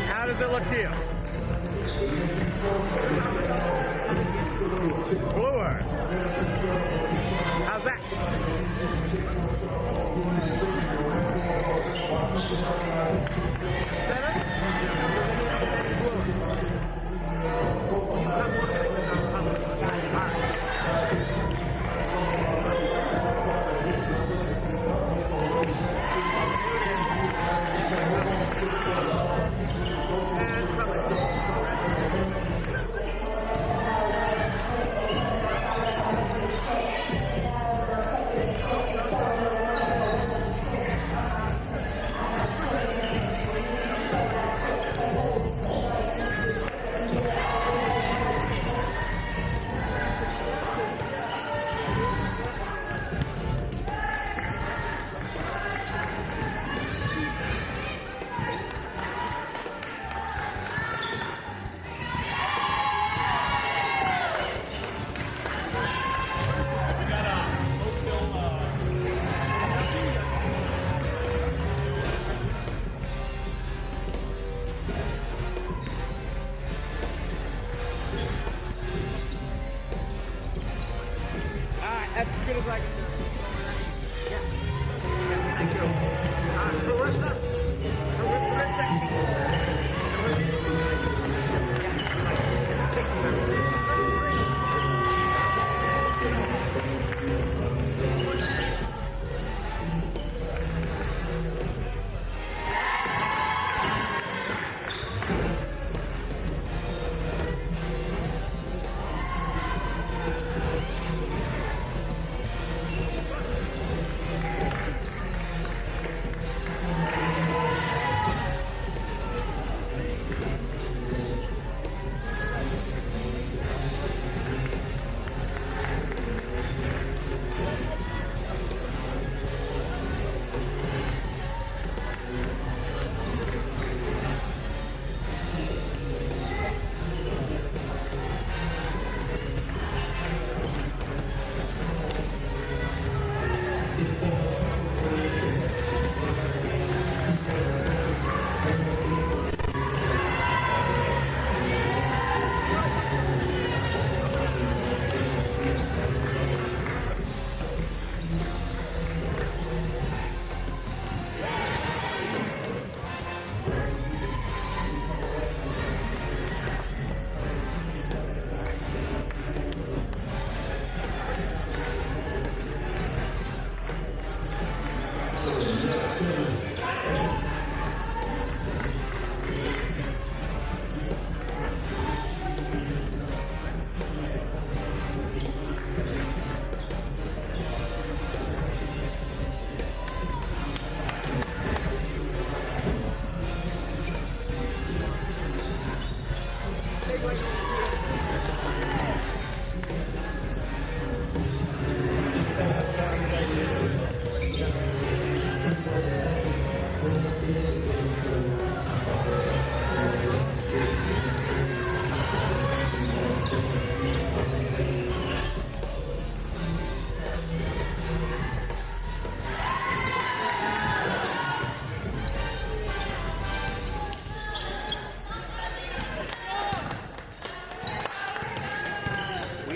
How does it look to you? Bluer. How's that? That's as good as I can do. Yeah. Thank you. Larissa.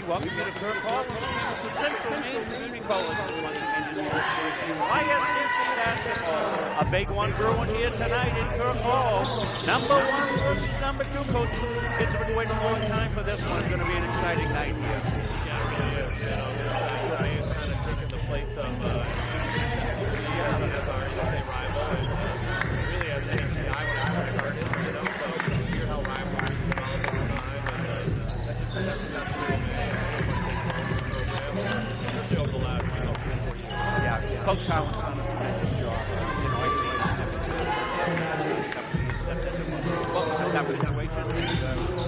Welcome you to Kirk Hall, Central Maine Community College. Once again, just YSCC basketball. A big one brewing here tonight in Kirk Hall. Number 1 versus number 2, Coach. Kids have been waiting a long time for this one. It's going to be an exciting night here. Yeah, it really is. You know, this is kind of taking the place of CMCC as our NSA rival, and really as NFCI when it first started. You know, so it's just weird how rivalries develop over time, and that's the real thing. Especially over the last 3 or 4 years. Yeah, Coach Collins done a tremendous job. You know, I see that situation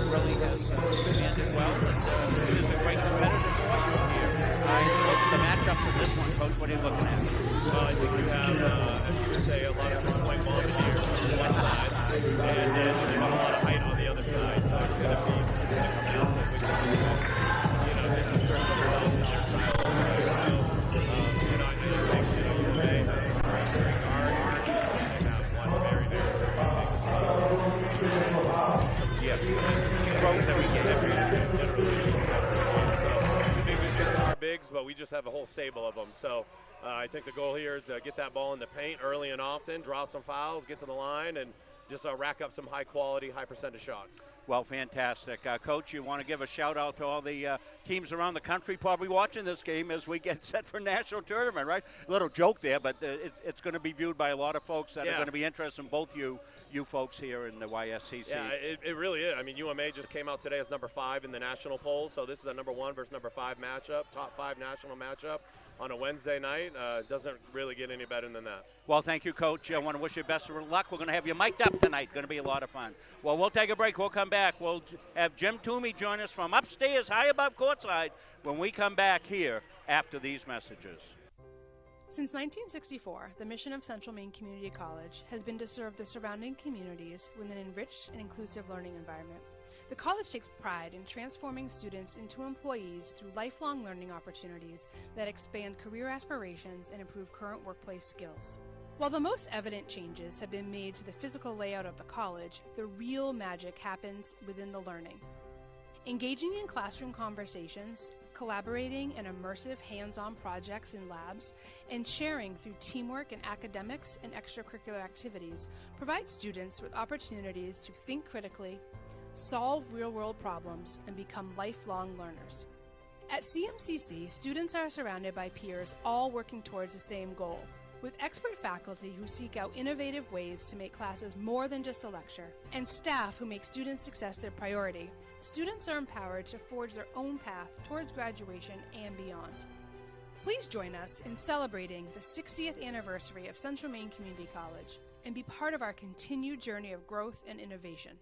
really has expanded well, and it is a great competitive four here. What's the matchups in this one, Coach? What are you looking at? Well, I think you have, as you would say, a lot of three-point bombardiers on the one side, and then you have a lot of height on the other side. So it's going to come down to which this is certain themselves and their style. So, I think, U of A has just have a whole stable of them. So I think the goal here is to get that ball in the paint early and often, draw some fouls, get to the line, and just rack up some high-quality, high-percentage shots. Well, fantastic. Coach, you want to give a shout-out to all the teams around the country probably watching this game as we get set for national tournament, right? A little joke there, but it's going to be viewed by a lot of folks that are going to be interested in both you folks here in the YSCC. Yeah, it really is. I mean, UMA just came out today as number 5 in the national poll, so this is a number 1 versus number 5 matchup, top 5 national matchup on a Wednesday night. Doesn't really get any better than that. Well, thank you, Coach. I want to wish you best of luck. We're going to have you mic'd up tonight. Going to be a lot of fun. Well, we'll take a break. We'll come back. We'll have Jim Toomey join us from upstairs, high above courtside, when we come back here after these messages. Since 1964, the mission of Central Maine Community College has been to serve the surrounding communities with an enriched and inclusive learning environment. The college takes pride in transforming students into employees through lifelong learning opportunities that expand career aspirations and improve current workplace skills. While the most evident changes have been made to the physical layout of the college, the real magic happens within the learning. Engaging in classroom conversations, collaborating in immersive hands-on projects in labs, and sharing through teamwork in academics and extracurricular activities provides students with opportunities to think critically, solve real-world problems, and become lifelong learners. At CMCC, students are surrounded by peers all working towards the same goal, with expert faculty who seek out innovative ways to make classes more than just a lecture, and staff who make student success their priority. Students are empowered to forge their own path towards graduation and beyond. Please join us in celebrating the 60th anniversary of Central Maine Community College and be part of our continued journey of growth and innovation.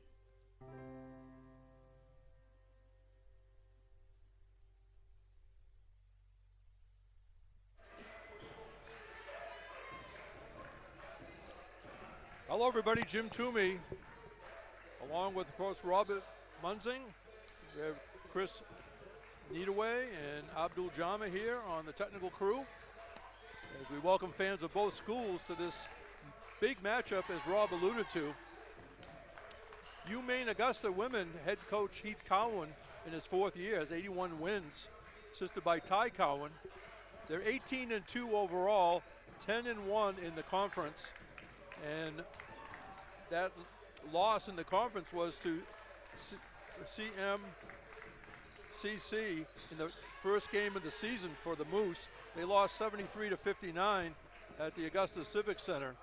Hello, everybody. Jim Toomey, along with, of course, Robert Munzing. We have Chris Needaway and Abdul Jama here on the technical crew as we welcome fans of both schools to this big matchup, as Rob alluded to. UMaine Augusta women head coach Heath Cowan in his 4th year has 81 wins, assisted by Ty Cowan. They're 18-2 overall, 10-1 in the conference, and that loss in the conference was to CMCC in the first game of the season for the Moose. They lost 73-59 at the Augusta Civic Center.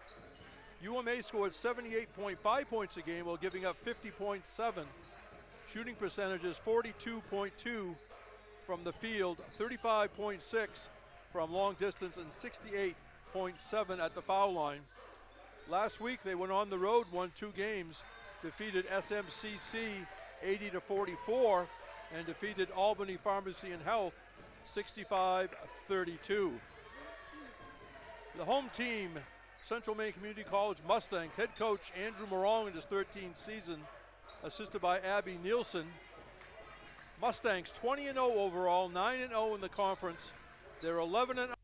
UMA scored 78.5 points a game while giving up 50.7. Shooting percentages 42.2 from the field, 35.6 from long distance, and 68.7 at the foul line. Last week they went on the road, won 2 games, defeated SMCC 80-44, and defeated Albany Pharmacy and Health 65-32. The home team, Central Maine Community College Mustangs, head coach Andrew Morong in his 13th season, assisted by Abby Nielsen. Mustangs 20-0 overall, 9-0 in the conference. They're 11-0.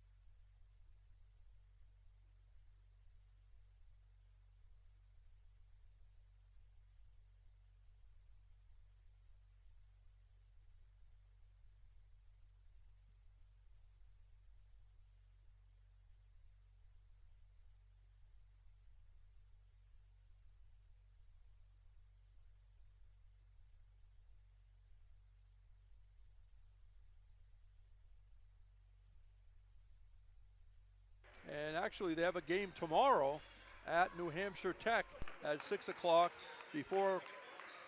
And actually, they have a game tomorrow at New Hampshire Tech at 6 o'clock before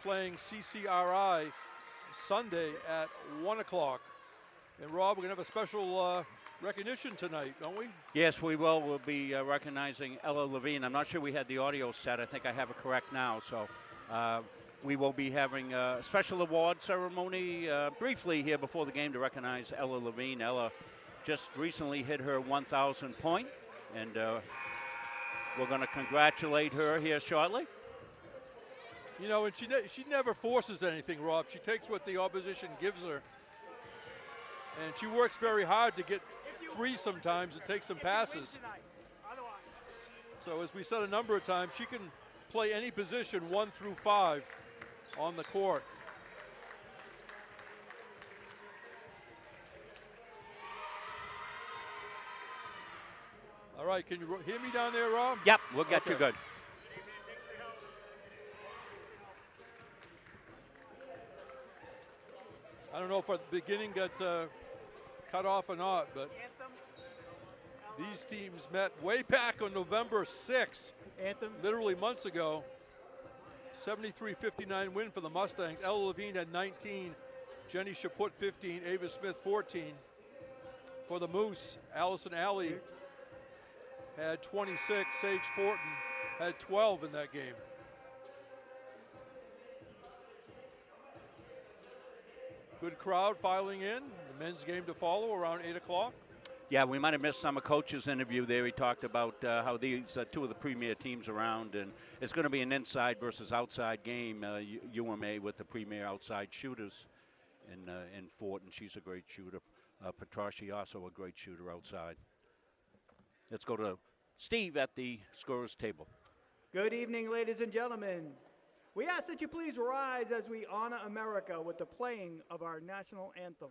playing CCRI Sunday at 1 o'clock. And Rob, we're going to have a special recognition tonight, don't we? Yes, we will. We'll be recognizing Ella Levine. I'm not sure we had the audio set. I think I have it correct now. So we will be having a special award ceremony briefly here before the game to recognize Ella Levine. Ella just recently hit her 1,000 point, and we're going to congratulate her here shortly. You know, and she never forces anything, Rob. She takes what the opposition gives her, and she works very hard to get free sometimes and take some passes. So as we said a number of times, she can play any position 1 through 5 on the court. right, can you hear me down there, Rob? Yep, we'll get you Okay. good. I don't know if at the beginning got cut off or not, but these teams met way back on November 6th, Anthem. literally months ago. 73-59 win for the Mustangs. Ella Levine had 19, Jenny Chaput 15, Ava Smith 14. For the Moose, Allison Alley had 26, Sage Fortin had 12 in that game. Good crowd filing in. The men's game to follow around 8 o'clock. Yeah, we might have missed Summer Coach's interview there. He talked about how these are two of the premier teams around, and it's going to be an inside versus outside game. UMA with the premier outside shooters in Fort, and she's a great shooter. Petroschi also a great shooter outside. Let's go to Steve at the scorer's table. Good evening, ladies and gentlemen. We ask that you please rise as we honor America with the playing of our national anthem.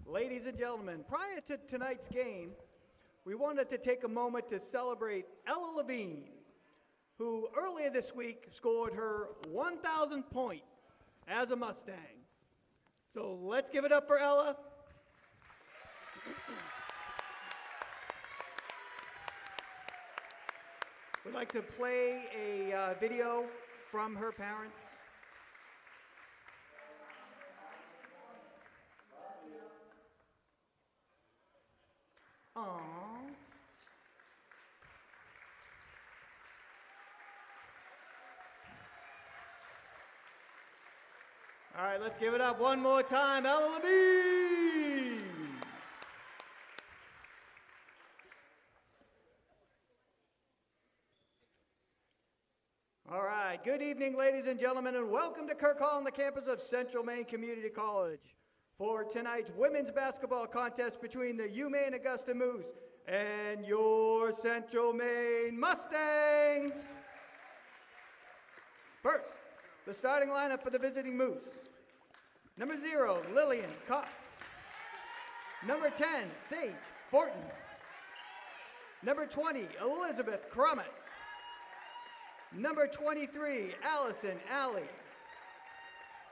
Ladies and gentlemen, prior to tonight's game, we wanted to take a moment to celebrate Ella Levine, who earlier this week scored her 1,000th point as a Mustang. So let's give it up for Ella. We'd like to play a video from her parents. Aww. All right, let's give it up one more time, Ella Levine. All right, good evening, ladies and gentlemen, and welcome to Kirk Hall on the campus of Central Maine Community College for tonight's women's basketball contest between the UMaine Augusta Moose and your Central Maine Mustangs. First, the starting lineup for the visiting Moose. Number 0, Lillian Cox. Number 10, Sage Fortin. Number 20, Elizabeth Crummett. Number 23, Allison Alley.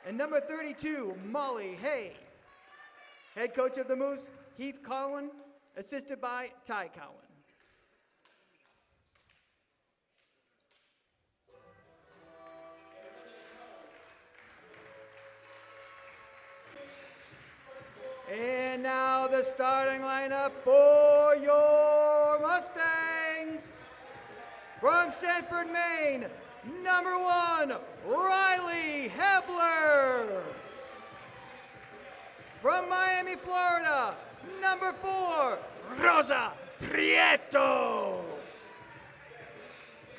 And number 32, Molly Hay. Head coach of the Moose, Heath Cowan, assisted by Ty Cowan. And now the starting lineup for your Mustangs. From Sanford, Maine, number 1, Riley Hebler. From Miami, Florida, number 4, Rosa Prieto.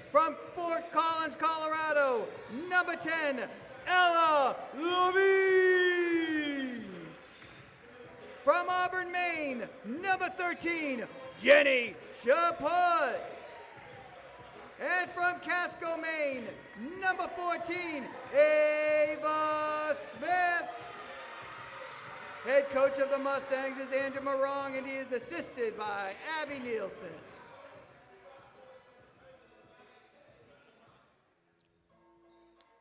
From Fort Collins, Colorado, number 10, Ella Levine. From Auburn, Maine, number 13, Jenny Chaput. And from Casco, Maine, number 14, Ava Smith. Head coach of the Mustangs is Andrew Morong, and he is assisted by Abby Nielsen.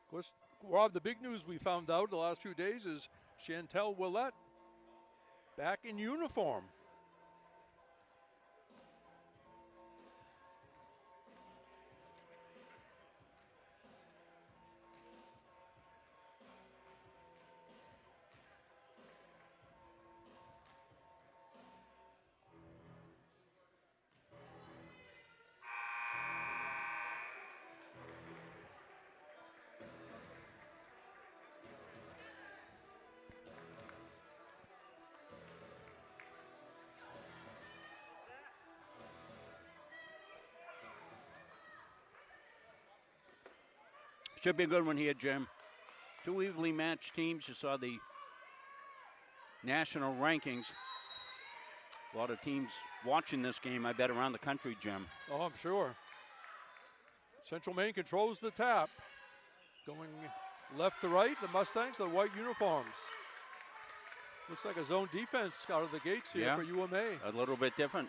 Of course, Rob, the big news we found out the last few days is Chantel Willette back in uniform. Should be a good one here, Jim. Two evenly matched teams. You saw the national rankings. A lot of teams watching this game, I bet, around the country, Jim. Oh, I'm sure. Central Maine controls the tap. Going left to right, the Mustangs, the white uniforms. Looks like a zone defense out of the gates here for UMA. A little bit different.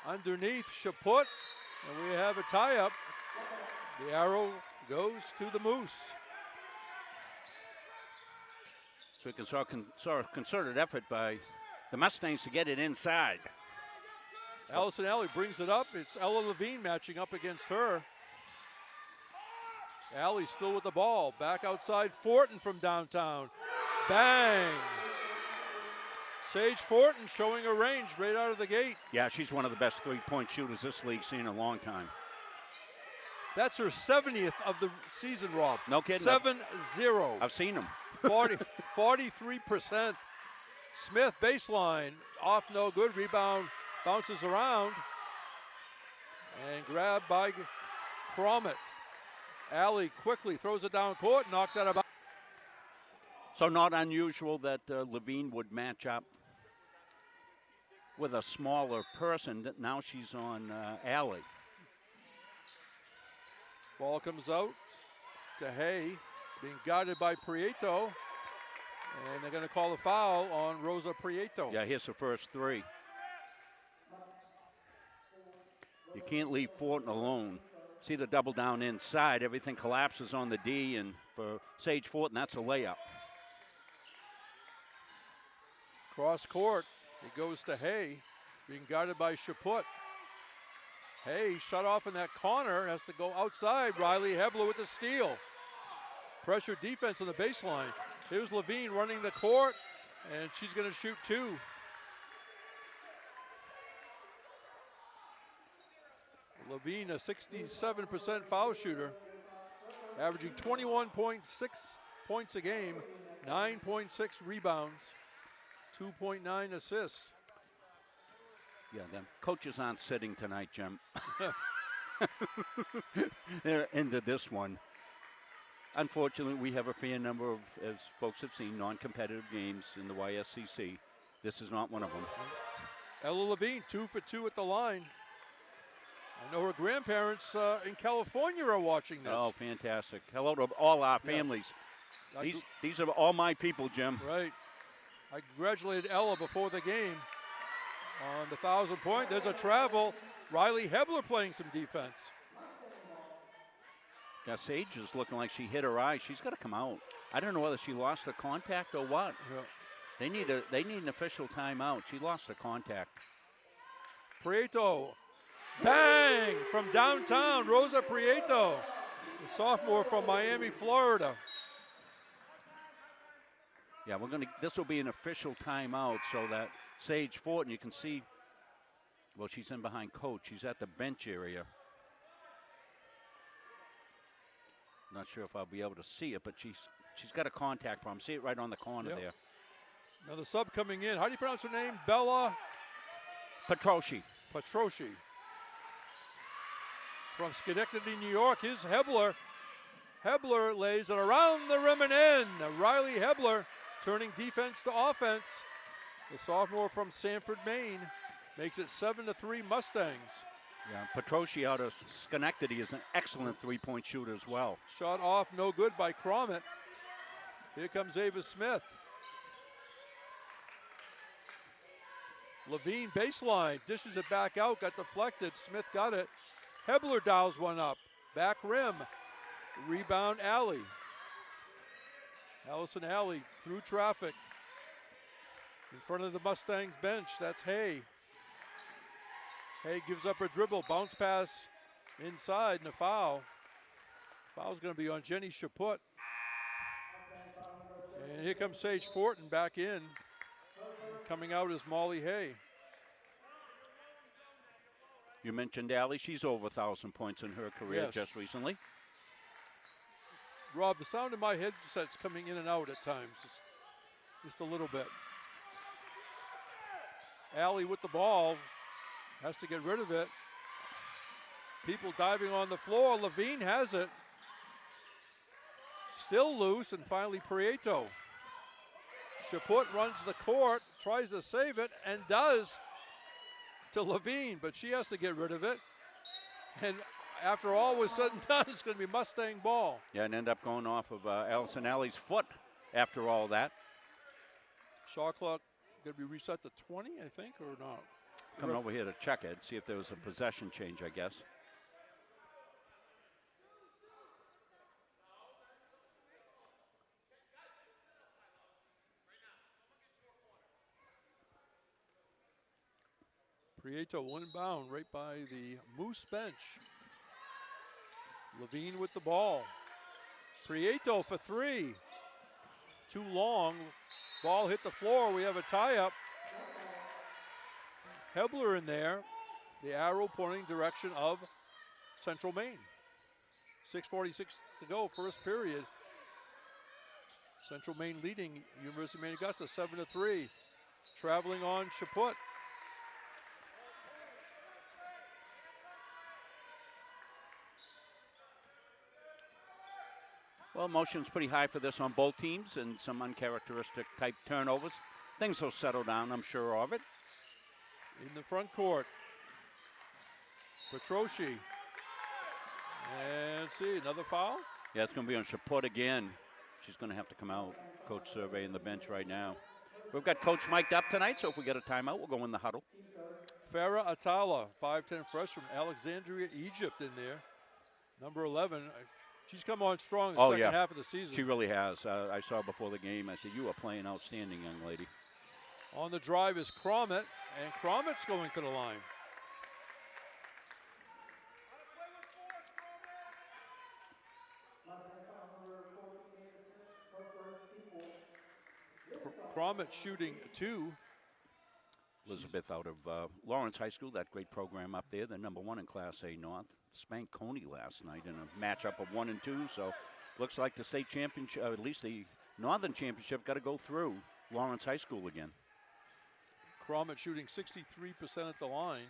Underneath, Chaput, and we have a tie-up. The arrow goes to the Moose. So we saw a concerted effort by the Mustangs to get it inside. Allison Alley brings it up. It's Ella Levine matching up against her. Alley still with the ball. Back outside, Fortin from downtown. Bang! Sage Fortin showing her range right out of the gate. Yeah, she's one of the best three-point shooters this league's seen in a long time. That's her 70th of the season, Rob. No kidding. 7-0. I've seen them. 43%. Smith baseline, off no good. Rebound bounces around. And grabbed by Cromit. Alley quickly throws it down court, knocked out of bounds. So not unusual that Levine would match up with a smaller person. Now she's on Alley. Ball comes out to Hay, being guarded by Prieto. And they're going to call a foul on Rosa Prieto. Yeah, here's her first three. You can't leave Fortin alone. See the double down inside. Everything collapses on the D, and for Sage Fortin, that's a layup. Cross court, it goes to Hay, being guarded by Chaput. Hay shut off in that corner, has to go outside. Riley Hebler with the steal. Pressure defense on the baseline. Here's Levine running the court, and she's going to shoot two. Levine, a 67% foul shooter, averaging 21.6 points a game, 9.6 rebounds, 2.9 assists. Yeah, the coaches aren't sitting tonight, Jim. They're into this one. Unfortunately, we have a fair number of, as folks have seen, non-competitive games in the YSCC. This is not one of them. Ella Levine, 2 for 2 at the line. I know her grandparents in California are watching this. Oh, fantastic. Hello to all our families. Yeah. These are all my people, Jim. Right. I congratulated Ella before the game on the 1,000-point. There's a travel. Riley Hebler playing some defense. Yeah, Sage is looking like she hit her eye. She's got to come out. I don't know whether she lost her contact or what. Yeah. They need an official timeout. She lost her contact. Prieto, bang from downtown. Rosa Prieto, the sophomore from Miami, Florida. Yeah, this will be an official timeout so that Sage Fortin, you can see, well, she's in behind coach. She's at the bench area. Not sure if I'll be able to see it, but she's got a contact problem. See it right on the corner there. Now the sub coming in. How do you pronounce her name? Bella Petroschi. From Schenectady, New York, here's Hebler. Hebler lays it around the rim and in. Riley Hebler turning defense to offense. The sophomore from Sanford, Maine, makes it 7-3 Mustangs. Yeah, Petroschi out of Schenectady is an excellent three-point shooter as well. Shot off, no good by Cromit. Here comes Ava Smith. Levine baseline, dishes it back out, got deflected. Smith got it. Hebler dials one up. Back rim. Rebound Alley. Allison Alley through traffic. In front of the Mustangs bench, that's Hay. Hay gives up her dribble, bounce pass inside, and a foul. Foul's going to be on Jenny Chaput. And here comes Sage Fortin back in. Coming out is Molly Hay. You mentioned Allie. She's over 1,000 points in her career just recently. Rob, the sound in my headset's coming in and out at times, just a little bit. Allie with the ball, has to get rid of it. People diving on the floor. Levine has it. Still loose, and finally Prieto. Chaput runs the court, tries to save it, and does to Levine, but she has to get rid of it. And after all was said and done, it's going to be Mustang ball. Yeah, and end up going off of Allison Alley's foot after all that. Shot clock going to be reset to 20, I think, or not? Coming over here to check it, see if there was a possession change, I guess. Prieto inbound right by the Moose bench. Levine with the ball. Prieto for three. Too long. Ball hit the floor. We have a tie-up. Hebler in there. The arrow pointing direction of Central Maine. 6:46 to go, first period. Central Maine leading University of Maine Augusta 7-3. Traveling on Chaput. Well, motion's pretty high for this on both teams, and some uncharacteristic type turnovers. Things will settle down, I'm sure of it. In the front court, Petroschi. And see, another foul? Yeah, it's going to be on Chaput again. She's going to have to come out. Coach surveying the bench right now. We've got Coach mic'd up tonight, so if we get a timeout, we'll go in the huddle. Farah Atala, 5'10" freshman, Alexandria, Egypt in there. Number 11. She's come on strong in the second half of the season. She really has. I saw before the game, I said, you are playing outstanding, young lady. On the drive is Cromit, and Cromit's going to the line. Cromit shooting two. Elizabeth out of Lawrence High School, that great program up there. They're number one in Class A North. Spanked Coney last night in a matchup of 1 and 2. So looks like the state championship, at least the Northern Championship, got to go through Lawrence High School again. Cromit shooting 63% at the line,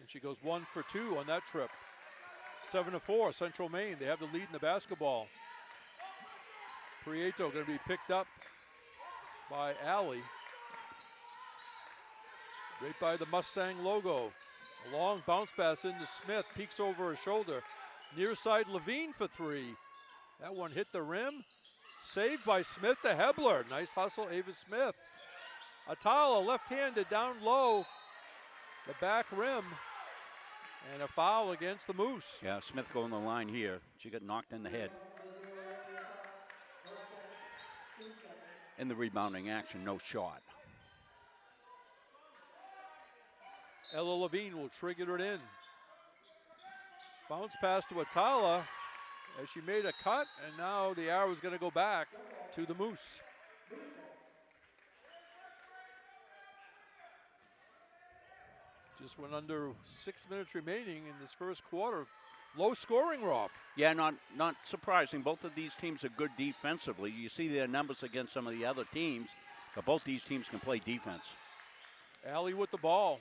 and she goes 1 for 2 on that trip. 7-4, Central Maine. They have the lead in the basketball. Prieto going to be picked up by Alley. Right by the Mustang logo. A long bounce pass into Smith, peeks over her shoulder. Near side Levine for three. That one hit the rim. Saved by Smith to Hebler. Nice hustle, Ava Smith. Atala left-handed down low. The back rim. And a foul against the Moose. Yeah, Smith going the line here. She got knocked in the head. In the rebounding action, no shot. Ella Levine will trigger it in. Bounce pass to Atala as she made a cut, and now the arrow is going to go back to the Moose. Just went under 6 minutes remaining in this first quarter. Low scoring, Rob. Yeah, not surprising. Both of these teams are good defensively. You see their numbers against some of the other teams, but both these teams can play defense. Alley with the ball.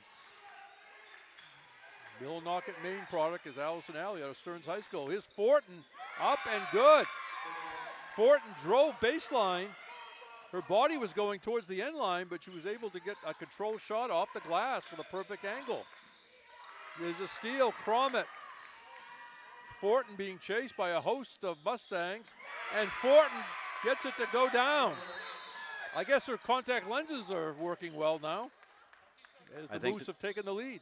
Millinocket Maine product is Allison Alley out of Stearns High School. Here's Fortin, up and good. Fortin drove baseline. Her body was going towards the end line, but she was able to get a control shot off the glass with a perfect angle. There's a steal, Cromit. Fortin being chased by a host of Mustangs, and Fortin gets it to go down. I guess her contact lenses are working well now. as I the think Moose have taken the lead.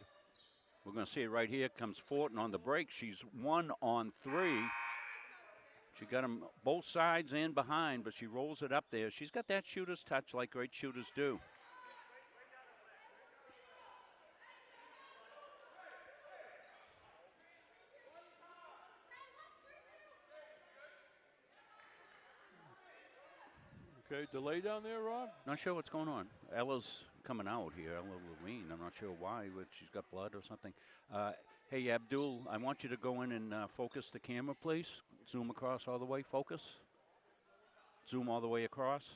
We're going to see it right here. Comes Fortin on the break. She's 1 on 3. She got them both sides and behind, but she rolls it up there. She's got that shooter's touch like great shooters do. Okay, delay down there, Rob? Not sure what's going on. Ella's coming out here, Ella Levine. I'm not sure why, but she's got blood or something. Hey, Abdul, I want you to go in and focus the camera, please. Zoom across all the way. Focus. Zoom all the way across.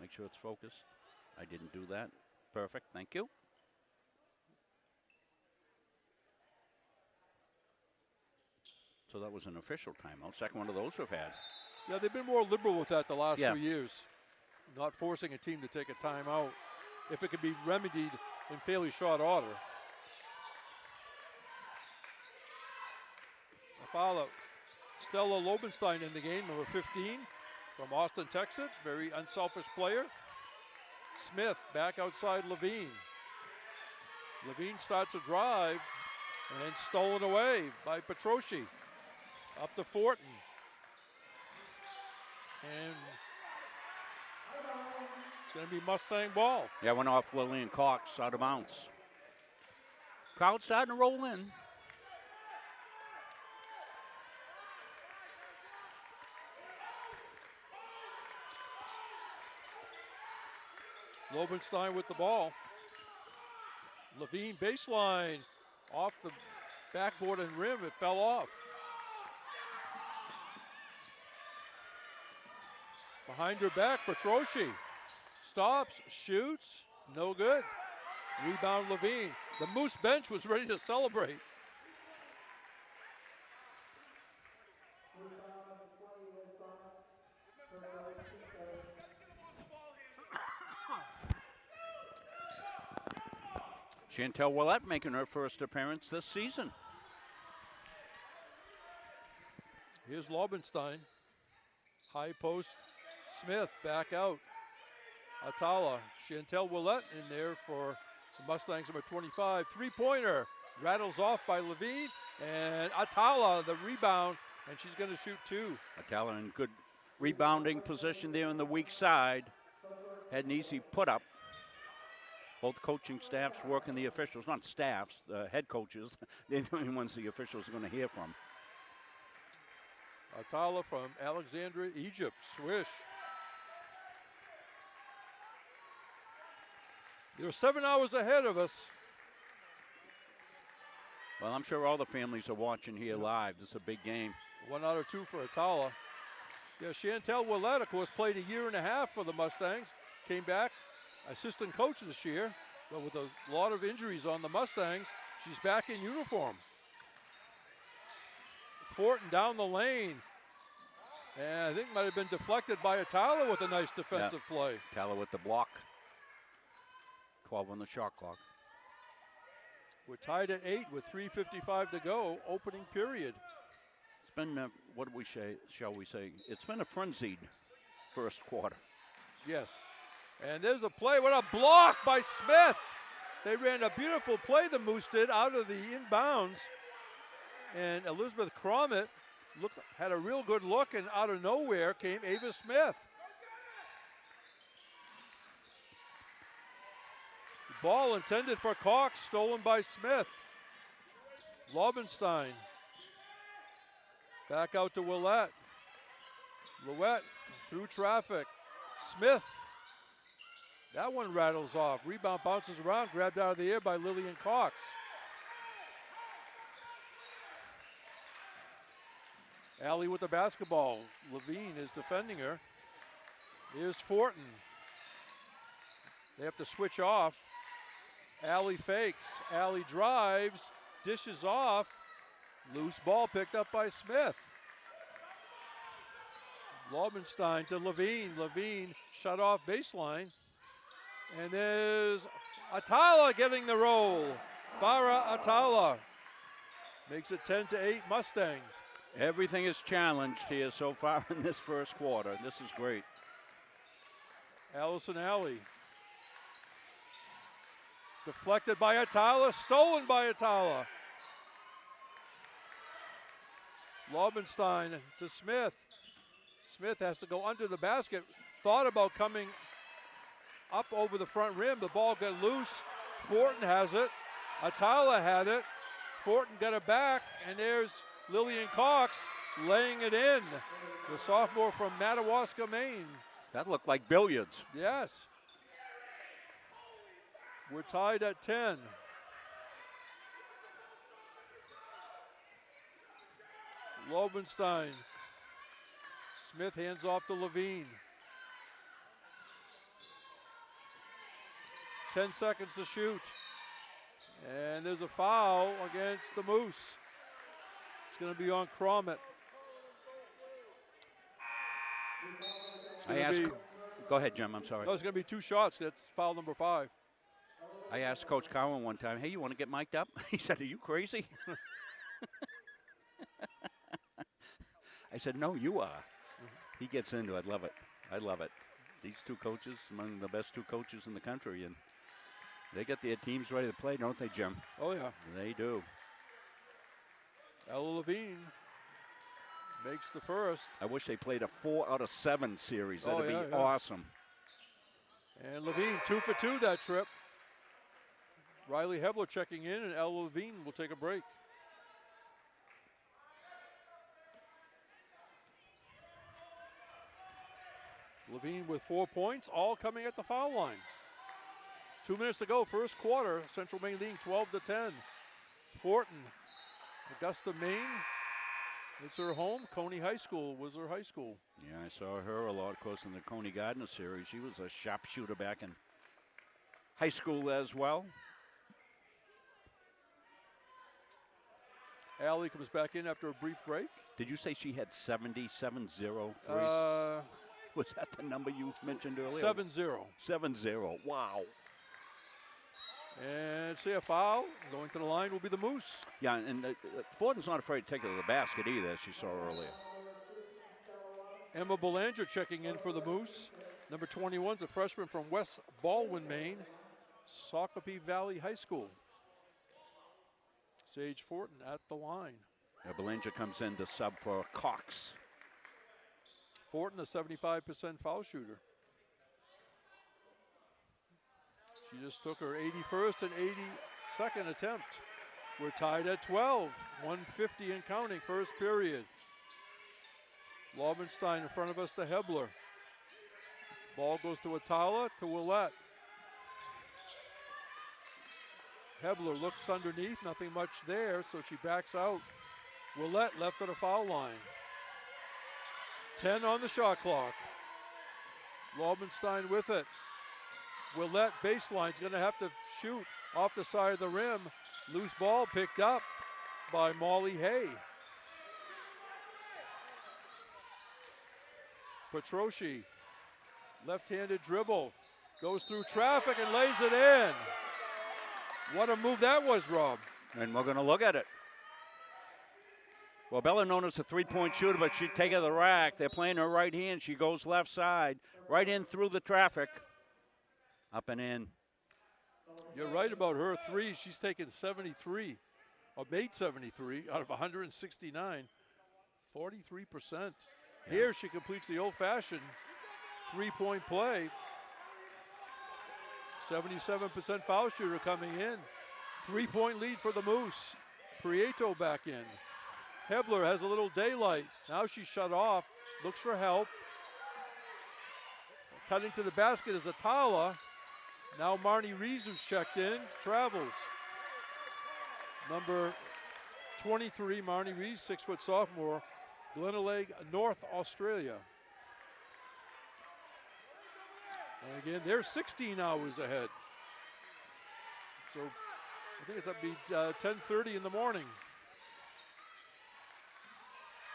Make sure it's focused. I didn't do that. Perfect. Thank you. So that was an official timeout. Second one of those we've had. Yeah, they've been more liberal with that the last Yeah. 3 years. Not forcing a team to take a timeout if it could be remedied in fairly short order. I follow Stella Lobenstein in the game, number 15 from Austin, Texas. Very unselfish player. Smith back outside Levine. Levine starts a drive and then stolen away by Petroschi. Up to Fortin. And it's going to be Mustang ball. Yeah, went off Lillian Cox out of bounds. Crowd starting to roll in. Lobenstein with the ball. Levine baseline off the backboard and rim. It fell off. Behind her back, Petroschi stops, shoots, no good. Rebound Levine. The Moose bench was ready to celebrate. Chantel Willett making her first appearance this season. Here's Lobenstein. High post. Smith back out. Atala. Chantel Willett in there for the Mustangs, number 25. Three-pointer. Rattles off by Levine. And Atala, the rebound. And she's going to shoot two. Atala in good rebounding position there on the weak side. Had an easy put up. Both coaching staffs working the officials, not staffs, head coaches. They're the only ones the officials are going to hear from. Atala from Alexandria, Egypt. Swish. They're 7 hours ahead of us. Well, I'm sure all the families are watching here live. This is a big game. 1 out of 2 for Atala. Yeah, Chantel Willett, of course, played a year and a half for the Mustangs. Came back, assistant coach this year, but with a lot of injuries on the Mustangs, she's back in uniform. Fortin down the lane. And I think might have been deflected by Atala with a nice defensive play. Atala with the block. 12 on the shot clock. We're tied at 8 with 3:55 to go, opening period. It's been, what do we say, shall we say? It's been a frenzied first quarter. Yes. And there's a play. What a block by Smith. They ran a beautiful play, the Moose did, out of the inbounds. And Elizabeth Cromit had a real good look, and out of nowhere came Ava Smith. Ball intended for Cox, stolen by Smith. Lobenstein. Back out to Willett. Louette through traffic. Smith. That one rattles off. Rebound bounces around, grabbed out of the air by Lillian Cox. Allie with the basketball. Levine is defending her. Here's Fortin. They have to switch off. Allie fakes. Allie drives. Dishes off. Loose ball picked up by Smith. Lobenstein to Levine. Levine shut off baseline. And there's Atala getting the roll. Farah Atala makes it 10-8 Mustangs. Everything is challenged here so far in this first quarter. This is great. Allison Alley. Deflected by Atala, stolen by Atala. Laubenstein to Smith. Smith has to go under the basket. Thought about coming up over the front rim. The ball got loose. Fortin has it. Atala had it. Fortin got it back, and there's Lillian Cox laying it in. The sophomore from Madawaska, Maine. That looked like billiards. Yes. We're tied at 10. Lobenstein. Smith hands off to Levine. 10 seconds to shoot. And there's a foul against the Moose. It's going to be on Cromit. Go ahead, Jim, I'm sorry. No, it's going to be 2 shots. That's foul number 5. I asked Coach Cowan one time, hey, you want to get mic'd up? He said, are you crazy? I said, no, you are. He gets into it. I love it. I love it. These 2 coaches, among the best 2 coaches in the country, and they get their teams ready to play, don't they, Jim? Oh, yeah. They do. Ella Levine makes the first. I wish they played a 4 out of 7 series. Oh, That'd yeah, be awesome. And Levine 2 for 2 that trip. Riley Hebler checking in, and Ella Levine will take a break. Levine with 4 points, all coming at the foul line. 2 minutes to go, first quarter. Central Maine leading 12-10. Fortin, Augusta, Maine. It's her home. Coney High School was her high school. Yeah, I saw her a lot, of course, in the Coney Gardner series. She was a sharpshooter back in high school as well. Allie comes back in after a brief break. Did you say she had 77-0 threes? Was that the number you mentioned earlier? 7-0. 7-0. Wow. And see a foul. Going to the line will be the Moose. Yeah, and Fortin's not afraid to take it to the basket either, as she saw earlier. Emma Belanger checking in for the Moose. Number 21 is a freshman from West Baldwin, Maine. Shakopee Valley High School. Sage Fortin at the line. Now Belanger comes in to sub for Cox. Fortin, a 75% foul shooter. She just took her 81st and 82nd attempt. We're tied at 12. 150 and counting, first period. Laubenstein in front of us to Hebler. Ball goes to Atala, to Willette. Hebler looks underneath, nothing much there, so she backs out. Willette left at a foul line. 10 on the shot clock. Laubenstein with it. Willette baseline's going to have to shoot off the side of the rim. Loose ball picked up by Molly Hay. Petroshi, left-handed dribble, goes through traffic and lays it in. What a move that was, Rob. And we're going to look at it. Well, Bella known as a three-point shooter, but she'd take it to the rack. They're playing her right hand. She goes left side, right in through the traffic. Up and in. You're right about her three. She's taken 73, or made 73 out of 169, 43%. Here she completes the old-fashioned three-point play. 77% foul shooter coming in. 3-point lead for the Moose. Prieto back in. Hebler has a little daylight. Now she's shut off, looks for help. Cutting to the basket is Atala. Now Marnie Reeves, who's checked in, travels. Number 23, Marnie Reeves, 6-foot sophomore, Glenelg, North Australia. And again, they're 16 hours ahead. So I think it's up to be 10:30 in the morning.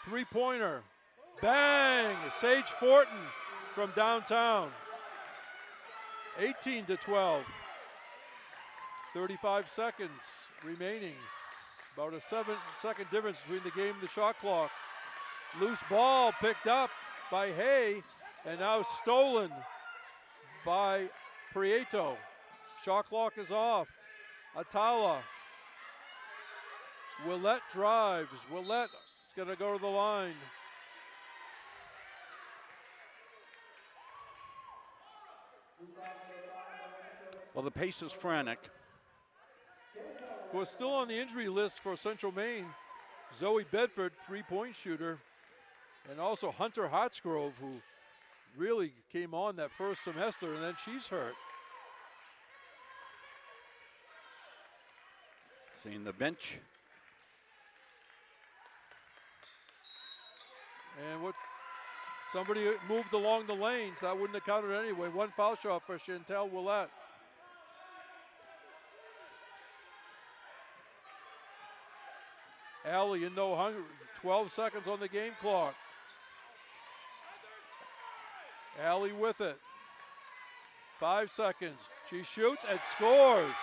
Three-pointer, bang, Sage Fortin from downtown. 18-12. 35 seconds remaining. About a 7-second difference between the game and the shot clock. Loose ball picked up by Hay and now stolen by Prieto. Shot clock is off. Atala. Willett drives. Willett is going to go to the line. Well, the pace is frantic. Of course, still on the injury list for Central Maine, Zoe Bedford, three-point shooter, and also Hunter Hartsgrove, who really came on that first semester, and then she's hurt. Seeing the bench. And what somebody moved along the lane, so that wouldn't have counted anyway. One foul shot for Chantel Willett. Allie in no hunger, 12 seconds on the game clock. Allie with it. 5 seconds. She shoots and scores.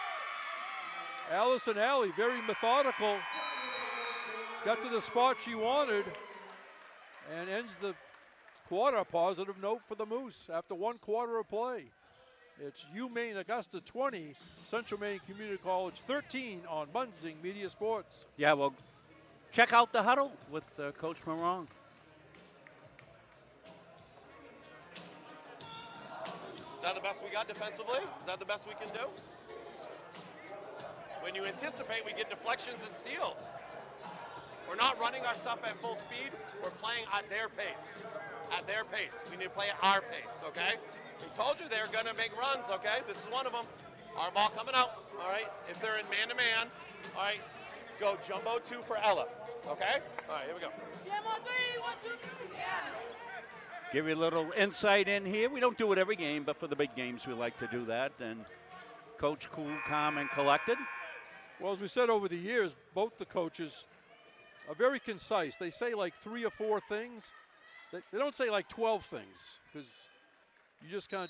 Allison Allie, very methodical. Got to the spot she wanted and ends the quarter. A positive note for the Moose after 1 quarter of play. It's UMaine Augusta 20, Central Maine Community College 13 on Munzing Media Sports. Yeah, well, check out the huddle with Coach Morong. Is that the best we got defensively? Is that the best we can do? When you anticipate, we get deflections and steals. We're not running our stuff at full speed. We're playing at their pace. At their pace. We need to play at our pace, okay? We told you they're going to make runs, okay? This is one of them. Our ball coming out, all right? If they're in man-to-man, all right, go jumbo 2 for Ella, okay? All right, here we go. Give you a little insight in here. We don't do it every game, but for the big games, we like to do that. And Coach cool, calm, and collected. Well, as we said over the years, both the coaches are very concise. They say like 3 or 4 things. They don't say like 12 things because you just can't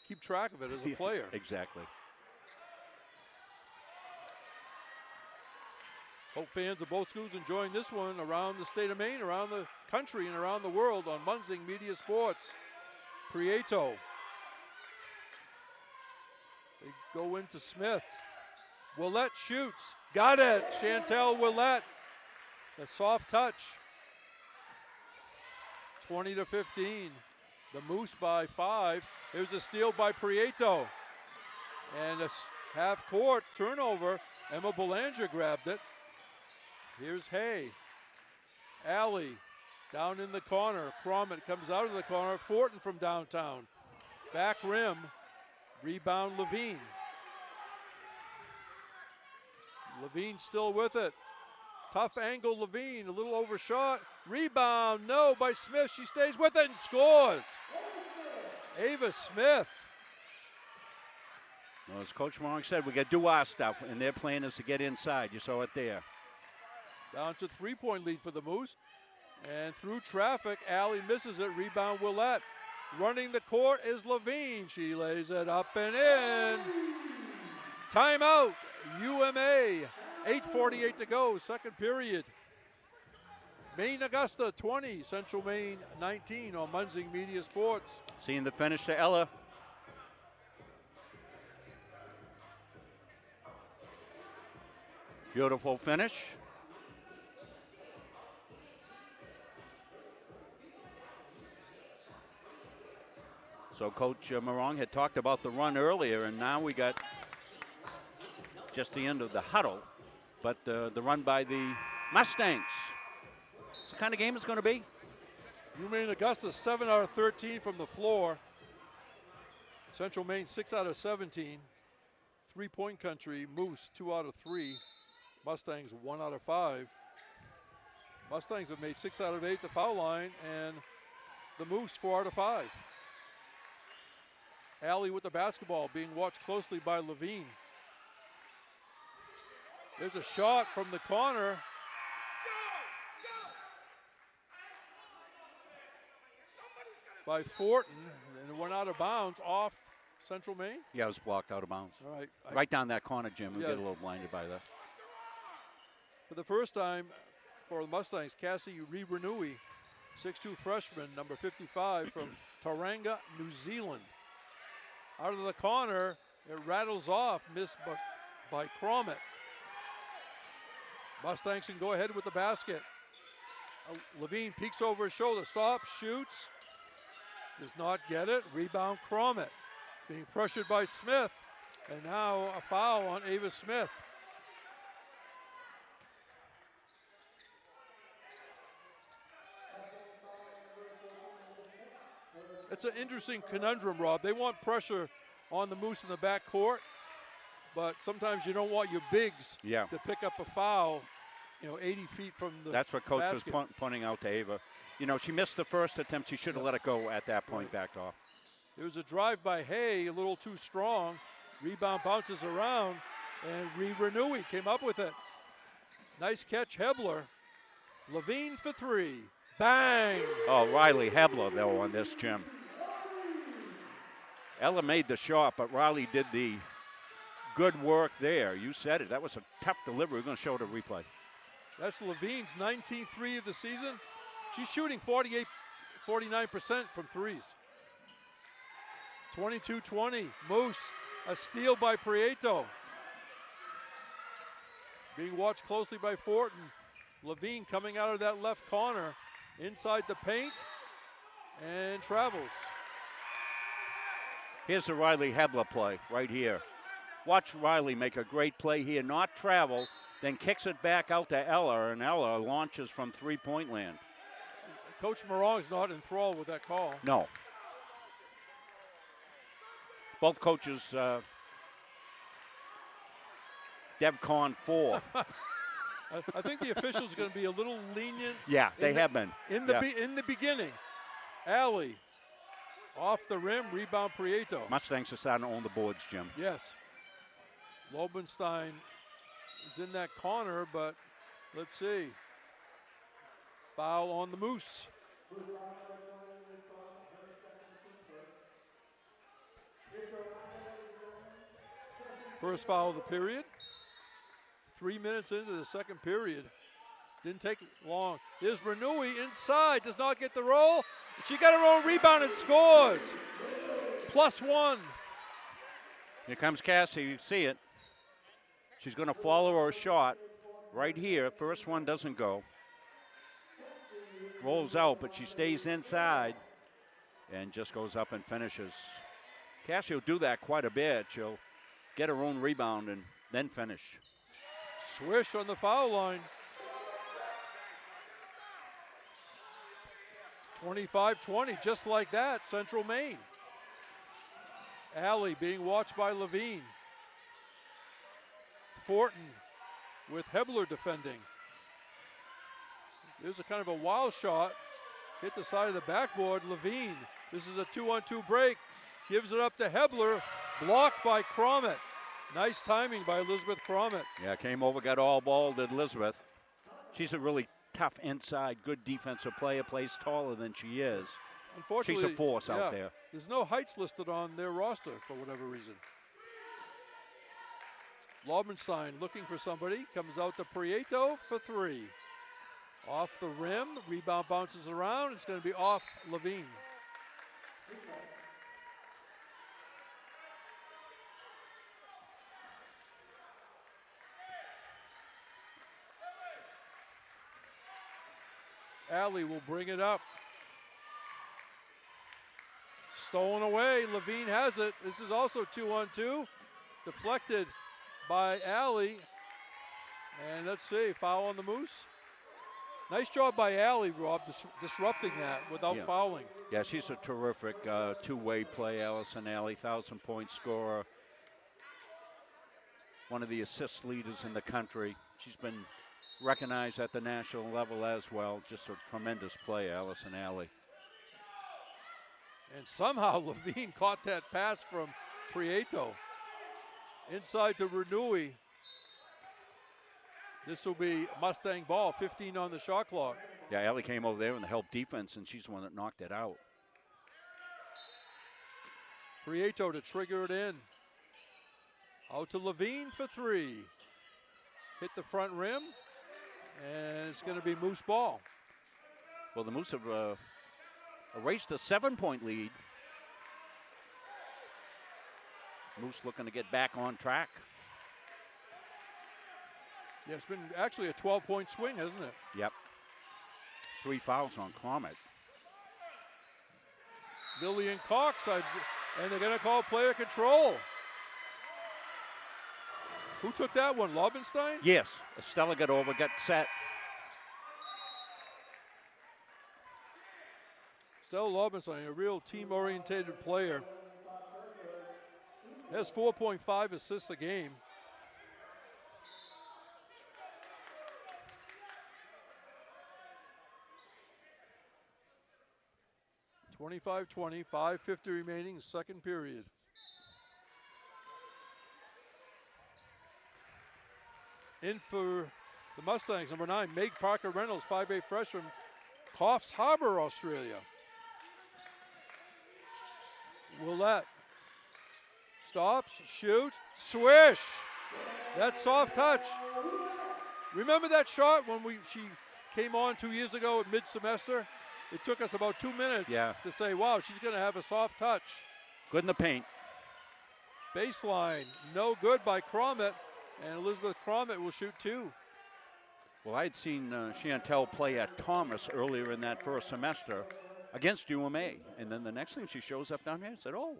keep track of it as a player. Exactly. Hope fans of both schools enjoying this one around the state of Maine, around the country, and around the world on Munzing Media Sports. Prieto. They go into Smith. Willett shoots. Got it. Chantel Willett. A soft touch. 20-15. The Moose by 5. There's a steal by Prieto. And a half-court turnover. Emma Belanger grabbed it. Here's Hay. Alley down in the corner. Cromit comes out of the corner. Fortin from downtown. Back rim. Rebound Levine. Levine still with it. Tough angle Levine. A little overshot. Rebound. No by Smith. She stays with it and scores. Ava Smith. Well, as Coach Morong said, we got to do our stuff, and their plan is to get inside. You saw it there. Down to 3-point lead for the Moose. And through traffic, Allie misses it. Rebound Willett. Running the court is Levine. She lays it up and in. Timeout. UMA. 8:48 to go. Second period. Maine Augusta 20. Central Maine 19 on Munzing Media Sports. Seeing the finish to Ella. Beautiful finish. So Coach Morong had talked about the run earlier, and now we got just the end of the huddle, but the run by the Mustangs. It's the kind of game it's going to be. UMaine Augusta 7 out of 13 from the floor. Central Maine 6 out of 17. 3-point country. Moose 2 out of 3. Mustangs 1 out of 5. Mustangs have made 6 out of 8 the foul line, and the Moose 4 out of 5. Allie with the basketball, being watched closely by Levine. There's a shot from the corner. By Fortin, and it went out of bounds off Central Maine. Yeah, it was blocked out of bounds. All right. Right down that corner, Jim. We Yeah. get a little blinded by that. For the first time for the Mustangs, Cassie Rerenui, 6'2" freshman, number 55 from Tauranga, New Zealand. Out of the corner, it rattles off, missed by Cromit. Mustangs can go ahead with the basket. Levine peeks over his shoulder, stops, shoots, does not get it. Rebound Cromit. Being pressured by Smith. And now a foul on Ava Smith. It's an interesting conundrum, Rob. They want pressure on the Moose in the backcourt, but sometimes you don't want your bigs to pick up a foul, 80 feet from the That's what Coach basket. was pointing out to Ava. She missed the first attempt. She should have let it go at that point, backed off. There was a drive by Hay, a little too strong. Rebound bounces around, and Renui came up with it. Nice catch, Hebler. Levine for three. Bang! Oh, Riley Hebler, though, on this, Jim. Ella made the shot, but Riley did the good work there. You said it. That was a tough delivery. We're going to show the replay. That's Levine's 19th three of the season. She's shooting 49% from threes. 22-20. Moose, a steal by Prieto. Being watched closely by Fortin. Levine coming out of that left corner inside the paint and travels. Here's the Riley Hebler play right here. Watch Riley make a great play here, not travel, then kicks it back out to Ella, and Ella launches from three-point land. Coach Morong's not enthralled with that call. No. Both coaches, DevCon 4. I think the officials are going to be a little lenient. Yeah, they have been. In the beginning, Alley off the rim, rebound Prieto. Mustangs are starting to own the boards, Jim. Yes. Lobenstein is in that corner, but let's see. Foul on the Moose. First foul of the period. 3 minutes into the second period. Didn't take long. There's Renui inside, does not get the roll. She got her own rebound and scores. +1. Here comes Cassie, you see it. She's going to follow her shot right here. First one doesn't go. Rolls out, but she stays inside and just goes up and finishes. Cassie will do that quite a bit. She'll get her own rebound and then finish. Swish on the foul line. 25-20, just like that, Central Maine. Alley being watched by Levine. Fortin with Hebler defending. There's a kind of a wild shot. Hit the side of the backboard. Levine, this is a 2-on-2 break. Gives it up to Hebler. Blocked by Cromit. Nice timing by Elizabeth Cromit. Yeah, came over, got all ball, did Elizabeth. She's a really tough inside, good defensive player, plays taller than she is. Unfortunately, she's a force out there. There's no heights listed on their roster for whatever reason. Lobenstein looking for somebody, comes out to Prieto for three. Off the rim, rebound bounces around, it's going to be off Levine. Alley will bring it up. Stolen away, Levine has it. This is also 2-on-2. Deflected by Alley. And let's see, foul on the Moose. Nice job by Alley, Rob, disrupting that without fouling. Yeah, she's a terrific two-way play, Allison Alley, 1,000-point scorer. One of the assist leaders in the country. She's been recognized at the national level as well. Just a tremendous play, Allison Alley. And somehow Levine caught that pass from Prieto. Inside to Renui. This will be Mustang ball, 15 on the shot clock. Yeah, Alley came over there in the help defense, and she's the one that knocked it out. Prieto to trigger it in. Out to Levine for three. Hit the front rim, and it's going to be Moose ball. Well, the Moose have erased a 7-point lead. Moose looking to get back on track. Yeah, it's been actually a 12-point swing, hasn't it? Yep. 3 fouls on Comet. Lillian Cox, and they're going to call player control. Who took that one? Lobenstein? Yes. Estella got over, got set. Stella Lobenstein, a real team-orientated player. Has 4.5 assists a game. (25-20), 5:50 remaining, second period. In for the Mustangs, number 9, Meg Parker Reynolds, 5'8" freshman, Coffs Harbour, Australia. Willette stops, shoots, swish. That soft touch. Remember that shot when she came on 2 years ago at mid-semester? It took us about 2 minutes to say, wow, she's going to have a soft touch. Good in the paint. Baseline, no good by Crommett, and Elizabeth Crommett will shoot 2. Well, I had seen Chantel play at Thomas earlier in that first semester against UMA, and then the next thing she shows up down here and said, oh.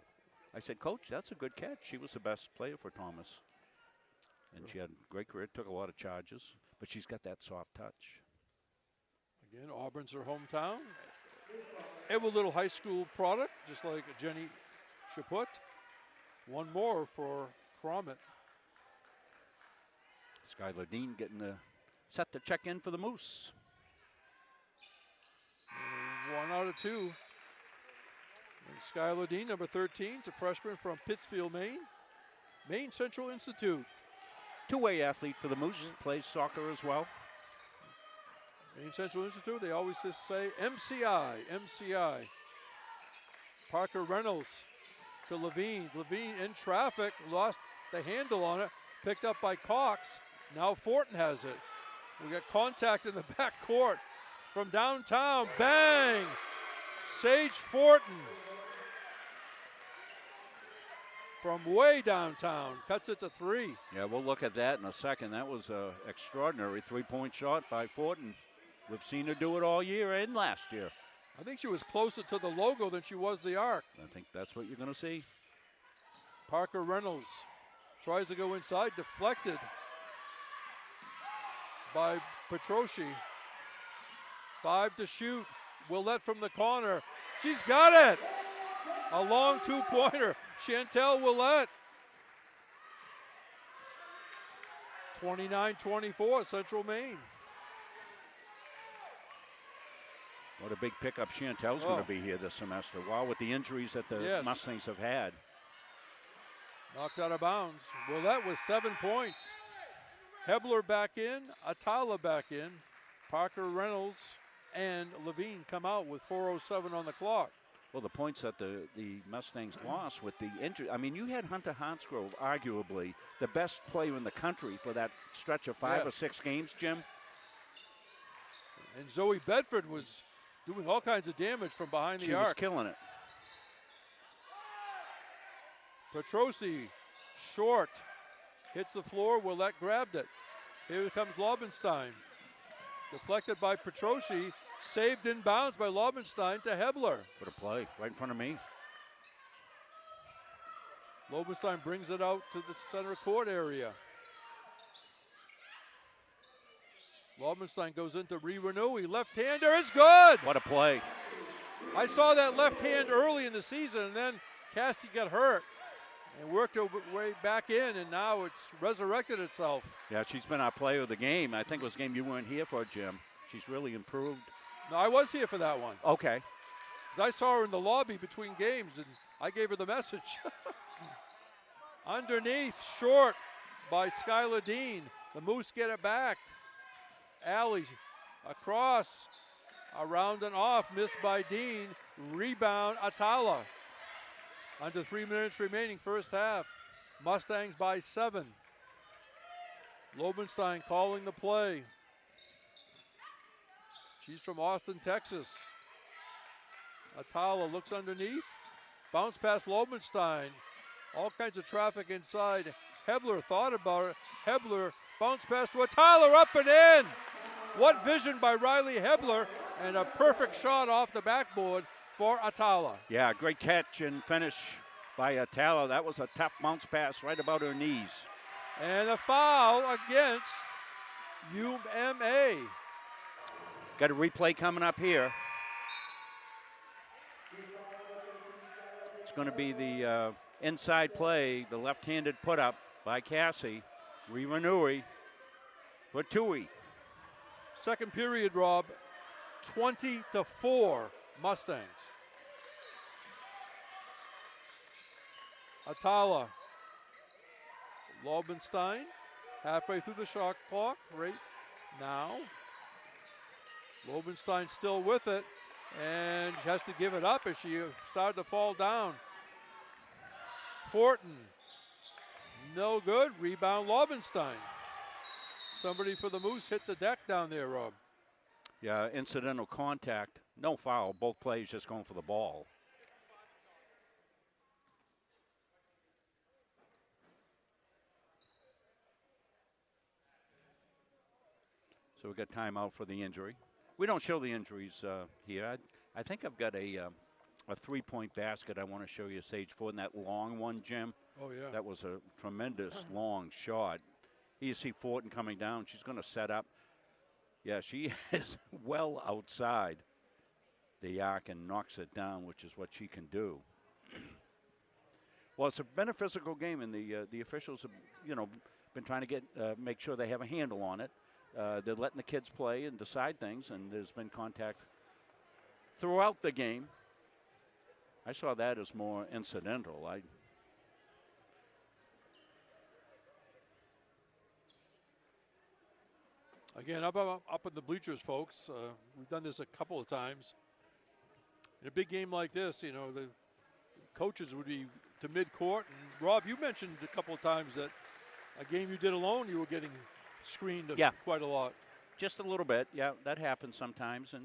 I said, Coach, that's a good catch. She was the best player for Thomas. And she had a great career, took a lot of charges, but she's got that soft touch. Again, Auburn's her hometown. Every little high school product, just like Jenny Chaput. One more for Crommett. Skylar Dean getting set to check in for the Moose. 1 out of 2. And Skylar Dean, number 13, is a freshman from Pittsfield, Maine. Maine Central Institute. Two-way athlete for the Moose, plays soccer as well. Maine Central Institute, they always just say MCI, MCI. Parker Reynolds to Levine. Levine in traffic, lost the handle on it, picked up by Cox. Now Fortin has it. We got contact in the back court from downtown. Bang! Sage Fortin from way downtown cuts it to 3. Yeah, we'll look at that in a second. That was an extraordinary 3-point shot by Fortin. We've seen her do it all year and last year. I think she was closer to the logo than she was the arc. I think that's what you're going to see. Parker Reynolds tries to go inside, deflected by Petroschi. 5 to shoot. Willette from the corner. She's got it. A long 2-pointer. Chantel Willette. 29-24, Central Maine. What a big pickup Chantel's going to be here this semester. Wow, with the injuries that the Mustangs have had. Knocked out of bounds. Willette with 7 points. Hebler back in, Atala back in. Parker Reynolds and Levine come out with 4:07 on the clock. Well, the points that the Mustangs lost with the injury. I mean, you had Hunter Hansgrove, arguably the best player in the country for that stretch of 5 or 6 games, Jim. And Zoe Bedford was doing all kinds of damage from behind the arc. She was killing it. Petrossi, short, hits the floor. Willette grabbed it. Here comes Lobenstein. Deflected by Petroschi, saved in bounds by Lobenstein to Hebler. What a play, right in front of me. Lobenstein brings it out to the center court area. Lobenstein goes into Renew. Left-hander is good. What a play. I saw that left hand early in the season, and then Cassie got hurt and worked her way back in, and now it's resurrected itself. Yeah, she's been our player of the game. I think it was a game you weren't here for, Jim. She's really improved. No, I was here for that one. Okay. 'Cause I saw her in the lobby between games, and I gave her the message. Underneath, short by Skylar Dean. The Moose get it back. Alley across, around and off, missed by Dean. Rebound, Atala. Under 3 minutes remaining, first half. Mustangs by 7. Lobenstein calling the play. She's from Austin, Texas. Atala looks underneath. Bounce past Lobenstein. All kinds of traffic inside. Hebler thought about it. Hebler Bounce pass to Tyler, up and in. What vision by Riley Hebler, and a perfect shot off the backboard for Atala. Yeah, great catch and finish by Atala. That was a tough bounce pass right about her knees. And a foul against UMA. Got a replay coming up here. It's going to be the inside play, the left-handed put-up by Cassie. Renui for Tui. Second period, Rob, 20-4 Mustangs. Atala. Lobenstein, halfway through the shot clock right now. Lobenstein still with it, and has to give it up as she started to fall down. Fortin, no good. Rebound, Lobenstein. Somebody for the Moose hit the deck down there, Rob. Yeah, incidental contact. No foul. Both plays just going for the ball. So we got timeout for the injury. We don't show the injuries here. I think I've got a three-point basket I want to show you, Sage, for in that long one, Jim. Oh, yeah. That was a tremendous long shot. You see Fortin coming down. She's going to set up. Yeah, she is well outside the arc and knocks it down, which is what she can do. Well, it's been a physical game, and the officials have, been trying to get make sure they have a handle on it. They're letting the kids play and decide things, and there's been contact throughout the game. I saw that as more incidental. Again, up in the bleachers, folks. We've done this a couple of times. In a big game like this, the coaches would be to midcourt. And Rob, you mentioned a couple of times that a game you did alone, you were getting screened quite a lot. Just a little bit, yeah, that happens sometimes. And,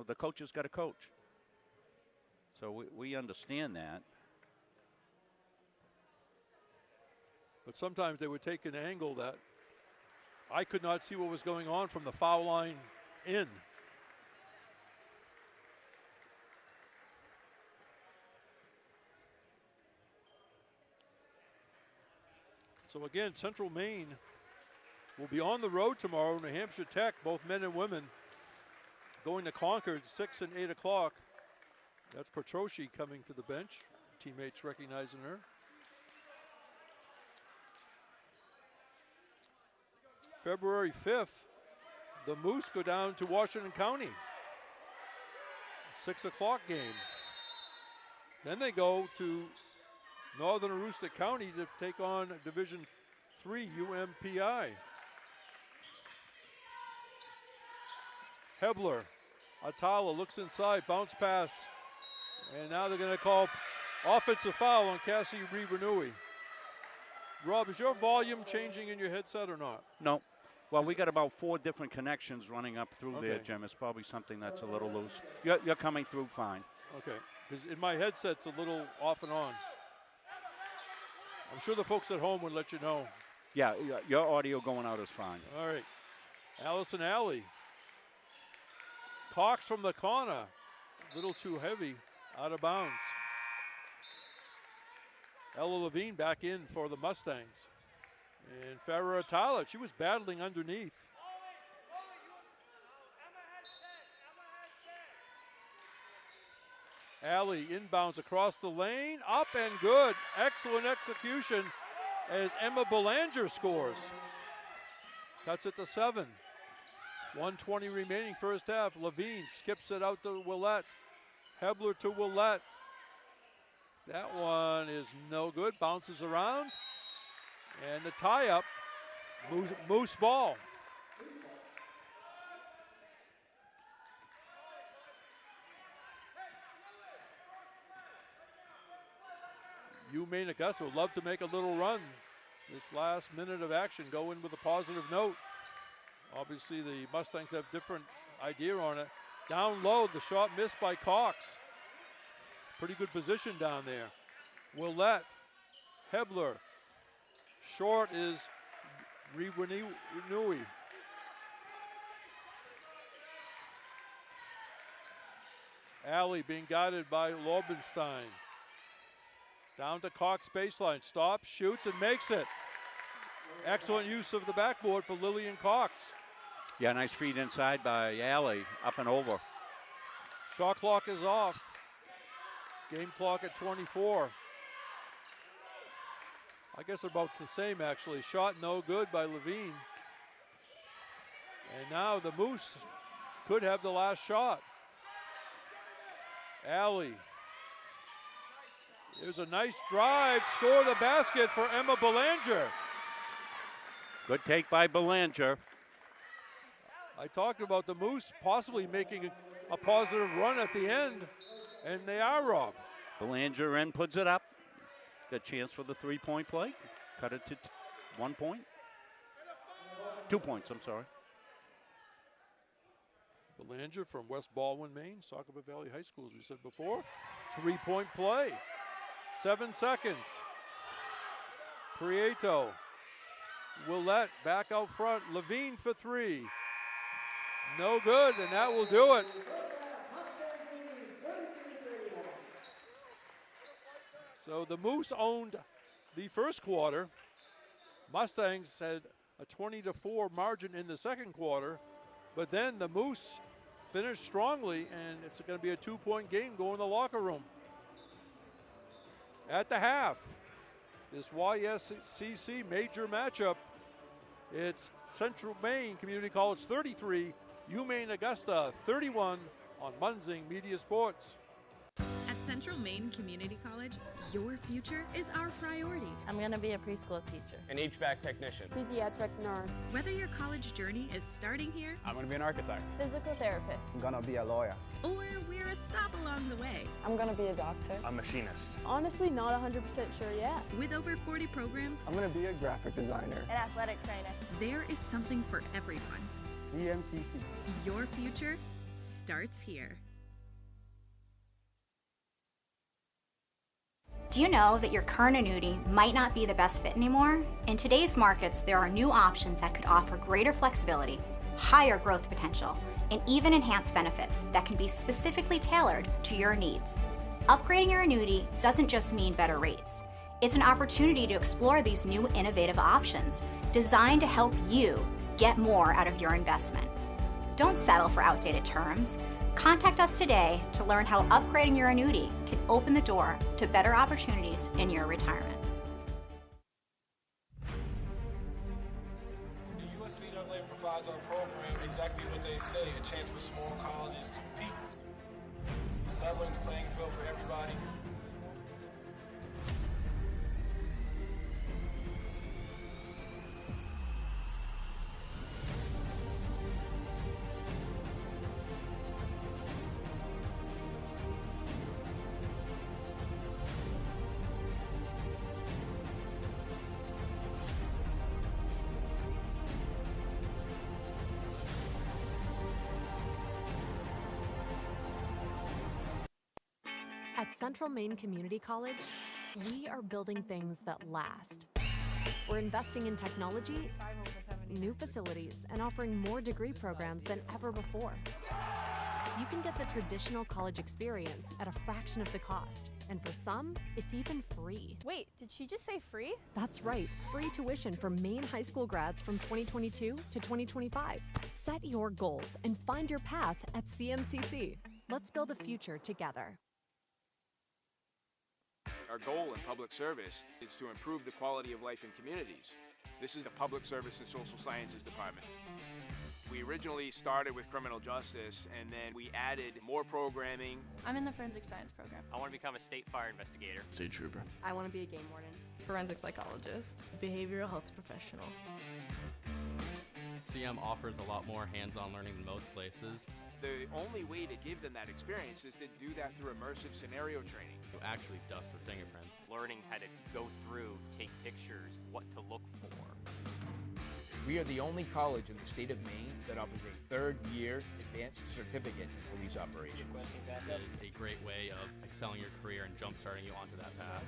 the coaches got to coach. So we understand that. But sometimes they would take an angle that I could not see what was going on from the foul line in. So again, Central Maine will be on the road tomorrow. New Hampshire Tech, both men and women, going to Concord 6 and 8 o'clock. That's Petroshi coming to the bench. Teammates recognizing her. February 5th, the Moose go down to Washington County. 6 o'clock game. Then they go to Northern Aroostook County to take on Division III UMPI. Hebler, Atala looks inside, bounce pass. And now they're going to call offensive foul on Cassie Renui. Rob, is your volume changing in your headset or not? No. Well, we got about 4 different connections running up through there, Jim. It's probably something that's a little loose. You're coming through fine. Okay, because in my headset's a little off and on. I'm sure the folks at home would let you know. Yeah, your audio going out is fine. All right. Allison Alley. Cox from the corner. A little too heavy. Out of bounds. Ella Levine back in for the Mustangs. And Farrah Atala, she was battling underneath. Alley inbounds across the lane, up and good. Excellent execution as Emma Belanger scores. Cuts it to 7. 1:20 remaining first half. Levine skips it out to Willette. Hebler to Willette. That one is no good. Bounces around. And the tie-up, Moose ball. UMaine Augusta would love to make a little run this last minute of action, go in with a positive note. Obviously, the Mustangs have different idea on it. Down low, the shot missed by Cox. Pretty good position down there. Willette, Hebler. Short is Riwanui. Alley being guided by Lobenstein. Down to Cox baseline. Stops, shoots, and makes it. Excellent use of the backboard for Lillian Cox. Yeah, nice feed inside by Alley, up and over. Shot clock is off. Game clock at 24. I guess about the same, actually. Shot no good by Levine. And now the Moose could have the last shot. Alley. There's a nice drive. Score the basket for Emma Belanger. Good take by Belanger. I talked about the Moose possibly making a positive run at the end, and they are, Rob. Belanger in, puts it up. Good chance for the three-point play. Cut it to 1 point. 2 points, I'm sorry. Belanger from West Baldwin, Maine, Saukaba Valley High School, as we said before. 3-point play. 7 seconds. Prieto. Willette back out front. Levine for three. No good, and that will do it. So the Moose owned the first quarter. Mustangs had a 20-4 margin in the second quarter, but then the Moose finished strongly, and it's going to be a 2-point game going in the locker room. At the half, this YSCC major matchup, it's Central Maine Community College 33, UMaine Augusta 31 on Munzing Media Sports. At Central Maine Community College, your future is our priority. I'm going to be a preschool teacher. An HVAC technician. Pediatric nurse. Whether your college journey is starting here, I'm going to be an architect. Physical therapist. I'm going to be a lawyer. Or we're a stop along the way. I'm going to be a doctor. A machinist. Honestly, not 100% sure yet. With over 40 programs, I'm going to be a graphic designer. An athletic trainer. There is something for everyone. CMCC. Your future starts here. Do you know that your current annuity might not be the best fit anymore? In today's markets, there are new options that could offer greater flexibility, higher growth potential, and even enhanced benefits that can be specifically tailored to your needs. Upgrading your annuity doesn't just mean better rates. It's an opportunity to explore these new innovative options designed to help you get more out of your investment. Don't settle for outdated terms. Contact us today to learn how upgrading your annuity can open the door to better opportunities in your retirement. The USCAA provides our program exactly what they say, a chance for small colleges to compete. It's leveling the playing field for everybody. At Central Maine Community College, we are building things that last. We're investing in technology, new facilities, and offering more degree programs than ever before. You can get the traditional college experience at a fraction of the cost, and for some, it's even free. Wait, did she just say free? That's right, free tuition for Maine high school grads from 2022 to 2025. Set your goals and find your path at CMCC. Let's build a future together. Our goal in public service is to improve the quality of life in communities. This is the Public Service and Social Sciences Department. We originally started with criminal justice, and then we added more programming. I'm in the forensic science program. I want to become a state fire investigator. State trooper. I want to be a game warden. Forensic psychologist. Behavioral health professional. CM offers a lot more hands-on learning than most places. The only way to give them that experience is to do that through immersive scenario training. You actually dust their fingerprints. Learning how to go through, take pictures, what to look for. We are the only college in the state of Maine that offers a third-year advanced certificate in police operations. It is a great way of excelling your career and jump-starting you onto that path.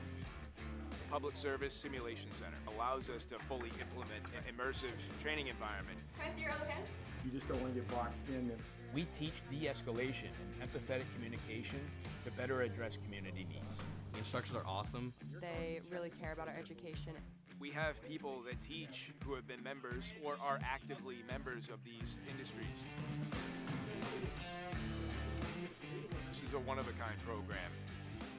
Public Service Simulation Center allows us to fully implement an immersive training environment. Can I see your other hand? You just don't want to get boxed in. We teach de-escalation and empathetic communication to better address community needs. The instructors are awesome. They really care about our education. We have people that teach who have been members or are actively members of these industries. This is a one-of-a-kind program.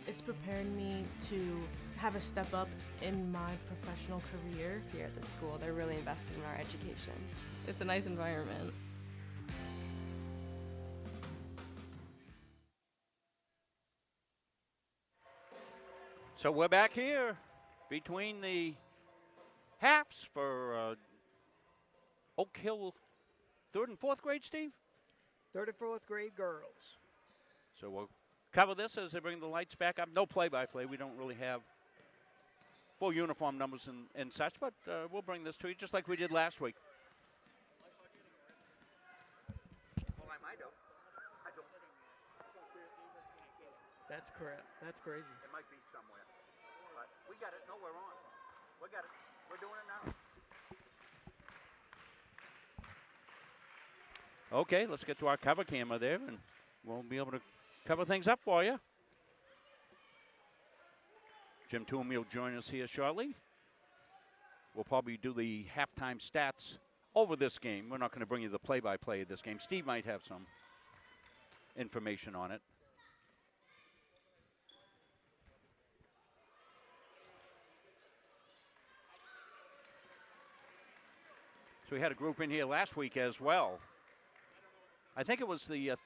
It's prepared me to have a step up in my professional career. Here at the school, they're really invested in our education. It's a nice environment. So we're back here between the halves for Oak Hill 3rd and 4th grade, Steve? 3rd and 4th grade girls. So we'll cover this as they bring the lights back up. No play-by-play. We don't really have full uniform numbers and such, but we'll bring this to you just like we did last week. Well, I might have. That's correct. That's crazy. It might be somewhere. But we got it. No, we're on. We got it. We're doing it now. Okay, let's get to our cover camera there, and we'll be able to cover things up for you. Jim Toomey will join us here shortly. We'll probably do the halftime stats over this game. We're not going to bring you the play-by-play of this game. Steve might have some information on it. So we had a group in here last week as well. I think it was the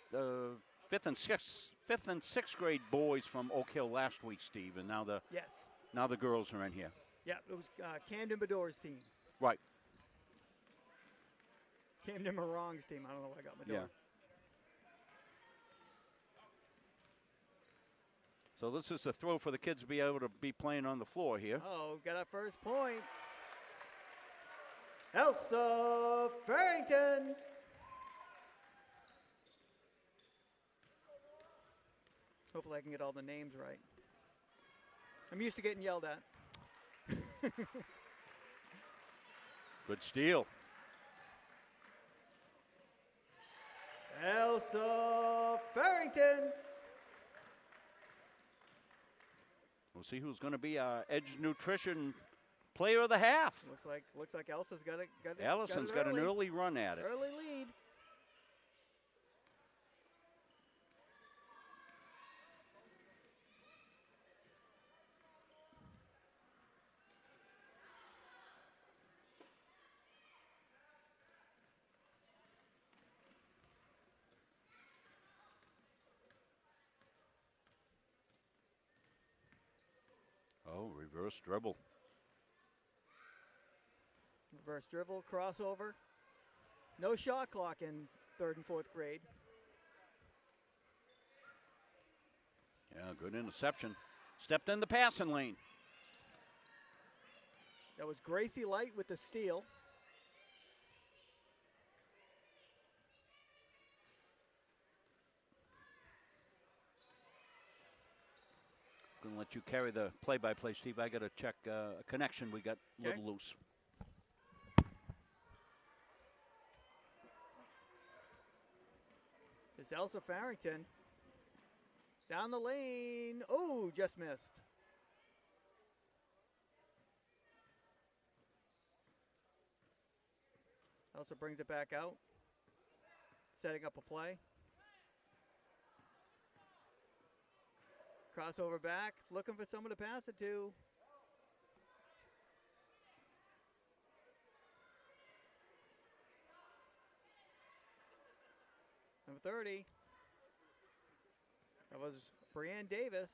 5th and 6th grade boys from Oak Hill last week, Steve, and now the girls are in here. Yeah, it was Camden Bedore's team. Right. Camden Morong's team. I don't know why I got Bedore. Yeah. So this is a throw for the kids to be able to be playing on the floor here. Oh, got our first point. Elsa Farrington. Hopefully I can get all the names right. I'm used to getting yelled at. Good steal. Elsa Farrington. We'll see who's going to be our Edge Nutrition Player of the Half. Looks like Elsa's got it. Allison's got an early run at it. Early lead. Oh, reverse dribble. Reverse dribble, crossover. No shot clock in 3rd and 4th grade. Yeah, good interception. Stepped in the passing lane. That was Gracie Light with the steal. Going to let you carry the play-by-play, Steve. I got to check a connection. We got a little loose. It's Elsa Farrington. Down the lane. Oh, just missed. Elsa brings it back out. Setting up a play. Crossover back. Looking for someone to pass it to. Number 30. That was Brianne Davis.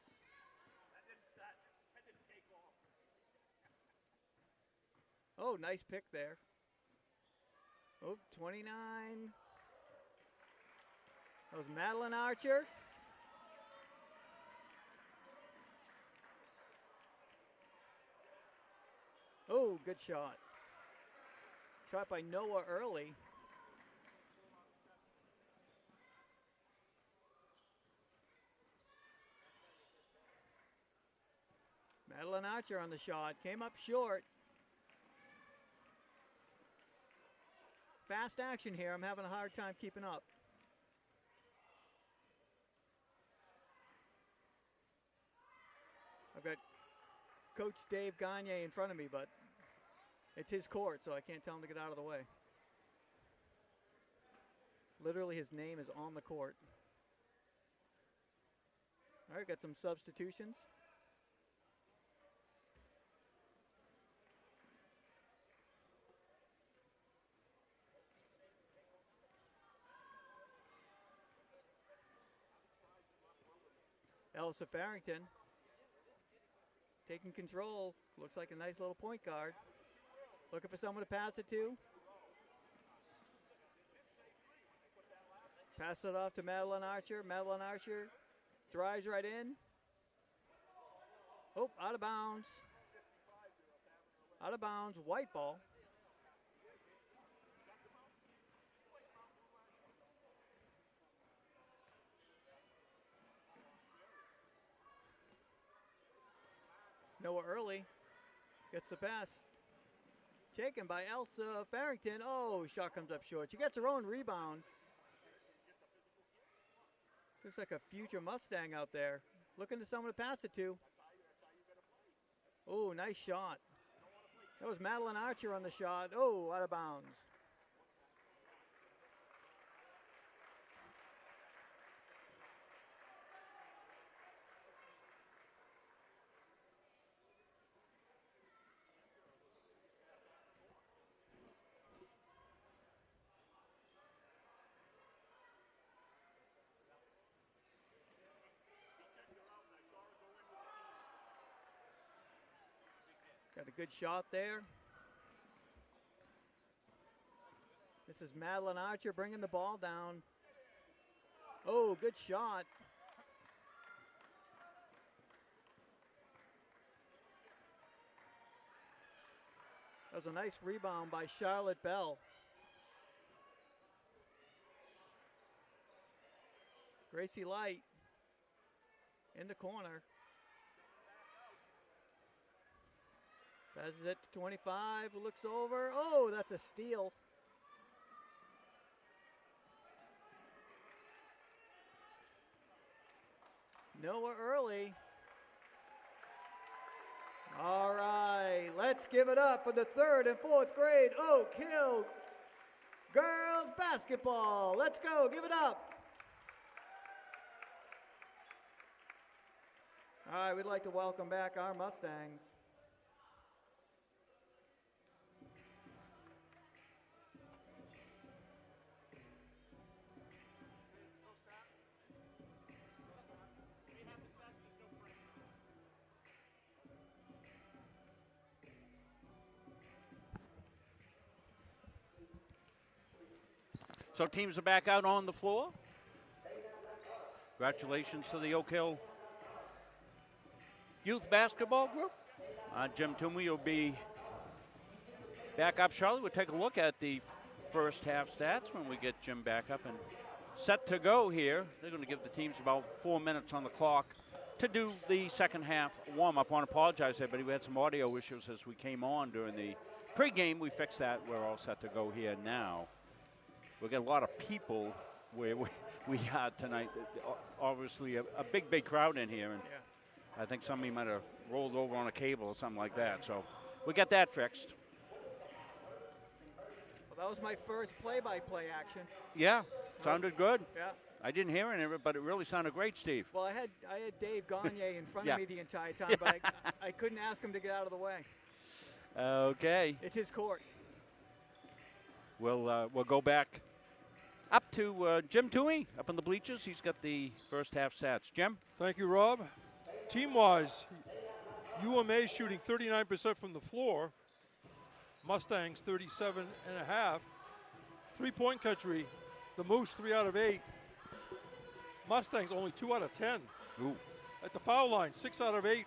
Oh, nice pick there. Oh, 29. That was Madeline Archer. Oh, good shot. Shot by Noah Early. Madeline Archer on the shot. Came up short. Fast action here. I'm having a hard time keeping up. I've got Coach Dave Gagne in front of me, but it's his court, so I can't tell him to get out of the way. Literally, his name is on the court. All right, got some substitutions. Elsa Farrington taking control. Looks like a nice little point guard. Looking for someone to pass it to. Pass it off to Madeline Archer. Madeline Archer drives right in. Oh, out of bounds. Out of bounds, white ball. Noah Early gets the pass. Taken by Elsa Farrington. Oh, shot comes up short. She gets her own rebound. Looks like a future Mustang out there. Looking to someone to pass it to. Oh, nice shot. That was Madeline Archer on the shot. Oh, out of bounds. Got a good shot there. This is Madeline Archer bringing the ball down. Oh, good shot. That was a nice rebound by Charlotte Bell. Gracie Light in the corner. Passes it to 25, looks over. Oh, that's a steal. Noah Early. All right, let's give it up for the 3rd and 4th grade Oak Hill girls basketball. Let's go, give it up. All right, we'd like to welcome back our Mustangs. So teams are back out on the floor. Congratulations to the Oak Hill Youth Basketball Group. Jim Toomey will be back up shortly. We'll take a look at the first half stats when we get Jim back up and set to go here. They're going to give the teams about 4 minutes on the clock to do the second half warm-up. I want to apologize, everybody. We had some audio issues as we came on during the pregame. We fixed that. We're all set to go here now. We've got a lot of people where we are tonight. Obviously, a big crowd in here. And yeah. I think somebody might have rolled over on a cable or something like that. So we got that fixed. Well, that was my first play-by-play action. Yeah, sounded good. Yeah. I didn't hear any of it, but it really sounded great, Steve. Well, I had Dave Gagne in front of me the entire time, but I couldn't ask him to get out of the way. Okay. It's his court. We'll go back up to Jim Toomey up in the bleachers. He's got the first half stats. Jim? Thank you, Rob. Team-wise, UMA shooting 39% from the floor. Mustangs 37.5. Three-point country, the Moose 3 out of 8. Mustangs only 2 out of 10. Ooh. At the foul line, 6 out of 8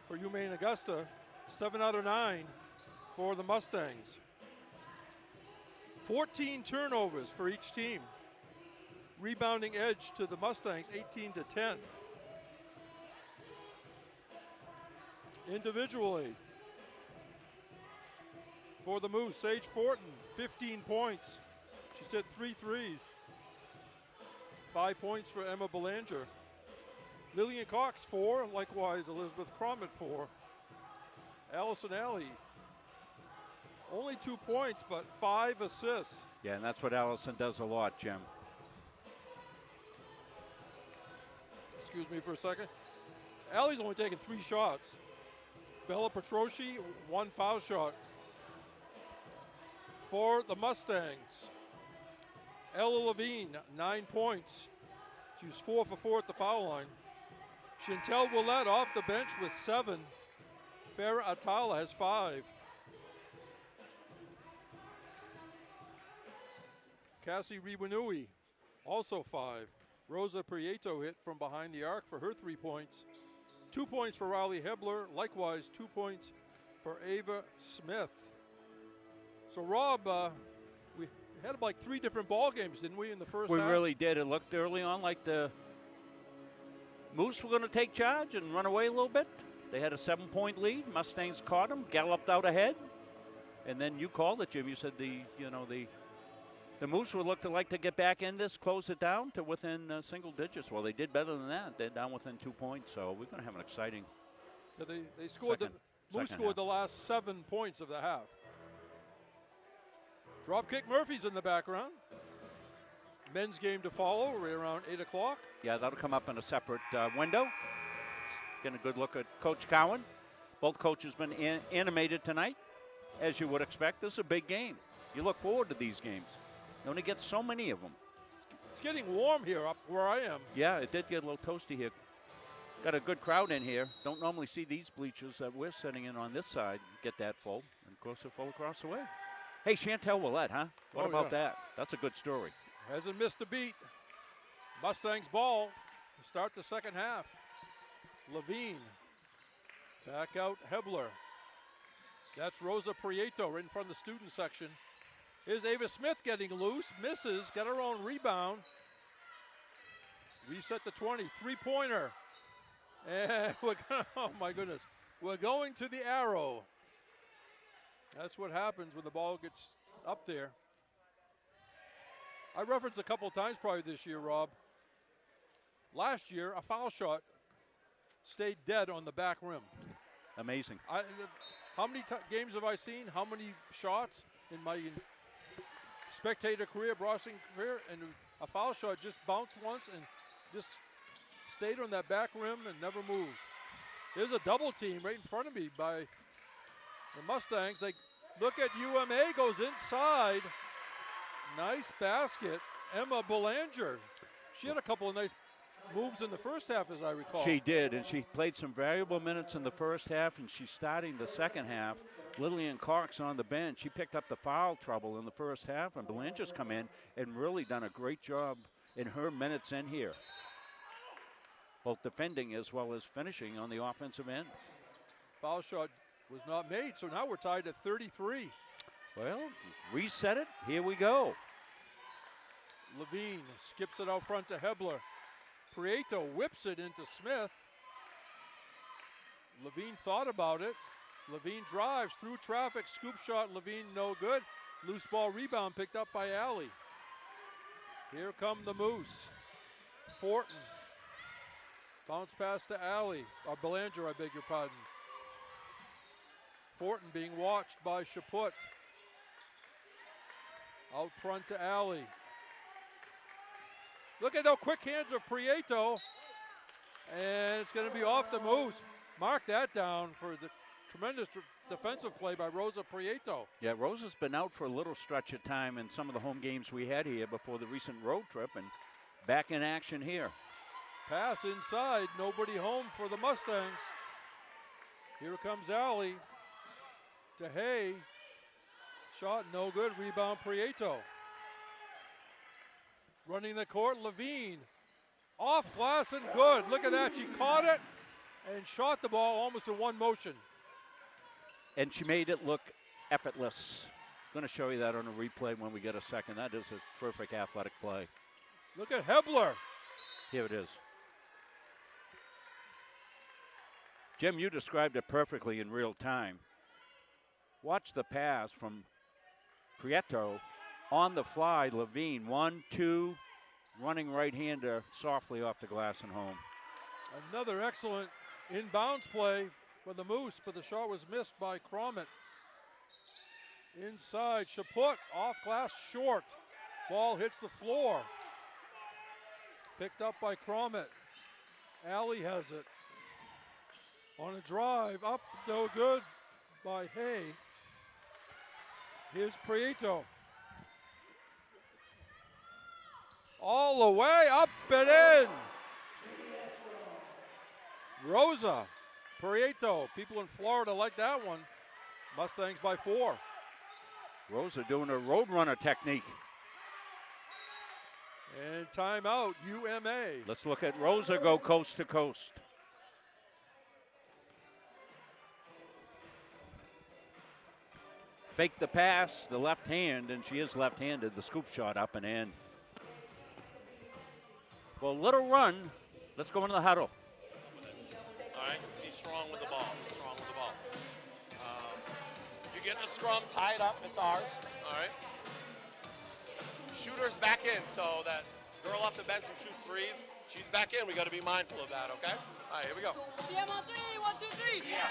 for UMA and Augusta, 7 out of 9 for the Mustangs. 14 turnovers for each team. Rebounding edge to the Mustangs, 18 to 10. individually. For the Moose, Sage Fortin, 15 points. She's hit 3 threes. 5 points for Emma Belanger. Lillian Cox, 4. Likewise, Elizabeth Cromit, 4. Allison Alley, only 2 points, but 5 assists. Yeah, and that's what Allison does a lot, Jim. Excuse me for a second. Allie's only taken 3 shots. Bella Petrosci, 1 foul shot. For the Mustangs, Ella Levine, 9 points. She was 4 for 4 at the foul line. Chantel Willette off the bench with 7. Farah Atala has 5. Cassie Riwanui, also 5. Rosa Prieto hit from behind the arc for her 3 points. 2 points for Riley Hebler. Likewise, 2 points for Ava Smith. So, Rob, we had like 3 different ball games, didn't we, in the first half? We really did. It looked early on like the Moose were going to take charge and run away a little bit. They had a 7-point lead. Mustangs caught them, galloped out ahead, and then you called it, Jim. You said the Moose would look to like to get back in this, close it down to within single digits. Well, they did better than that. They're down within 2 points, so we're going to have an exciting. Yeah, they scored. Moose scored the last 7 points of the half. Dropkick Murphy's in the background. Men's game to follow right around 8 o'clock. Yeah, that'll come up in a separate window. Getting a good look at Coach Cowan. Both coaches been animated tonight, as you would expect. This is a big game. You look forward to these games. You only get so many of them. It's getting warm here up where I am. Yeah, it did get a little toasty here. Got a good crowd in here. Don't normally see these bleachers that we're sitting in on this side get that full. And of course, they're full across the way. Hey, Chantel Willette, huh? What about that? That's a good story. Hasn't missed a beat. Mustangs ball to start the second half. Levine. Back out Hebler. That's Rosa Prieto right in front of the student section. Here's Ava Smith getting loose. Misses. Got her own rebound. Reset to 20. 3-pointer. And we're going, oh my goodness. We're going to the arrow. That's what happens when the ball gets up there. I referenced a couple of times probably this year, Rob. Last year, a foul shot stayed dead on the back rim. Amazing. How many games have I seen? How many shots in my spectator career, broadcasting career, and a foul shot just bounced once and just stayed on that back rim and never moved. There's a double team right in front of me by the Mustangs. They look at UMA, goes inside. Nice basket. Emma Belanger. She had a couple of nice moves in the first half, as I recall. She did, and she played some valuable minutes in the first half, and she's starting the second half. Lillian Cox on the bench. She picked up the foul trouble in the first half, and Belanger's come in and really done a great job in her minutes in here, both defending as well as finishing on the offensive end. Foul shot was not made, so now we're tied at 33. Well, reset it. Here we go. Levine skips it out front to Hebler. Prieto whips it into Smith. Levine thought about it. Levine drives through traffic. Scoop shot, Levine no good. Loose ball rebound picked up by Alley. Here come the Moose. Fortin. Bounce pass to Alley. Or Belanger, I beg your pardon. Fortin being watched by Chaput. Out front to Alley. Look at those quick hands of Prieto. And it's going to be off the Moose. Mark that down for the tremendous defensive play by Rosa Prieto. Yeah, Rosa's been out for a little stretch of time in some of the home games we had here before the recent road trip, and back in action here. Pass inside, nobody home for the Mustangs. Here comes Alley to Hay. Shot no good, rebound Prieto. Running the court, Levine. Off glass and good. Look at that, she caught it and shot the ball almost in one motion. And she made it look effortless. Going to show you that on a replay when we get a second. That is a perfect athletic play. Look at Hebler. Here it is. Jim, you described it perfectly in real time. Watch the pass from Prieto on the fly. Levine, 1-2, running right-hander softly off the glass and home. Another excellent inbounds play for the Moose, but the shot was missed by Cromit. Inside, Chaput, off glass, short. Ball hits the floor. Picked up by Cromit. Alley has it. On a drive, up, no good by Hay. Here's Prieto. All the way, up and in. Rosa, Prieto, people in Florida like that one. Mustangs by 4. Rosa doing a roadrunner technique. And timeout, UMA. Let's look at Rosa go coast to coast. Fake the pass, the left hand, and she is left-handed. The scoop shot up and in. Well, little run. Let's go into the huddle. All right, be strong with the ball. Strong with the ball. You get in a scrum, tie it up. It's ours. All right. Shooter's back in, so that girl off the bench who shoots threes, she's back in. We got to be mindful of that. Okay. All right, here we go. CM on 3, 1, 2, 3. Yeah.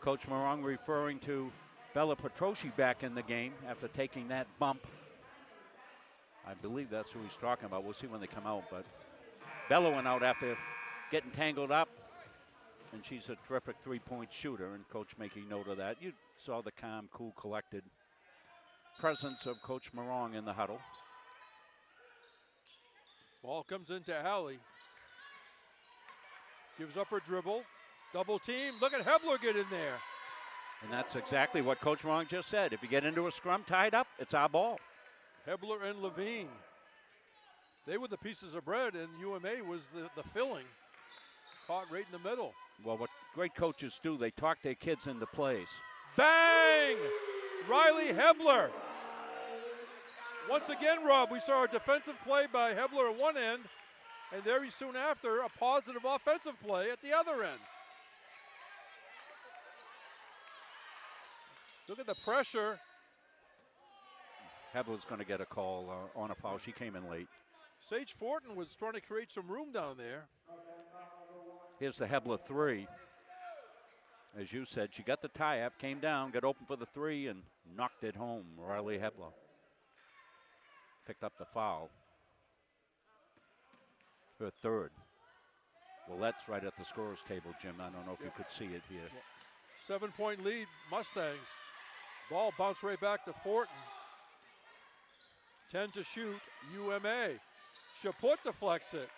Coach Morong referring to Bella Petrosci back in the game after taking that bump. I believe that's who he's talking about. We'll see when they come out. But Bella went out after getting tangled up, and she's a terrific three-point shooter, and Coach making note of that. You saw the calm, cool, collected presence of Coach Morong in the huddle. Ball comes into Alley. Gives up her dribble. Double team. Look at Hebler get in there. And that's exactly what Coach Morong just said. If you get into a scrum tied up, it's our ball. Hebler and Levine. They were the pieces of bread, and UMA was the filling. Caught right in the middle. Well, what great coaches do, they talk their kids into plays. Bang! Riley Hebler. Once again, Rob, we saw a defensive play by Hebler at one end, and very soon after, a positive offensive play at the other end. Look at the pressure. Hebler's going to get a call on a foul. She came in late. Sage Fortin was trying to create some room down there. Here's the Hebler three. As you said, she got the tie-up, came down, got open for the three, and knocked it home. Riley Hebler picked up the foul. Her third. Well, that's right at the scorer's table, Jim. I don't know if you could see it here. 7-point lead, Mustangs. Ball bounced right back to Fortin. 10 to shoot, UMA. Chaput deflects it.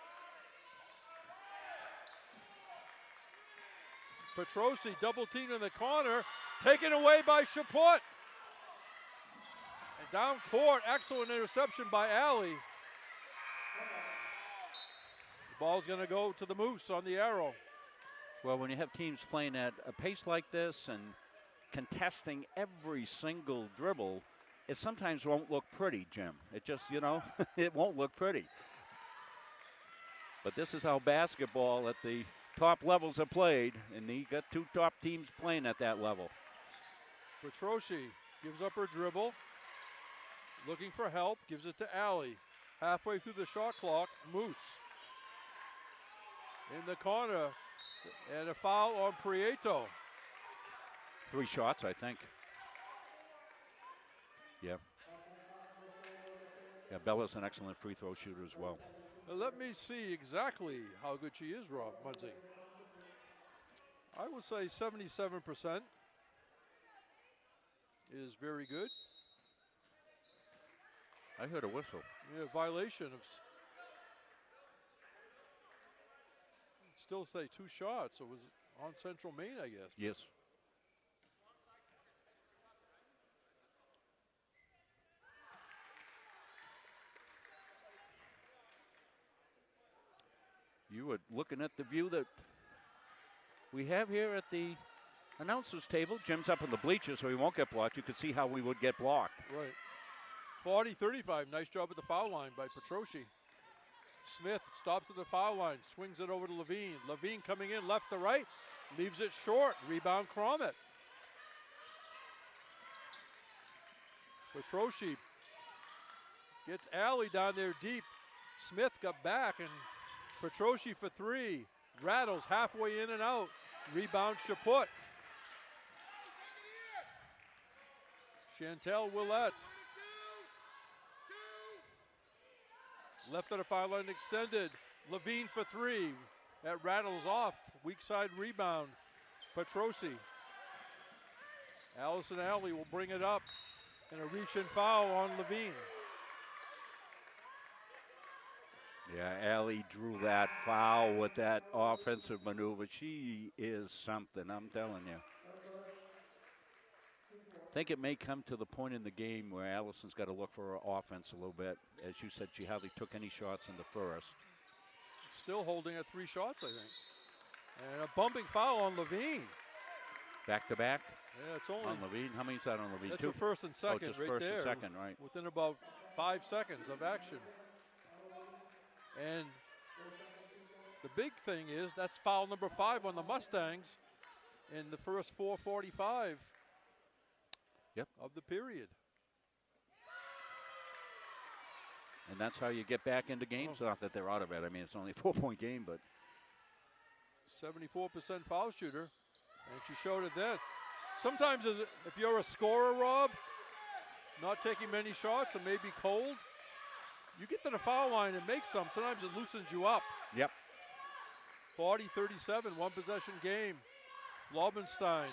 Petrosci double teamed in the corner, taken away by Chaput. And down court, excellent interception by Alley. The ball's going to go to the Moose on the arrow. Well, when you have teams playing at a pace like this and contesting every single dribble, it sometimes won't look pretty, Jim. It just, you know, it won't look pretty. But this is how basketball at the top levels are played, and you got two top teams playing at that level. Petrosci gives up her dribble, looking for help, gives it to Alley. Halfway through the shot clock, Moose. In the corner, and a foul on Prieto. 3 shots, I think. Yeah. Yeah, Bella's an excellent free throw shooter as well. Now let me see exactly how good she is, Rob Munzing. I would say 77% is very good. I heard a whistle. Yeah, violation of. Still say 2 shots. It was on Central Maine, I guess. Yes. You were looking at the view that we have here at the announcers table. Jim's up in the bleachers, so he won't get blocked. You could see how we would get blocked. Right. 40-35, nice job at the foul line by Petroshi. Smith stops at the foul line, swings it over to Levine. Levine coming in left to right, leaves it short. Rebound Cromit. Petroshi gets Alley down there deep. Smith got back, and Petroshi for three. Rattles halfway in and out. Rebound Chaput. Chantel Willett. Left of the foul line extended. Levine for three. That rattles off. Weak side rebound. Petrosi. Allison Alley will bring it up. And a reach and foul on Levine. Yeah, Allie drew that foul with that offensive maneuver. She is something, I'm telling you. I think it may come to the point in the game where Allison's got to look for her offense a little bit. As you said, she hardly took any shots in the first. Still holding at 3 shots, I think. And a bumping foul on Levine. Back to back? Yeah, it's only on Levine. How many's that on Levine? That's 2? her first and second, just right first there. and second, right. Within about 5 seconds of action. And the big thing is that's foul number 5 on the Mustangs in the first 4:45 of the period. And that's how you get back into games, not that they're out of it. I mean, it's only a 4-point game, but 74% foul shooter, and she showed it then. Sometimes if you're a scorer, Rob, not taking many shots or maybe cold, you get to the foul line and make some. Sometimes it loosens you up. Yep. 40-37, one possession game. Lobenstein.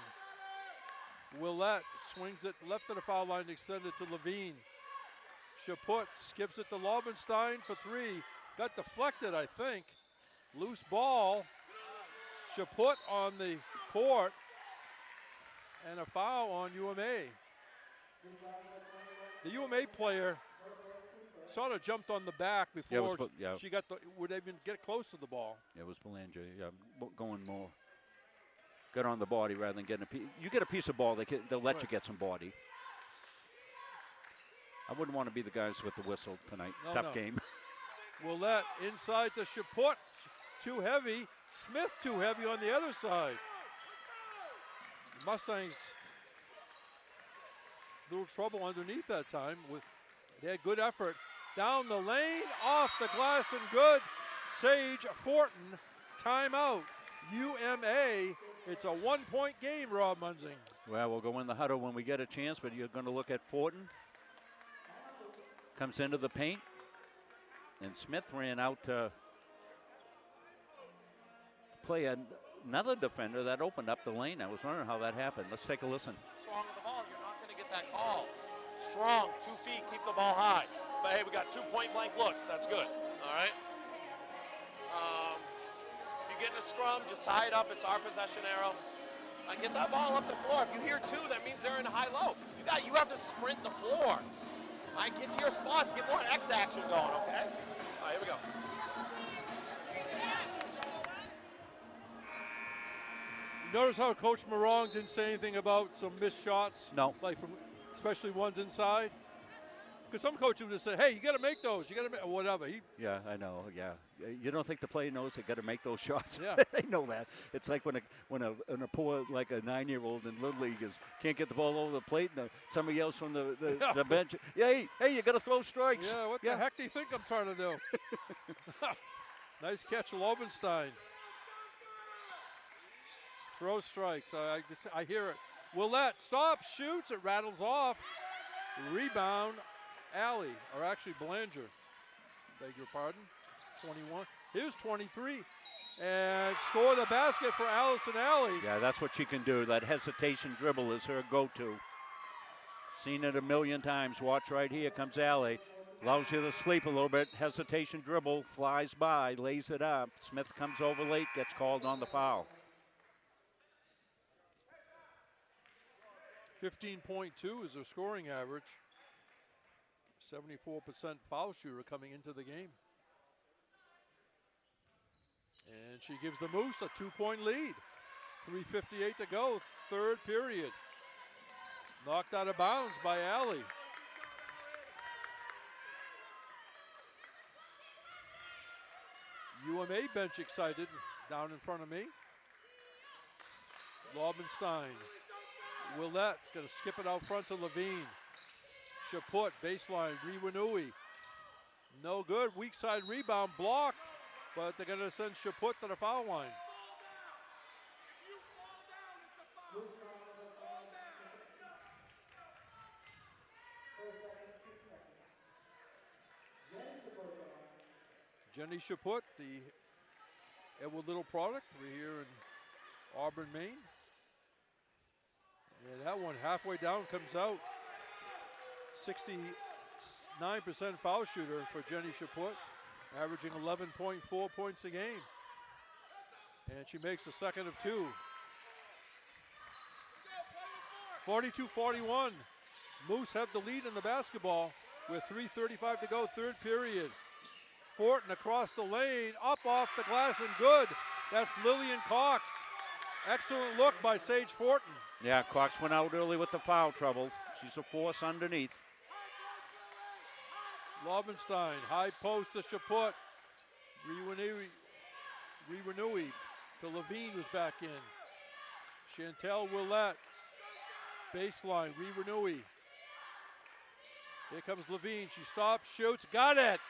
Willett swings it left of the foul line, extended to Levine. Chaput skips it to Lobenstein for 3. Got deflected, I think. Loose ball. Chaput on the court. And a foul on UMA. The UMA player sort of jumped on the back before she would even get close to the ball. Yeah, it was Belanger. Yeah, going more. Got on the body rather than getting a piece. You get a piece of ball, they'll let you get some body. I wouldn't want to be the guys with the whistle tonight. Tough game. Willett inside to Chaput. Too heavy. Smith too heavy on the other side. Mustangs little trouble underneath that time. They had good effort. Down the lane, off the glass and good. Sage Fortin, timeout. UMA, it's a 1-point game, Rob Munzing. Well, we'll go in the huddle when we get a chance, but you're going to look at Fortin. Comes into the paint. And Smith ran out to play another defender that opened up the lane. I was wondering how that happened. Let's take a listen. Strong with the ball, you're not going to get that call. Strong, 2 feet, keep the ball high. But hey, we got 2 point-blank looks. That's good. All right. If you get in a scrum, just tie it up. It's our possession arrow. And get that ball up the floor. If you hear 2, that means they're in high-low. You have to sprint the floor. All right, get to your spots. Get more X action going. Okay. All right, here we go. Notice how Coach Morong didn't say anything about some missed shots? No. Like especially ones inside? Because some coaches would just say, hey, you got to make those. You got to make whatever. Yeah, I know. Yeah. You don't think the player knows they got to make those shots? Yeah. They know that. It's like when a poor, like a 9-year-old in Little League can't get the ball over the plate and somebody else from the bench, hey, you got to throw strikes. Yeah, what the heck do you think I'm trying to do? Nice catch, Lobenstein. Throw strikes. I hear it. Willett stops, shoots, it rattles off. Rebound, Alley, or actually Belanger. Beg your pardon. 21. Here's 23. And score the basket for Allison Alley. Yeah, that's what she can do. That hesitation dribble is her go-to. Seen it a million times. Watch right here. Comes Alley. Allows you to sleep a little bit. Hesitation dribble. Flies by. Lays it up. Smith comes over late. Gets called on the foul. 15.2 is their scoring average. 74% foul shooter coming into the game. And she gives the Moose a 2-point lead. 3:58 to go, 3rd period. Knocked out of bounds by Alley. UMA bench excited down in front of me. Laubenstein. Willette's going to skip it out front to Levine. Chaput, baseline, Riwanui. No good, weak side rebound, blocked, but they're going to send Chaput to the foul line. Jenny Chaput, the Edward Little product. We're here in Auburn, Maine. And that one halfway down comes out. 69% foul shooter for Jenny Chaput, averaging 11.4 points a game. And she makes the second of two. 42-41. Moose have the lead in the basketball with 3:35 to go, third period. Fortin across the lane, up off the glass and good. That's Lillian Cox. Excellent look by Sage Fortin. Yeah, Cox went out early with the foul trouble. She's a force underneath. Laubenstein, high post to Chaput. Riwanui to Levine, who's back in. Chantel Willette. Baseline, Riwanui. Here comes Levine. She stops, shoots, got it.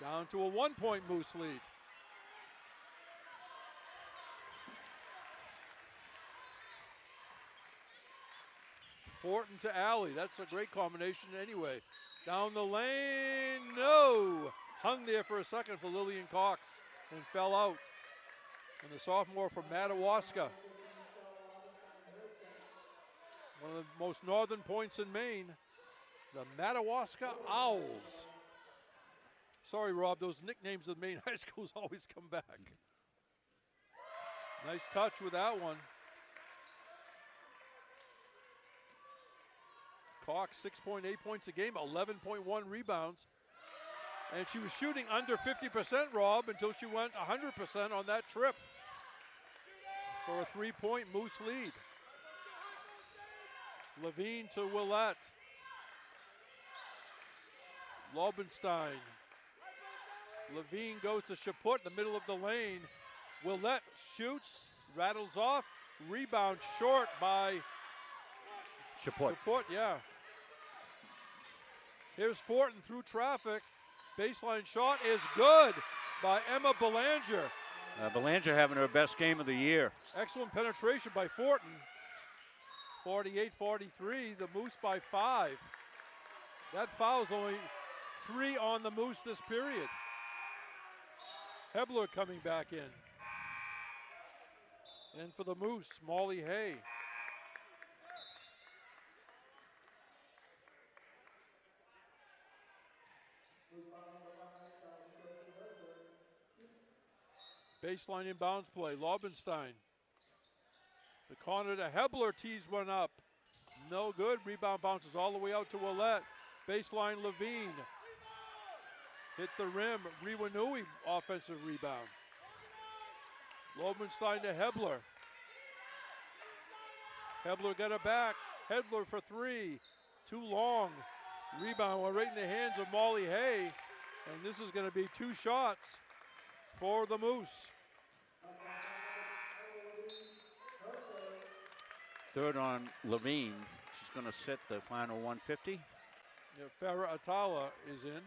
Down to a 1-point Moose lead. Fortin to Alley. That's a great combination anyway. Down the lane, no. Hung there for a second for Lillian Cox and fell out. And the sophomore from Madawaska. One of the most northern points in Maine, the Madawaska Owls. Sorry, Rob, those nicknames of Maine high schools always come back. Nice touch with that one. Cox, 6.8 points a game, 11.1 rebounds. And she was shooting under 50%, Rob, until she went 100% on that trip for a 3-point Moose lead. Levine to Willette. Laubenstein. Levine goes to Chaput in the middle of the lane. Willette shoots, rattles off, rebound short by Chaput. Chaput, yeah. Here's Fortin through traffic. Baseline shot is good by Emma Belanger. Belanger having her best game of the year. Excellent penetration by Fortin. 48-43, the Moose by 5. That foul's only 3 on the Moose this period. Hebler coming back in. And for the Moose, Molly Hay. Baseline inbounds play, Laubenstein. The corner to Hebler, tees one up. No good, rebound bounces all the way out to Willette. Baseline Levine. Hit the rim, Riwanui offensive rebound. Laubenstein to Hebler. Hebler got it back, Hebler for 3. Too long. Rebound right in the hands of Molly Hay. And this is gonna be 2 shots for the Moose. Third on Levine. She's going to set the final 150. Yeah, Farah Atala is in.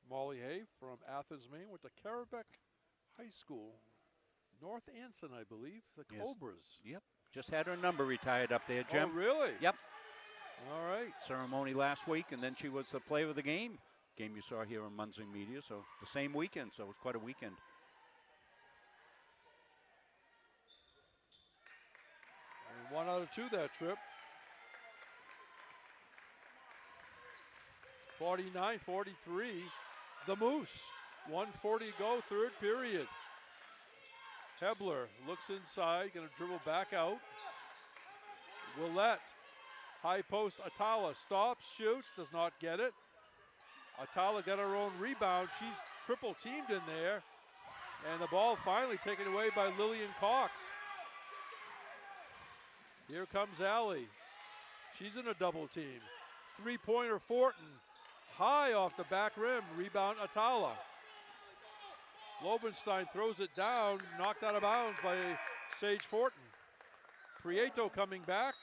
Molly Hay from Athens, Maine, went to Carabec High School. North Anson, I believe, the Yes. Cobras. Yep, just had her number retired up there, Jim. Oh, really? Yep. All right. Ceremony last week, and then she was the player of the game. Game you saw here on Munzing Media, so the same weekend, so it was quite a weekend. And 1 out of 2 that trip. 49-43, the Moose. 1:40 to go, third period. Hebler looks inside, gonna dribble back out. Willette, high post, Atala stops, shoots, does not get it. Atala got her own rebound. She's triple teamed in there. And the ball finally taken away by Lillian Cox. Here comes Allie. She's in a double team. Three-pointer Fortin. High off the back rim. Rebound Atala. Lobenstein throws it down. Knocked out of bounds by Sage Fortin. Prieto coming back.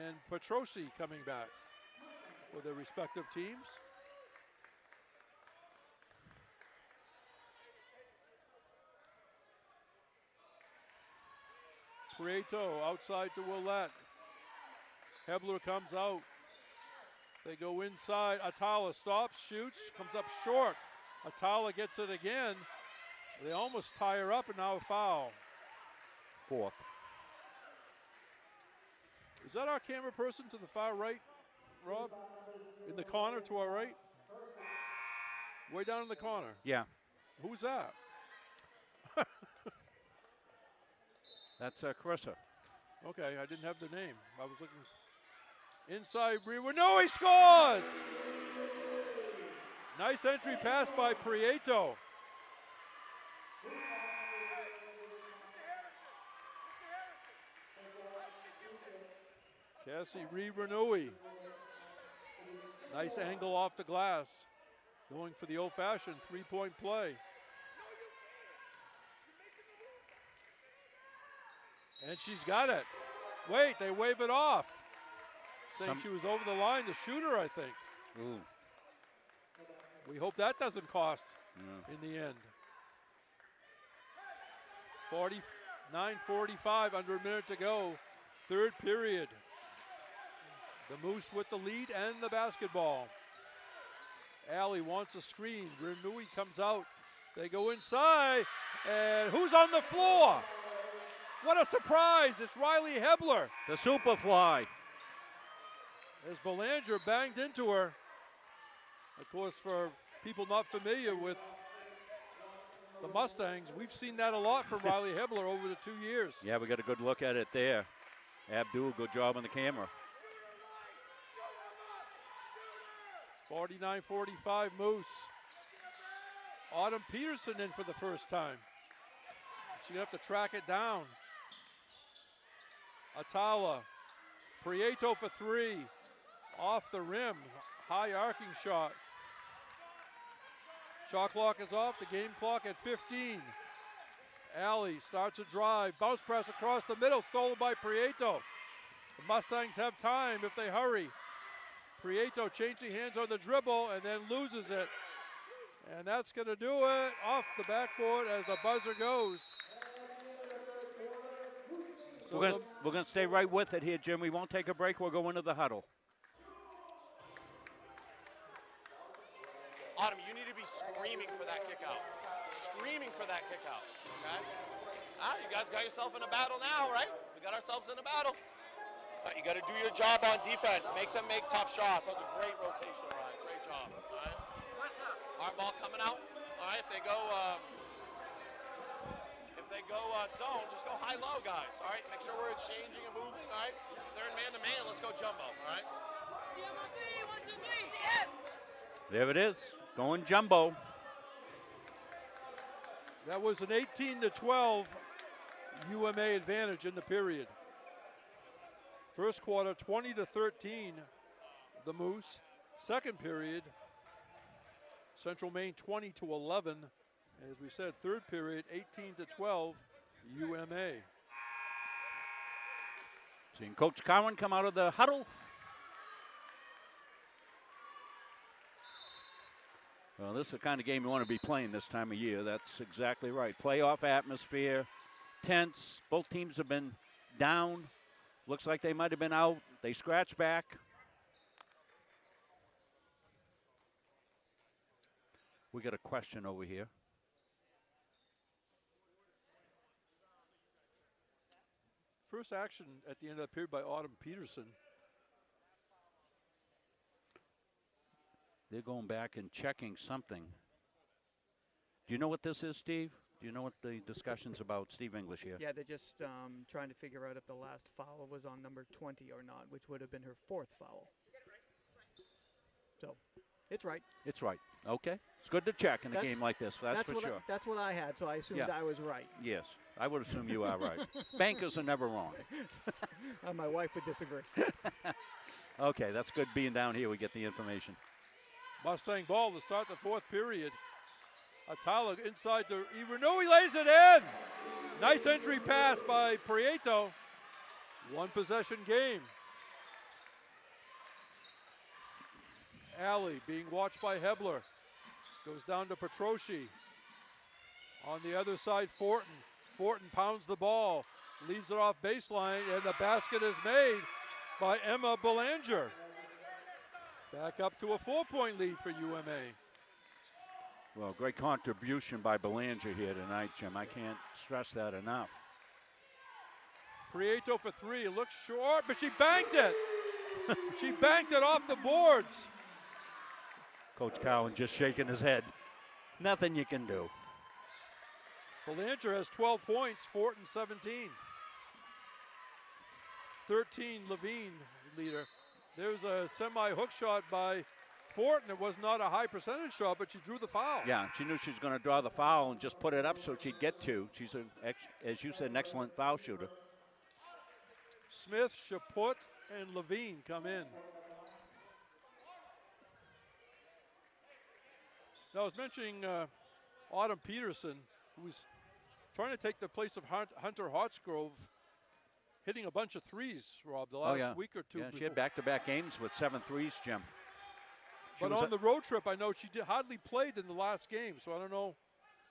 And Petrosi coming back for their respective teams. Prieto outside to Willette. Hebler comes out. They go inside. Atala stops, shoots, comes up short. Atala gets it again. They almost tie her up, and now a foul. Fourth. Is that our camera person to the far right, Rob? In the corner to our right? Way down in the corner. Yeah. Who's that? That's Carissa. Okay, I didn't have the name. I was looking. Inside, no, he scores! Nice entry pass by Prieto. Cassie Reed-Renouille. Nice angle off the glass. Going for the old-fashioned three-point play. And she's got it. Wait, they wave it off. Saying she was over the line, the shooter, I think. Ooh. We hope that doesn't cost in the end. 49:45, under a minute to go. Third period. The Moose with the lead and the basketball. Allie wants a screen. Renouille comes out. They go inside. And who's on the floor? What a surprise. It's Riley Hebler. The Superfly. As Belanger banged into her. Of course, for people not familiar with the Mustangs, we've seen that a lot from Riley Hebler over the 2 years. Yeah, we got a good look at it there. Abdul, good job on the camera. 49-45 Moose. Autumn Peterson in for the first time. She's going to have to track it down. Atala. Prieto for three. Off the rim. High arcing shot. Shot clock is off. The game clock at 15. Allie starts a drive. Bounce press across the middle. Stolen by Prieto. The Mustangs have time if they hurry. Prieto changing hands on the dribble and then loses it. And that's going to do it off the backboard as the buzzer goes. So we're going to stay right with it here, Jim. We won't take a break. We'll go into the huddle. Autumn, you need to be screaming for that kick out. Screaming for that kick out, okay? You guys got yourself in a battle now, right? We got ourselves in a battle. You got to do your job on defense. Make them make tough shots. That was a great rotation, Ryan. Great job, all right? Our ball coming out, all right? If they go zone, just go high-low, guys, all right? Make sure we're exchanging and moving, all right? If they're in man-to-man, let's go jumbo, all right? 1, 2, 3, yes! There it is, going jumbo. That was an 18-12 UMA advantage in the period. First quarter, 20-13, the Moose. Second period, Central Maine 20-11. As we said, third period, 18-12, UMA. Seeing Coach Cowan come out of the huddle. Well, this is the kind of game you want to be playing this time of year. That's exactly right. Playoff atmosphere, tense. Both teams have been down. Looks like they might have been out. They scratch back. We got a question over here. First action at the end of the period by Autumn Peterson. They're going back and checking something. Do you know what this is, Steve? Do you know what the discussion's about? Steve English here. Yeah, they're just trying to figure out if the last foul was on number 20 or not, which would have been her fourth foul. So It's right. It's right. Okay. It's good to check in a That's- game like this, that's for what sure. That's what I had, so I assumed Yeah. I was right. Yes, I would assume you are right. Bankers are never wrong. My wife would disagree. Okay, that's good being down here. We get the information. Mustang ball to start the fourth period. Atala inside to Renew. He lays it in. Nice entry pass by Prieto. One possession game. Alley being watched by Hebler. Goes down to Petrosci. On the other side, Fortin. Fortin pounds the ball. Leaves it off baseline, and the basket is made by Emma Belanger. Back up to a 4-point lead for UMA. Well, great contribution by Belanger here tonight, Jim. I can't stress that enough. Prieto for three. It looks short, but she banked it. She banked it off the boards. Coach Cowan just shaking his head. Nothing you can do. Belanger has 12 points, Fortin 17. 13, Levine, leader. There's a semi-hook shot by Fortin. It was not a high percentage shot, but she drew the foul. Yeah, she knew she was going to draw the foul and just put it up so she'd get two. She's, as you said, an excellent foul shooter. Smith, Chaput, and Levine come in. Now, I was mentioning Autumn Peterson, who's trying to take the place of Hunter Hartsgrove, hitting a bunch of threes, Rob, the last week or two. Yeah, she had back-to-back games with 7 threes, Jim. But on the road trip, I know she hardly played in the last game, so I don't know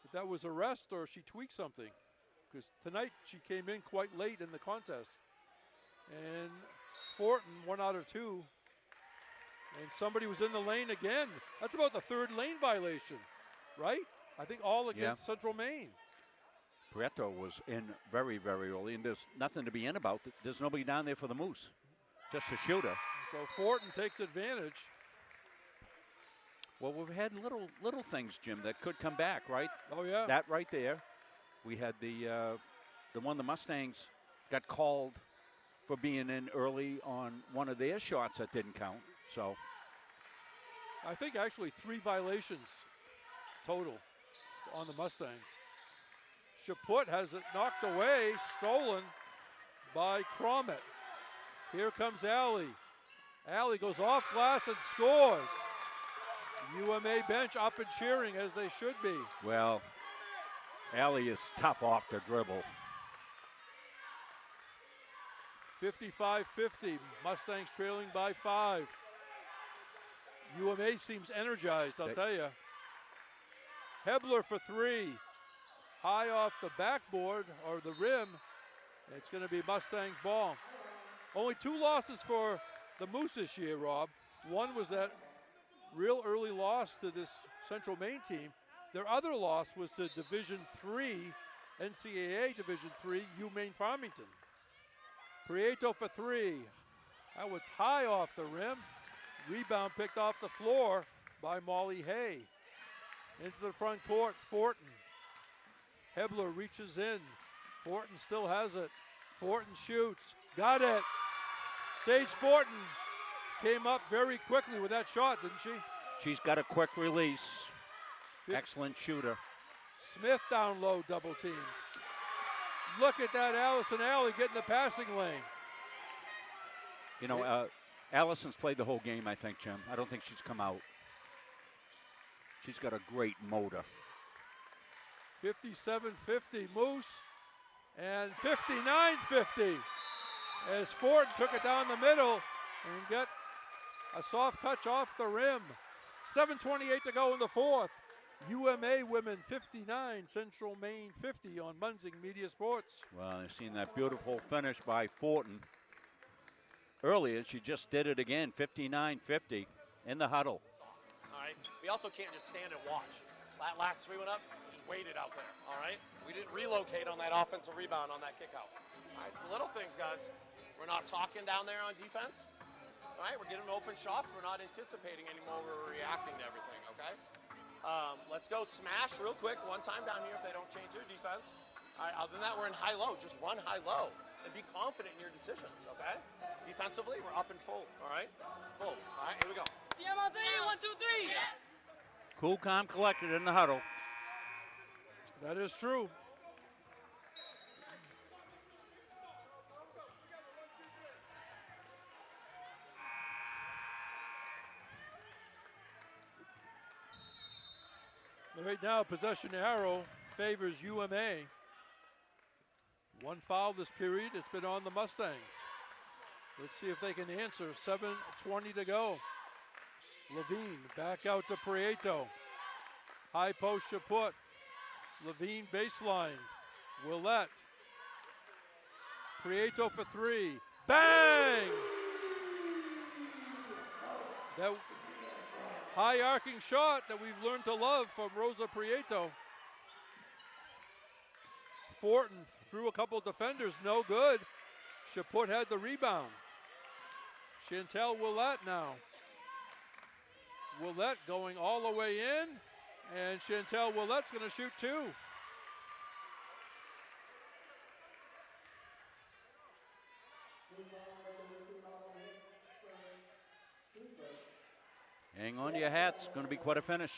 if that was a rest or she tweaked something. Because tonight she came in quite late in the contest. And Fortin, 1 out of 2. And somebody was in the lane again. That's about the third lane violation, right? I think all against Central Maine. Prieto was in very, very early, and there's nothing to be in about. There's nobody down there for the Moose, just a shooter. So Fortin takes advantage. Well, we've had little things, Jim, that could come back, right? Oh, yeah. That right there. We had the one the Mustangs got called for being in early on one of their shots that didn't count. So I think actually 3 violations total on the Mustangs. Chaput has it knocked away, stolen by Crommett. Here comes Alley. Alley goes off glass and scores. UMA bench up and cheering as they should be. Well, Alley is tough off the dribble. 55-50, Mustangs trailing by 5. UMA seems energized, I'll tell you. Hebler for 3. High off the backboard or the rim. It's going to be Mustangs ball. Only 2 losses for the Moose this year, Rob. One was that real early loss to this Central Maine team. Their other loss was to Division III, NCAA Division III, UMaine Farmington. Prieto for 3. That was high off the rim. Rebound picked off the floor by Molly Hay. Into the front court, Fortin. Hebler reaches in. Fortin still has it. Fortin shoots. Got it. Sage Fortin came up very quickly with that shot, didn't she? She's got a quick release. Excellent shooter. Smith down low, double team. Look at that Allison Alley getting the passing lane. You know, Allison's played the whole game, I think, Jim. I don't think she's come out. She's got a great motor. 57-50 Moose and 59-50 as Fortin took it down the middle and got a soft touch off the rim. 7:28 to go in the fourth. UMA women 59, Central Maine 50 on Munzing Media Sports. Well, I've seen that beautiful finish by Fortin. Earlier, she just did it again, 59-50 in the huddle. All right, we also can't just stand and watch. That last 3 went up, just waited out there, all right? We didn't relocate on that offensive rebound on that kick out. All right, it's the little things, guys. We're not talking down there on defense. All right, we're getting open shots. We're not anticipating anymore. We're reacting to everything, okay? Let's go smash real quick one time down here if they don't change their defense. All right, other than that, we're in high-low. Just run high-low and be confident in your decisions, okay? Defensively, we're up and full, all right? Full. All right, here we go. CM3, 1, 2, 3. Cool, calm, collected in the huddle. That is true. Right now, possession arrow favors UMA. One foul this period. It's been on the Mustangs. Let's see if they can answer. 7:20 to go. Levine back out to Prieto. High post Chaput. Levine baseline. Willette. Prieto for three. Bang! That high arcing shot that we've learned to love from Rosa Prieto. Fortin threw a couple defenders, no good. Chaput had the rebound. Chantel Willette now. Willette going all the way in, and Chantel Willette's going to shoot two. Hang on to your hats. Going to be quite a finish.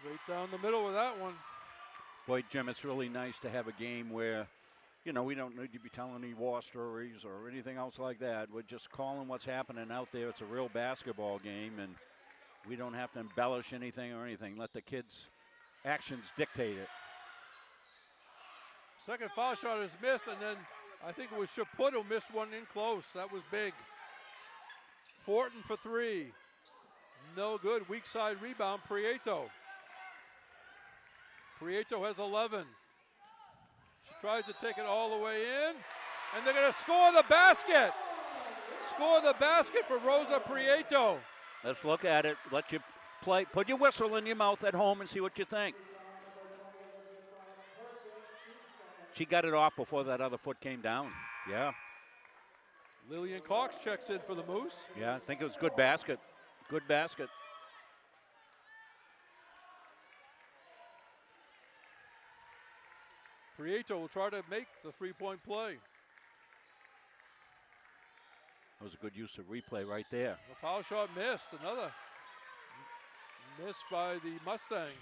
Right down the middle of that one. Boy, Jim, it's really nice to have a game where, you know, we don't need to be telling any war stories or anything else like that. We're just calling what's happening out there. It's a real basketball game, and we don't have to embellish anything or anything. Let the kids' actions dictate it. Second foul shot is missed, and then I think it was Chaput who missed one in close. That was big. Fortin for three. No good. Weak side rebound, Prieto. Prieto has 11. She tries to take it all the way in, and they're going to score the basket. Score the basket for Rosa Prieto. Let's look at it. Let you play. Put your whistle in your mouth at home and see what you think. She got it off before that other foot came down. Yeah. Lillian Cox checks in for the Moose. Yeah, I think it was good basket. Good basket. Prieto will try to make the three-point play. That was a good use of replay right there. The foul shot missed. Another miss by the Mustangs.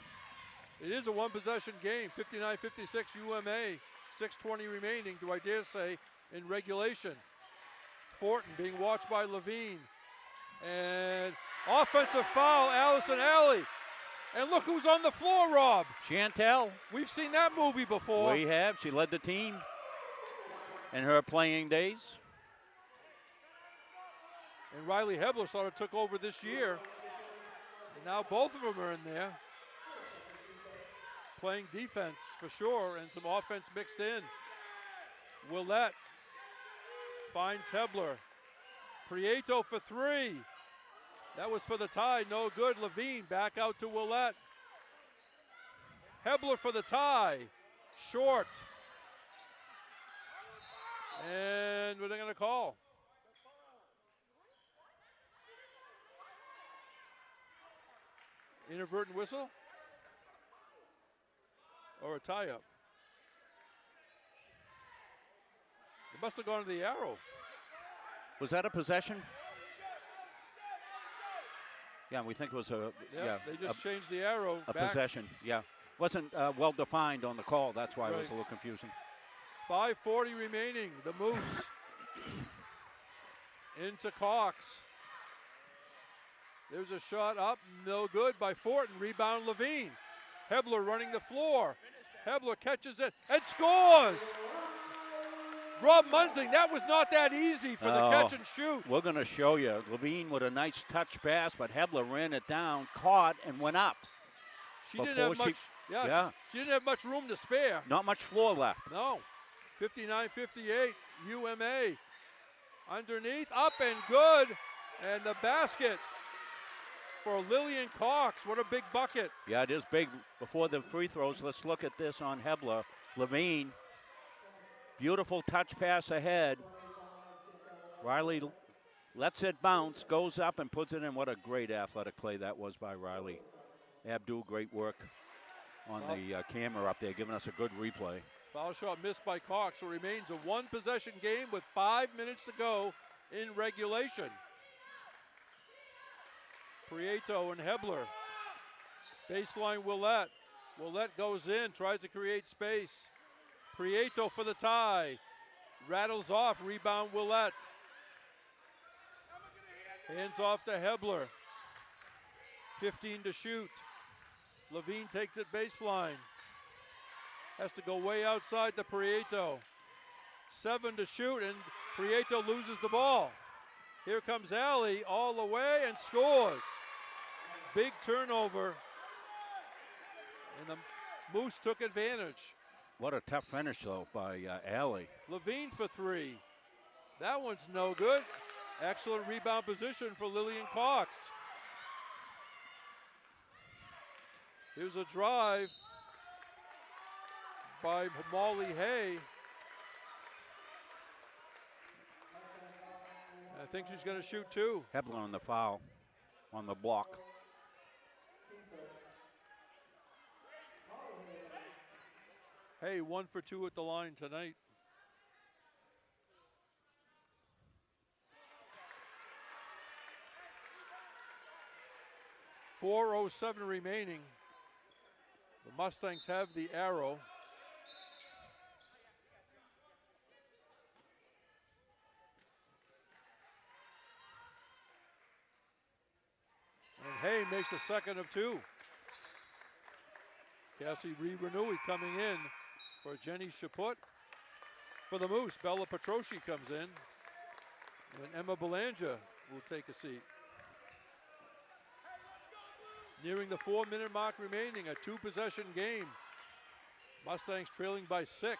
It is a one-possession game, 59-56 UMA, 6:20 remaining, do I dare say, in regulation. Fortin being watched by Levine. And offensive foul, Allison Alley. And look who's on the floor, Rob. Chantel. We've seen that movie before. We have. She led the team in her playing days. And Riley Hebler sort of took over this year. And now both of them are in there. Playing defense for sure, and some offense mixed in. Willette finds Hebler. Prieto for three. That was for the tie, no good. Levine back out to Willette. Hebler for the tie, short. And what are they going to call? Inadvertent whistle? Or a tie-up? It must have gone to the arrow. Was that a possession? Yeah, we think it was a They just changed the arrow a back. possession. Yeah, wasn't well defined on the call. That's why it was a little confusing. 5:40 remaining. The Moose into Cox. There's a shot up, no good by Fortin. Rebound Levine. Hebler running the floor. Hebler catches it and scores. Rob Munsing, that was not that easy for the catch and shoot. We're going to show you. Levine with a nice touch pass, but Hebler ran it down, caught, and went up. She didn't have much. She didn't have much room to spare. Not much floor left. No. 59-58. UMA underneath, up and good, and the basket for Lillian Cox. What a big bucket. Yeah, it is big. Before the free throws, let's look at this on Hebler. Levine, beautiful touch pass ahead. Riley lets it bounce, goes up and puts it in. What a great athletic play that was by Riley. Abdul, great work. on the camera up there, giving us a good replay. Foul shot missed by Cox, so it remains a one-possession game with 5 minutes to go in regulation. Prieto and Hebler. Baseline Willette. Willette goes in, tries to create space. Prieto for the tie. Rattles off, rebound Willette. Hands off to Hebler. 15 to shoot. Levine takes it baseline. Has to go way outside to Prieto. 7 to shoot, and Prieto loses the ball. Here comes Alley all the way and scores. Big turnover. And the Moose took advantage. What a tough finish, though, by Alley. Levine for 3. That one's no good. Excellent rebound position for Lillian Cox. Here's a drive by Molly Hay. I think she's going to shoot 2. Hebler on the foul, on the block. Hey, 1 for 2 at the line tonight. .407 remaining. The Mustangs have the arrow. And Hay makes a second of 2. Cassie Renui coming in for Jenny Chaput. For the Moose, Bella Petrosci comes in. And Emma Belanja will take a seat. Nearing the 4-minute mark remaining, a 2-possession game. Mustangs trailing by 6.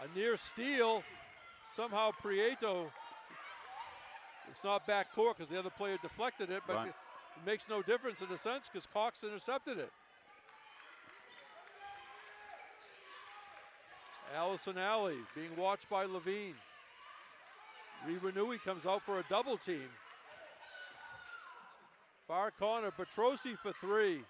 A near steal. Somehow Prieto, it's not back court because the other player deflected it, but right. It makes no difference in a sense because Cox intercepted it. Allison Alley being watched by Levine. Renui comes out for a double team. Far corner, Petrosi for 3.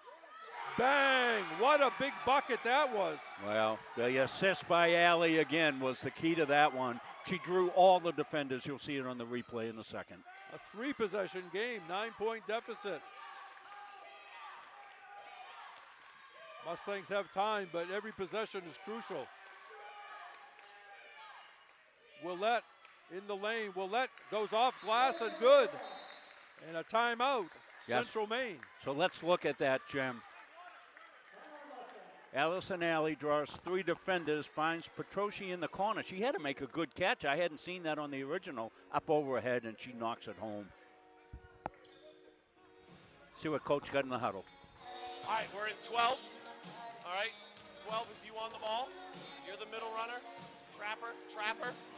Bang! What a big bucket that was. Well, the assist by Alley again was the key to that one. She drew all the defenders. You'll see it on the replay in a second. A 3-possession game, 9-point deficit. Mustangs have time, but every possession is crucial. Willette in the lane. Willette goes off glass and good. And a timeout. Yes. Central Maine. So let's look at that, Jim. Allison Alley draws 3 defenders, finds Petrosci in the corner. She had to make a good catch. I hadn't seen that on the original. Up overhead, and she knocks it home. See what Coach got in the huddle. All right, we're in 12. All right, 12 with you on the ball. You're the middle runner. Trapper.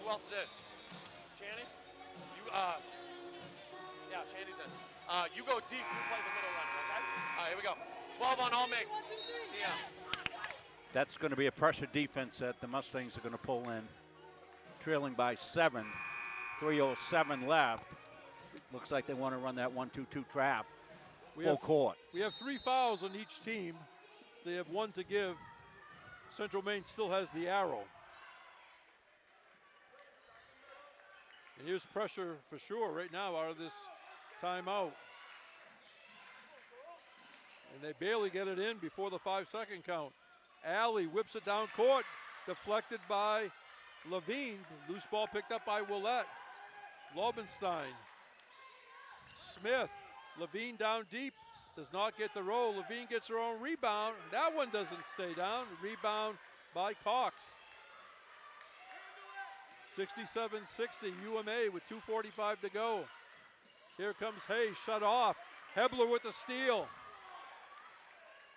Who else is in? Shannon? Yeah, Shandy's in. You go deep, you play the middle runner, okay? All right, here we go. 12 on all mix. See ya. That's going to be a pressure defense that the Mustangs are going to pull in. Trailing by 7. 3:07 left. Looks like they want to run that 1-2-2 trap. Full court. We have 3 fouls on each team. They have 1 to give. Central Maine still has the arrow. And here's pressure for sure right now out of this timeout. And they barely get it in before the 5-second count. Alley whips it down court, deflected by Levine. Loose ball picked up by Willette. Lobenstein. Smith. Levine down deep. Does not get the roll. Levine gets her own rebound. That one doesn't stay down. Rebound by Cox. 67-60 UMA with 2:45 to go. Here comes Hayes, shut off. Hebler with the steal.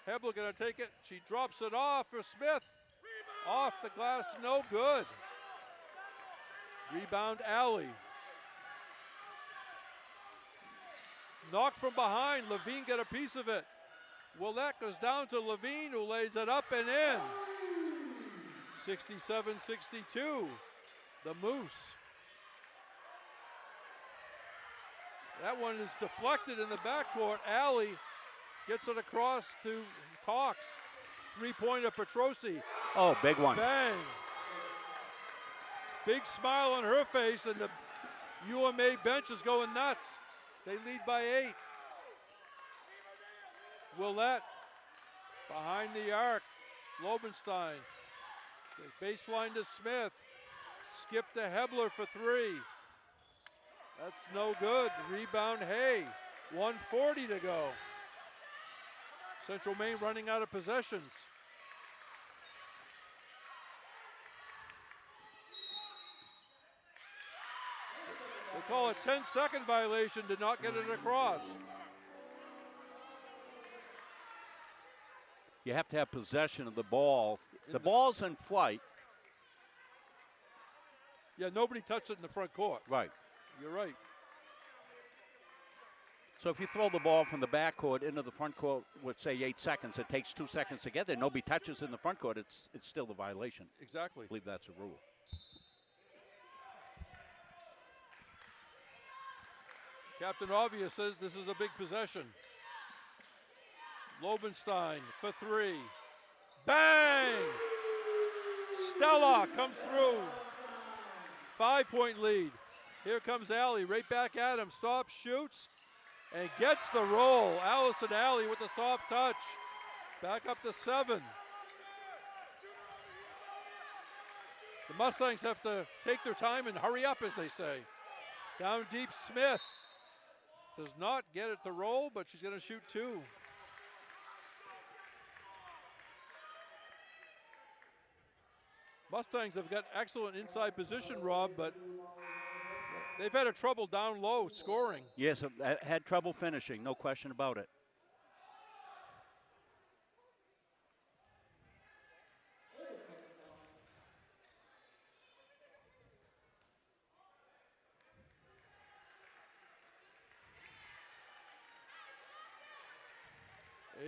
Hebler gonna take it. She drops it off for Smith. Off the glass, no good. Rebound Alley. Knocked from behind, Levine got a piece of it. Willette goes down to Levine, who lays it up and in. 67-62, the Moose. That one is deflected in the backcourt. Alley Gets it across to Cox. Three-pointer, Petrosi. Oh, big one. Bang. Big smile on her face, and the UMA bench is going nuts. They lead by 8. Willette behind the arc. Lobenstein. The baseline to Smith. Skip to Hebler for 3. That's no good. Rebound Hay. 1:40 to go. Central Maine running out of possessions. They call a 10-second violation to not get it across. You have to have possession of the ball. The ball's in flight. Yeah, nobody touched it in the front court. Right. You're right. So if you throw the ball from the back court into the front court with, say, 8 seconds, it takes 2 seconds to get there. Nobody touches in the front court. It's still a violation. Exactly. I believe that's a rule. Captain Obvious says this is a big possession. Lobenstein for 3. Bang! Stella comes through. 5-point lead. Here comes Alley, right back at him. Stops, shoots, and gets the roll. Allison Alley with the soft touch. Back up to 7. The Mustangs have to take their time and hurry up, as they say. Down deep, Smith. Does not get it to roll, but she's going to shoot 2. Mustangs have got excellent inside position, Rob, but they've had a trouble down low scoring. Yes, had trouble finishing, no question about it.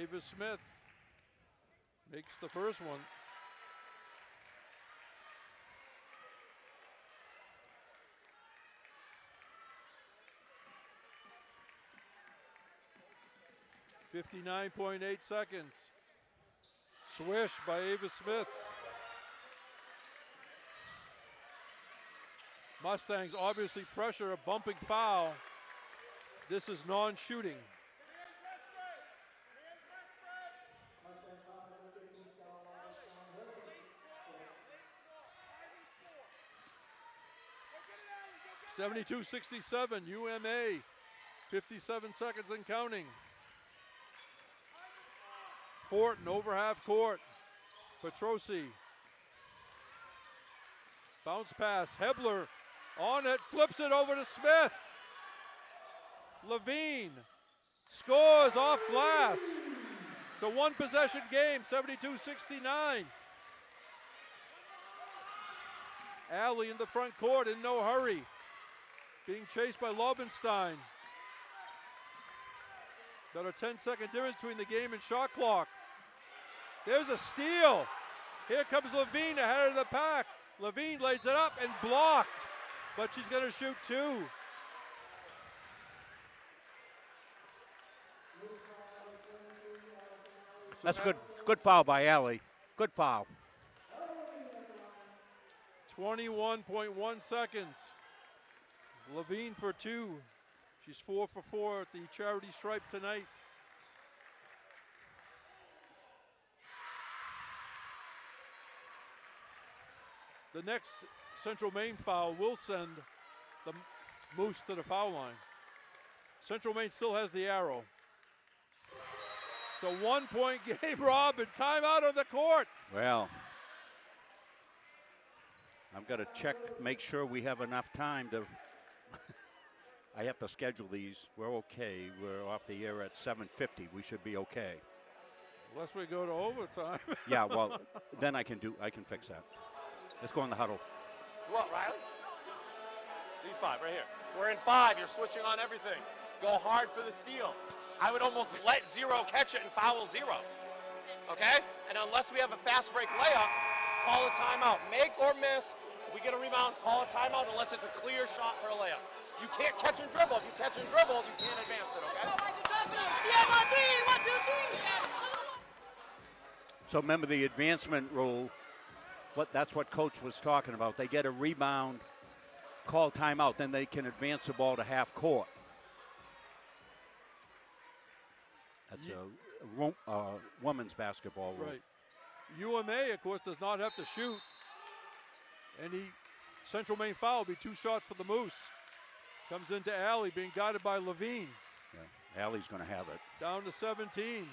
Ava Smith makes the first one. .8 seconds. Swish by Ava Smith. Mustangs obviously pressure a bumping foul. This is non-shooting. .72-67, UMA, 57 seconds and counting. Fortin over half court. Petrosi. Bounce pass. Hebler on it. Flips it over to Smith. Levine scores off glass. It's a one-possession game, 72-69. Alley in the front court in no hurry. Being chased by Lobenstein. Got a 10-second difference between the game and shot clock. There's a steal. Here comes Levine ahead of the pack. Levine lays it up and blocked, but she's going to shoot 2. That's good foul by Alley. Good foul. 21.1 seconds. Levine for 2. She's 4 for 4 at the charity stripe tonight. The next Central Maine foul will send the Moose to the foul line. Central Maine still has the arrow. It's a 1-point game, Rob, and timeout on the court. Well, I've got to check, make sure we have enough time to. I have to schedule these. We're okay. We're off the air at 7:50. We should be okay. Unless we go to overtime. Yeah, well, then I can fix that. Let's go in the huddle. What, Riley? These 5 right here. We're in 5. You're switching on everything. Go hard for the steal. I would almost let 0 catch it and foul 0. Okay? And unless we have a fast break layup, call a timeout. Make or miss. We get a rebound, call a timeout unless it's a clear shot for a layup. You can't catch and dribble. If you catch and dribble, you can't advance it, okay? So remember the advancement rule. That's what Coach was talking about. They get a rebound, call timeout, then they can advance the ball to half court. That's a women's basketball rule. Right. UMA, of course, does not have to shoot. Any Central Maine foul will be 2 shots for the Moose. Comes into Alley, being guided by Levine. Yeah, Alley's going to have it. Down to 17.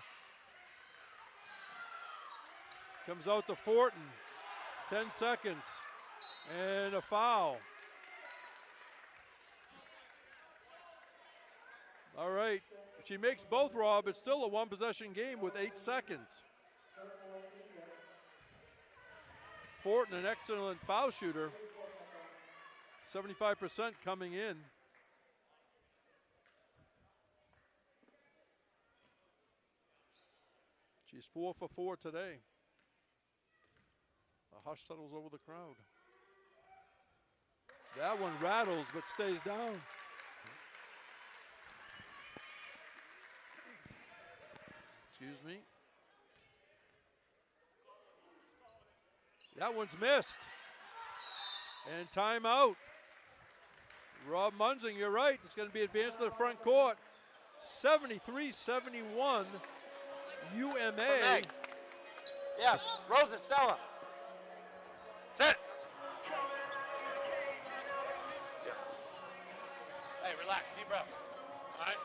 Comes out to Fortin. 10 seconds. And a foul. All right. She makes both, Rob. It's still a one-possession game with 8 seconds. Fortin, an excellent foul shooter. 75% coming in. She's 4 for 4 today. A hush settles over the crowd. That one rattles but stays down. Excuse me. That one's missed. And timeout. Rob Munzing, you're right. It's going to be advanced to the front court. 73-71. UMA. Yes, Rosa, Stella. Sit. Hey, relax, deep breaths. All right?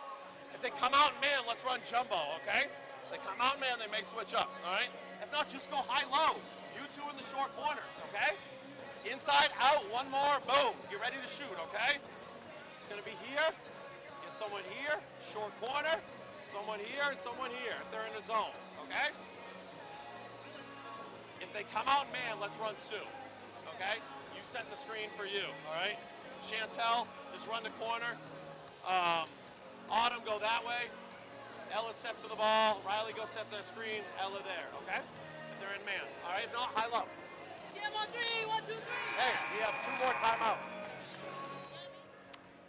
If they come out in man, let's run jumbo, okay? If they come out in man, they may switch up, all right? If not, just go high-low. You two in the short corners, okay? Inside, out, one more, boom. Get ready to shoot, okay? It's going to be here. Get someone here, short corner, someone here, and someone here if they're in the zone, okay? If they come out man, let's run Sue, okay? You set the screen for you, all right? Chantel, just run the corner. Autumn, go that way. Ella steps to the ball. Riley goes sets their screen. Ella there, okay? If they're in man, all right? If not, high low. On 3, 1, 2, 3. Hey, we have 2 more timeouts.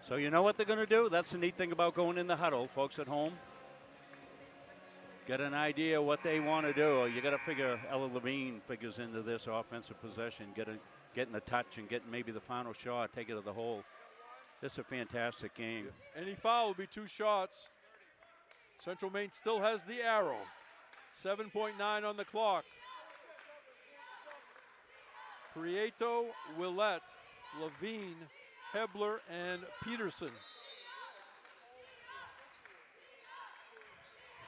So you know what they're going to do? That's the neat thing about going in the huddle, folks at home. Get an idea what they want to do. You got to figure Ella Levine figures into this offensive possession, getting the touch and getting maybe the final shot, take it to the hole. This is a fantastic game. Any foul will be 2 shots. Central Maine still has the arrow. 7.9 on the clock. Prieto, Willette, Levine, Hebler, and Peterson.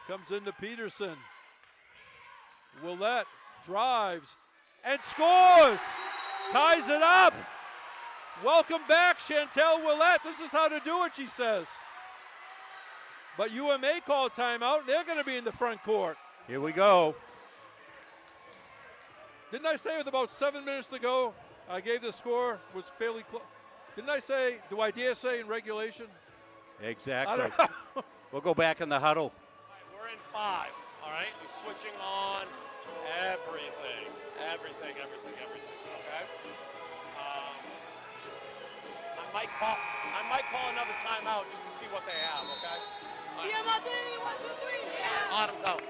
Comes into Peterson. Willette drives and scores! Ties it up! Welcome back, Chantel Willette. This is how to do it, she says. But UMA called timeout. They're going to be in the front court. Here we go. Didn't I say with about 7 minutes to go, I gave the score was fairly close? Didn't I say, do I dare say in regulation? Exactly. We'll go back in the huddle. We're in 5, all right? We're switching on everything, okay? I might call another timeout just to see what they have, okay? Autumn's out.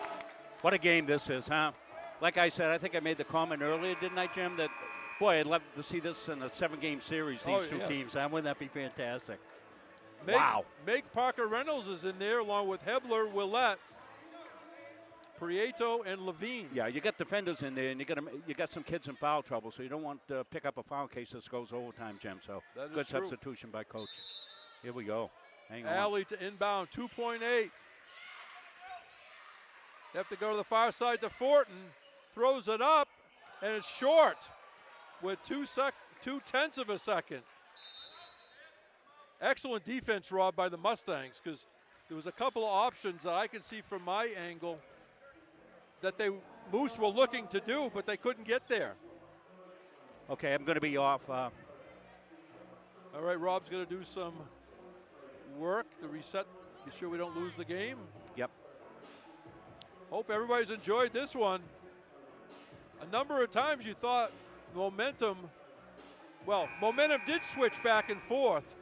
What a game this is, huh? Like I said, I think I made the comment earlier, didn't I, Jim, that, boy, I'd love to see this in a 7-game series, these two teams. Wouldn't that be fantastic? Wow. Meg Parker Reynolds is in there along with Hebler, Willette, Prieto, and Levine. Yeah, you got defenders in there, and you got some kids in foul trouble, so you don't want to pick up a foul in case this goes overtime, Jim. So good substitution by Coach. Here we go. Hang on. Alley to inbound, 2.8. They have to go to the far side to Fortin. Throws it up, and it's short with 2/10 of a second. Excellent defense, Rob, by the Mustangs, because there was a couple of options that I could see from my angle that Moose were looking to do, but they couldn't get there. Okay, I'm going to be off. All right, Rob's going to do some work to reset, be sure we don't lose the game. Yep. Hope everybody's enjoyed this one. A number of times you thought momentum did switch back and forth.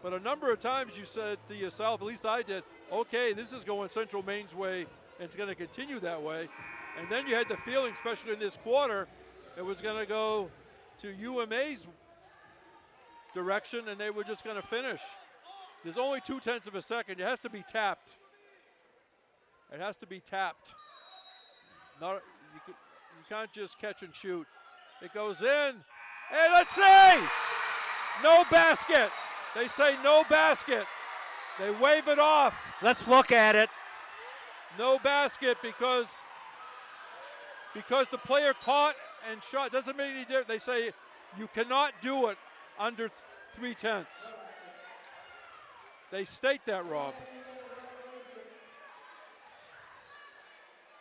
But a number of times you said to yourself, at least I did, okay, this is going Central Maine's way, and it's going to continue that way. And then you had the feeling, especially in this quarter, it was going to go to UMA's direction, and they were just going to finish. There's only 0.2 of a second. It has to be tapped. It has to be tapped. You can't just catch and shoot. It goes in. Hey, let's see! No basket. They say no basket. They wave it off. Let's look at it. No basket because the player caught and shot. Doesn't make any difference. They say you cannot do it under 0.3. They state that, Rob.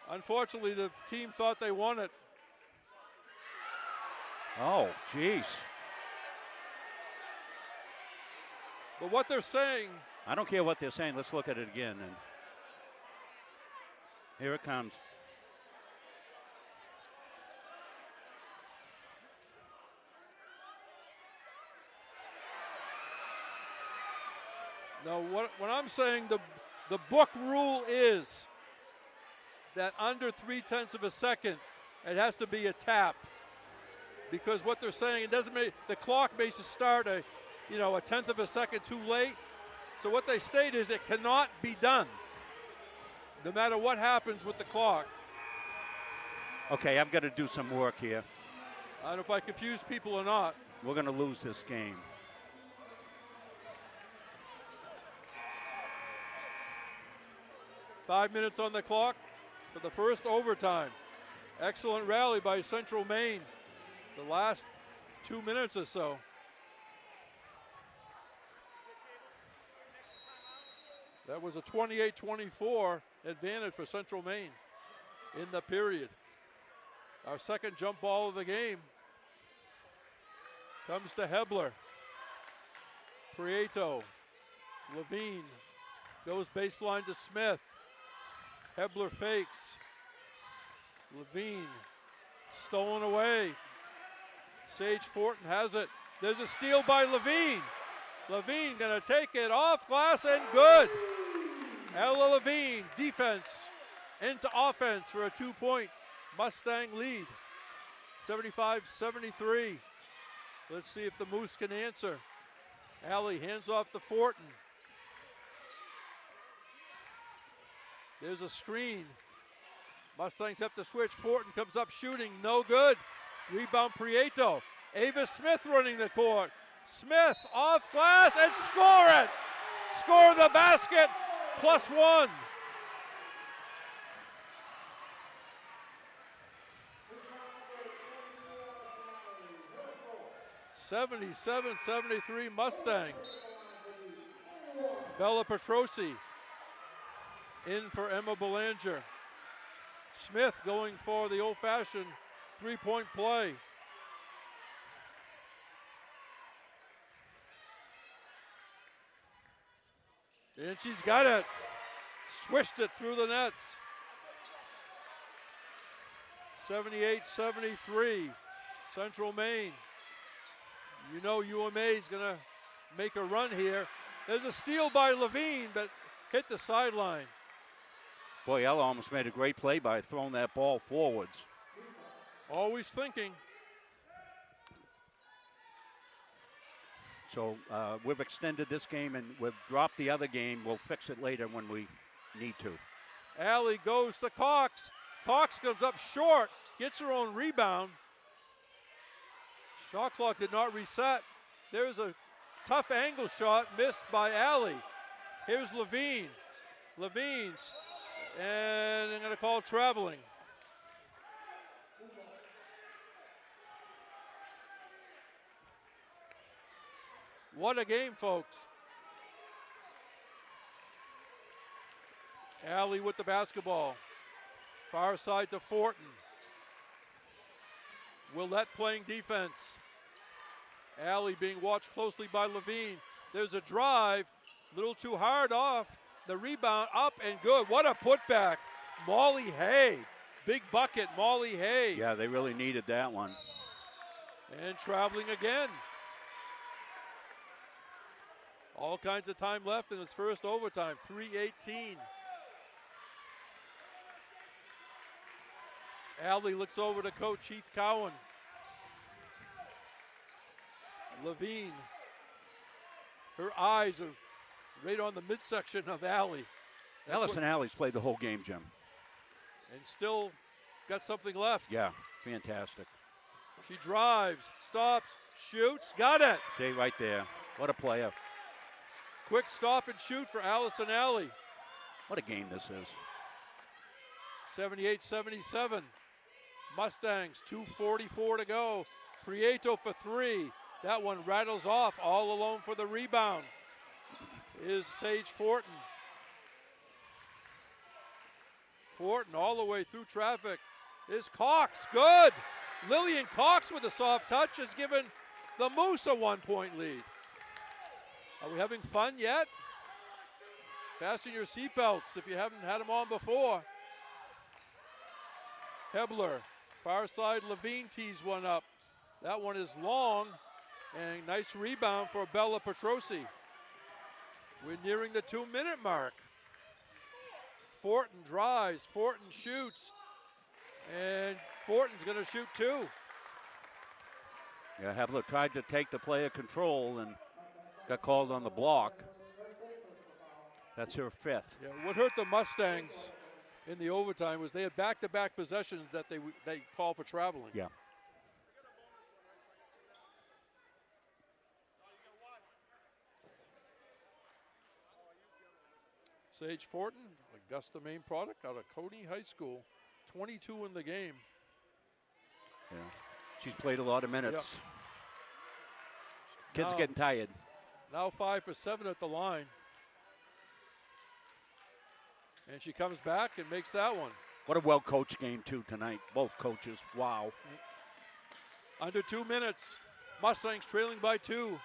Unfortunately, the team thought they won it. Oh, jeez. But what they're saying, I don't care what they're saying. Let's look at it again. And here it comes. now what I'm saying, the book rule is that under 0.3 of a second, it has to be a tap. Because what they're saying, it doesn't make, the clock may just start a 1/10 of a second too late. So what they state is it cannot be done, no matter what happens with the clock. Okay, I've got to do some work here. I don't know if I confuse people or not. We're going to lose this game. Five minutes on the clock for the first overtime. Excellent rally by Central Maine the last 2 minutes or so. That was a 28-24 advantage for Central Maine in the period. Our second jump ball of the game comes to Hebler. Prieto, Levine goes baseline to Smith. Hebler fakes. Levine stolen away. Sage Fortin has it. There's a steal by Levine. Levine gonna take it off glass and good. Ella Levine, defense into offense for a 2-point Mustang lead. 75-73. Let's see if the Moose can answer. Allie hands off to Fortin. There's a screen. Mustangs have to switch. Fortin comes up shooting, no good. Rebound Prieto. Ava Smith running the court. Smith off glass and score it. Score the basket, +1. (77-73) Mustangs. Bella Petrosi in for Emma Belanger. Smith going for the old-fashioned 3-point play. And she's got it. Swished it through the nets. 78-73, Central Maine. You know UMA is going to make a run here. There's a steal by Levine, but hit the sideline. Boy, Ella almost made a great play by throwing that ball forwards. Always thinking. So we've extended this game and we've dropped the other game. We'll fix it later when we need to. Allie goes to Cox. Cox comes up short, gets her own rebound. Shot clock did not reset. There's a tough angle shot missed by Allie. Here's Levine. Levine's, and I'm going to call traveling. What a game, folks. Allie with the basketball. Far side to Fortin. Willette playing defense. Allie being watched closely by Levine. There's a drive, a little too hard off. The rebound up and good. What a putback. Molly Hay. Big bucket, Molly Hay. Yeah, they really needed that one. And traveling again. All kinds of time left in this first overtime, 3:18. Alley looks over to coach Heath Cowan. Levine, her eyes are right on the midsection of Alley. Allison Alley's played the whole game, Jim. And still got something left. Yeah, fantastic. She drives, stops, shoots, got it. See right there. What a player. Quick stop and shoot for Allison Alley. What a game this is. 78-77. Mustangs, 2:44 to go. Prieto for three. That one rattles off, all alone for the rebound is Sage Fortin. Fortin all the way through traffic is Cox, good. Lillian Cox with a soft touch has given the Moose a 1-point lead. Are we having fun yet? Fasten your seatbelts if you haven't had them on before. Hebler, far side Levine tees one up. That one is long, and nice rebound for Bella Petrosi. We're nearing the 2-minute mark. Fortin drives, Fortin shoots, and Fortin's gonna shoot two. Yeah, Hebler tried to take the play of control and got called on the block. That's her fifth. Yeah, what hurt the Mustangs in the overtime was they had back-to-back possessions that they called for traveling. Yeah. Sage Fortin, Augusta, Maine product out of Coney High School, 22 in the game. Yeah, she's played a lot of minutes. Yep. Kids Now- getting tired. Now 5 for 7 at the line. And she comes back and makes that one. What a well-coached game, too, tonight. Both coaches, wow. Under 2 minutes, Mustangs trailing by 2.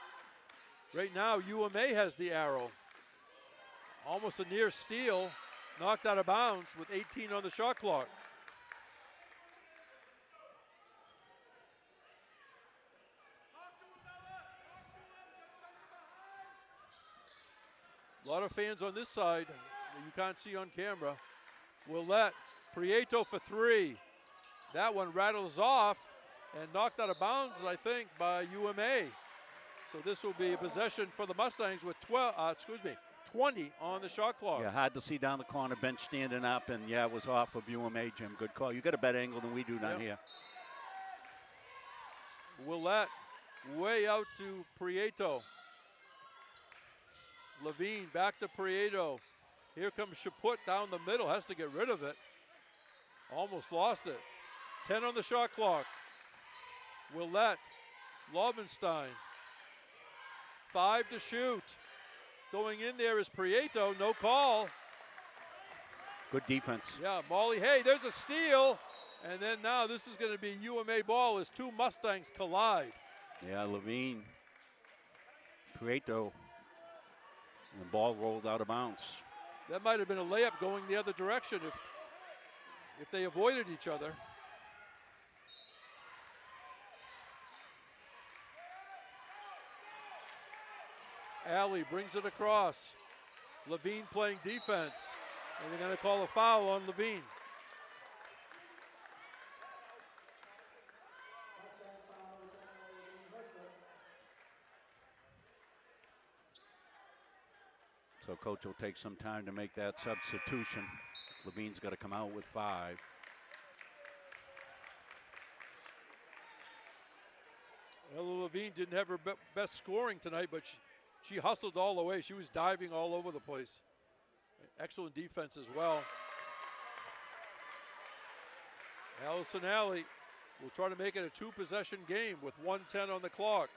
Right now, UMA has the arrow. Almost a near steal, knocked out of bounds with 18 on the shot clock. A lot of fans on this side that you can't see on camera. Willette, Prieto for three. That one rattles off and knocked out of bounds, I think, by UMA. So this will be a possession for the Mustangs with 20 on the shot clock. Yeah, hard to see down the corner bench standing up, and yeah, it was off of UMA, Jim. Good call. You got a better angle than we do down here. Willette way out to Prieto. Levine back to Prieto. Here comes Chaput down the middle, has to get rid of it. Almost lost it. 10 on the shot clock. Willette, Lobenstein. 5 to shoot. Going in there is Prieto, no call. Good defense. Yeah, Molly, hey, there's a steal. And then now this is going to be UMA ball as two Mustangs collide. Yeah, Levine, Prieto, and the ball rolled out of bounds. That might have been a layup going the other direction if they avoided each other. Alley brings it across. Levine playing defense. And they're going to call a foul on Levine. So coach will take some time to make that substitution. Levine's got to come out with 5. Ella Levine didn't have her best scoring tonight, but she hustled all the way. She was diving all over the place. Excellent defense as well. Allison Alley will try to make it a 2-possession game with 1:10 on the clock.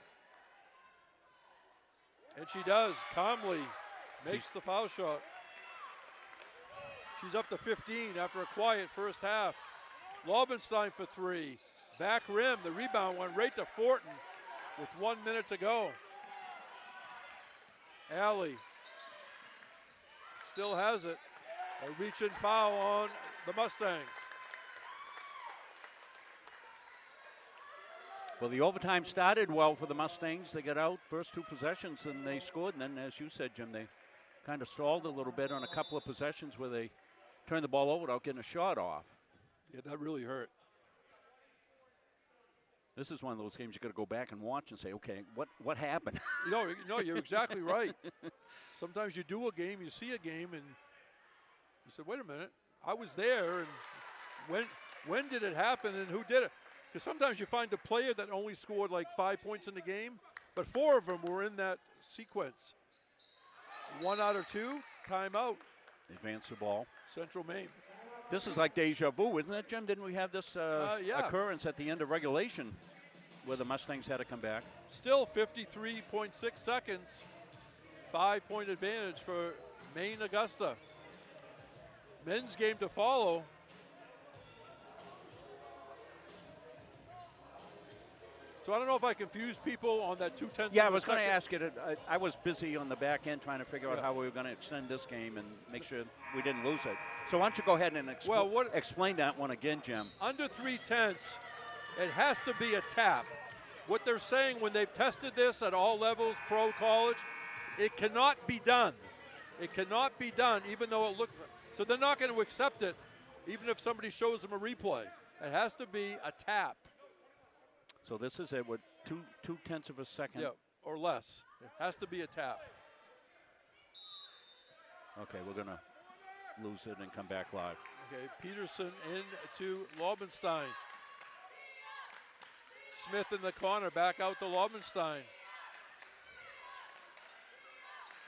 And she does, calmly makes the foul shot. She's up to 15 after a quiet first half. Lobenstein for 3. Back rim, the rebound went right to Fortin with 1 minute to go. Alley still has it. A reach and foul on the Mustangs. Well, the overtime started well for the Mustangs. They got out first 2 possessions and they scored. And then, as you said, Jim, they kind of stalled a little bit on a couple of possessions where they turned the ball over without getting a shot off. Yeah, that really hurt. This is one of those games you got to go back and watch and say, okay, what happened? No, you're exactly right. Sometimes you do a game, you see a game, and you say, wait a minute, I was there, and when did it happen, and who did it? Because sometimes you find a player that only scored like 5 points in the game, but 4 of them were in that sequence. 1 out of 2, timeout. Advance the ball. Central Maine. This is like deja vu, isn't it, Jim? Didn't we have this occurrence at the end of regulation where the Mustangs had to come back? Still 53.6 seconds. 5-point advantage for Maine Augusta. Men's game to follow. So I don't know if I confused people on that 2/10. Yeah, I was going to ask you. I was busy on the back end trying to figure out how we were going to extend this game and make sure we didn't lose it. So why don't you go ahead and explain that one again, Jim? Under 3/10, it has to be a tap. What they're saying when they've tested this at all levels, pro, college, it cannot be done. It cannot be done, even though it looks. So they're not going to accept it, even if somebody shows them a replay. It has to be a tap. So this is it with 2/10 of a second. Yeah, or less. It has to be a tap. Okay, we're going to lose it and come back live. Okay, Peterson into Laubenstein. Smith in the corner, back out to Laubenstein.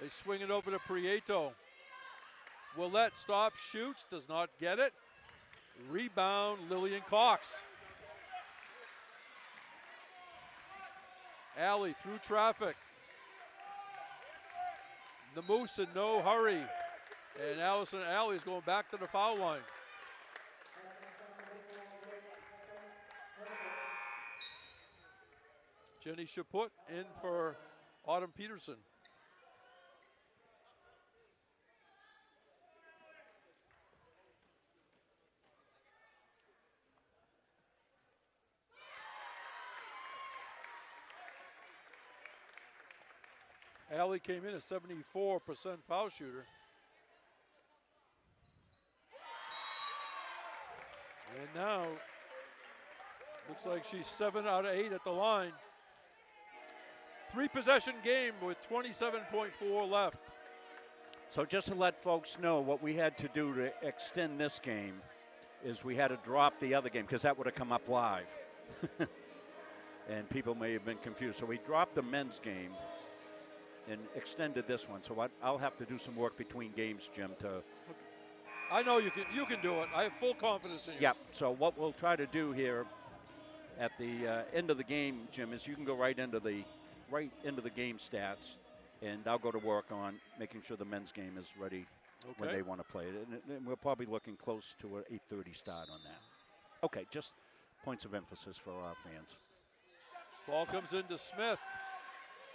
They swing it over to Prieto. Willette stops, shoots, does not get it. Rebound, Lillian Cox. Alley through traffic. The Moose in no hurry. And Allison Alley is going back to the foul line. Jenny Chaput in for Autumn Peterson. Alley came in at 74% foul shooter. And now, looks like she's 7 out of 8 at the line. 3-possession game with 27.4 left. So just to let folks know, what we had to do to extend this game is we had to drop the other game because that would have come up live. And people may have been confused. So we dropped the men's game and extended this one. So I'll have to do some work between games, Jim, to... I know you can do it. I have full confidence in you. Yeah, so what we'll try to do here at the end of the game, Jim, is you can go right into the game stats, and I'll go to work on making sure the men's game is ready when they want to play it. And we're probably looking close to an 8:30 start on that. Okay, just points of emphasis for our fans. Ball comes into Smith.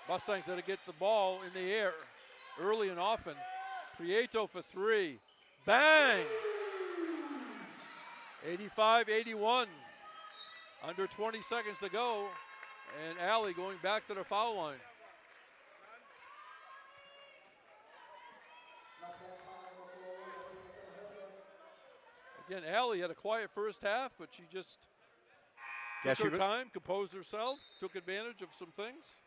Mustangs had to get the ball in the air early and often. Prieto for 3. Bang! 85-81. Under 20 seconds to go. And Alley going back to the foul line. Again, Alley had a quiet first half, but she just took her time, composed herself, took advantage of some things.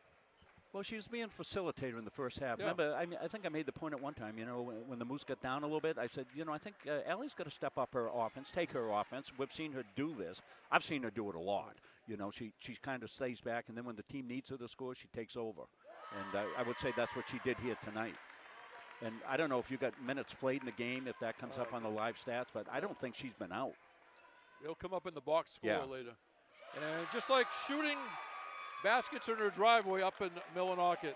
Well, she was being facilitator in the first half. Yeah. Remember, I think I made the point at one time, when the Moose got down a little bit, I said, I think Allie's got to step up her offense, take her offense. We've seen her do this. I've seen her do it a lot. She kind of stays back, and then when the team needs her to score, she takes over. And I would say that's what she did here tonight. And I don't know if you got minutes played in the game, if that comes up on the live stats, but I don't think she's been out. It'll come up in the box score later. And just like shooting baskets in her driveway up in Millinocket.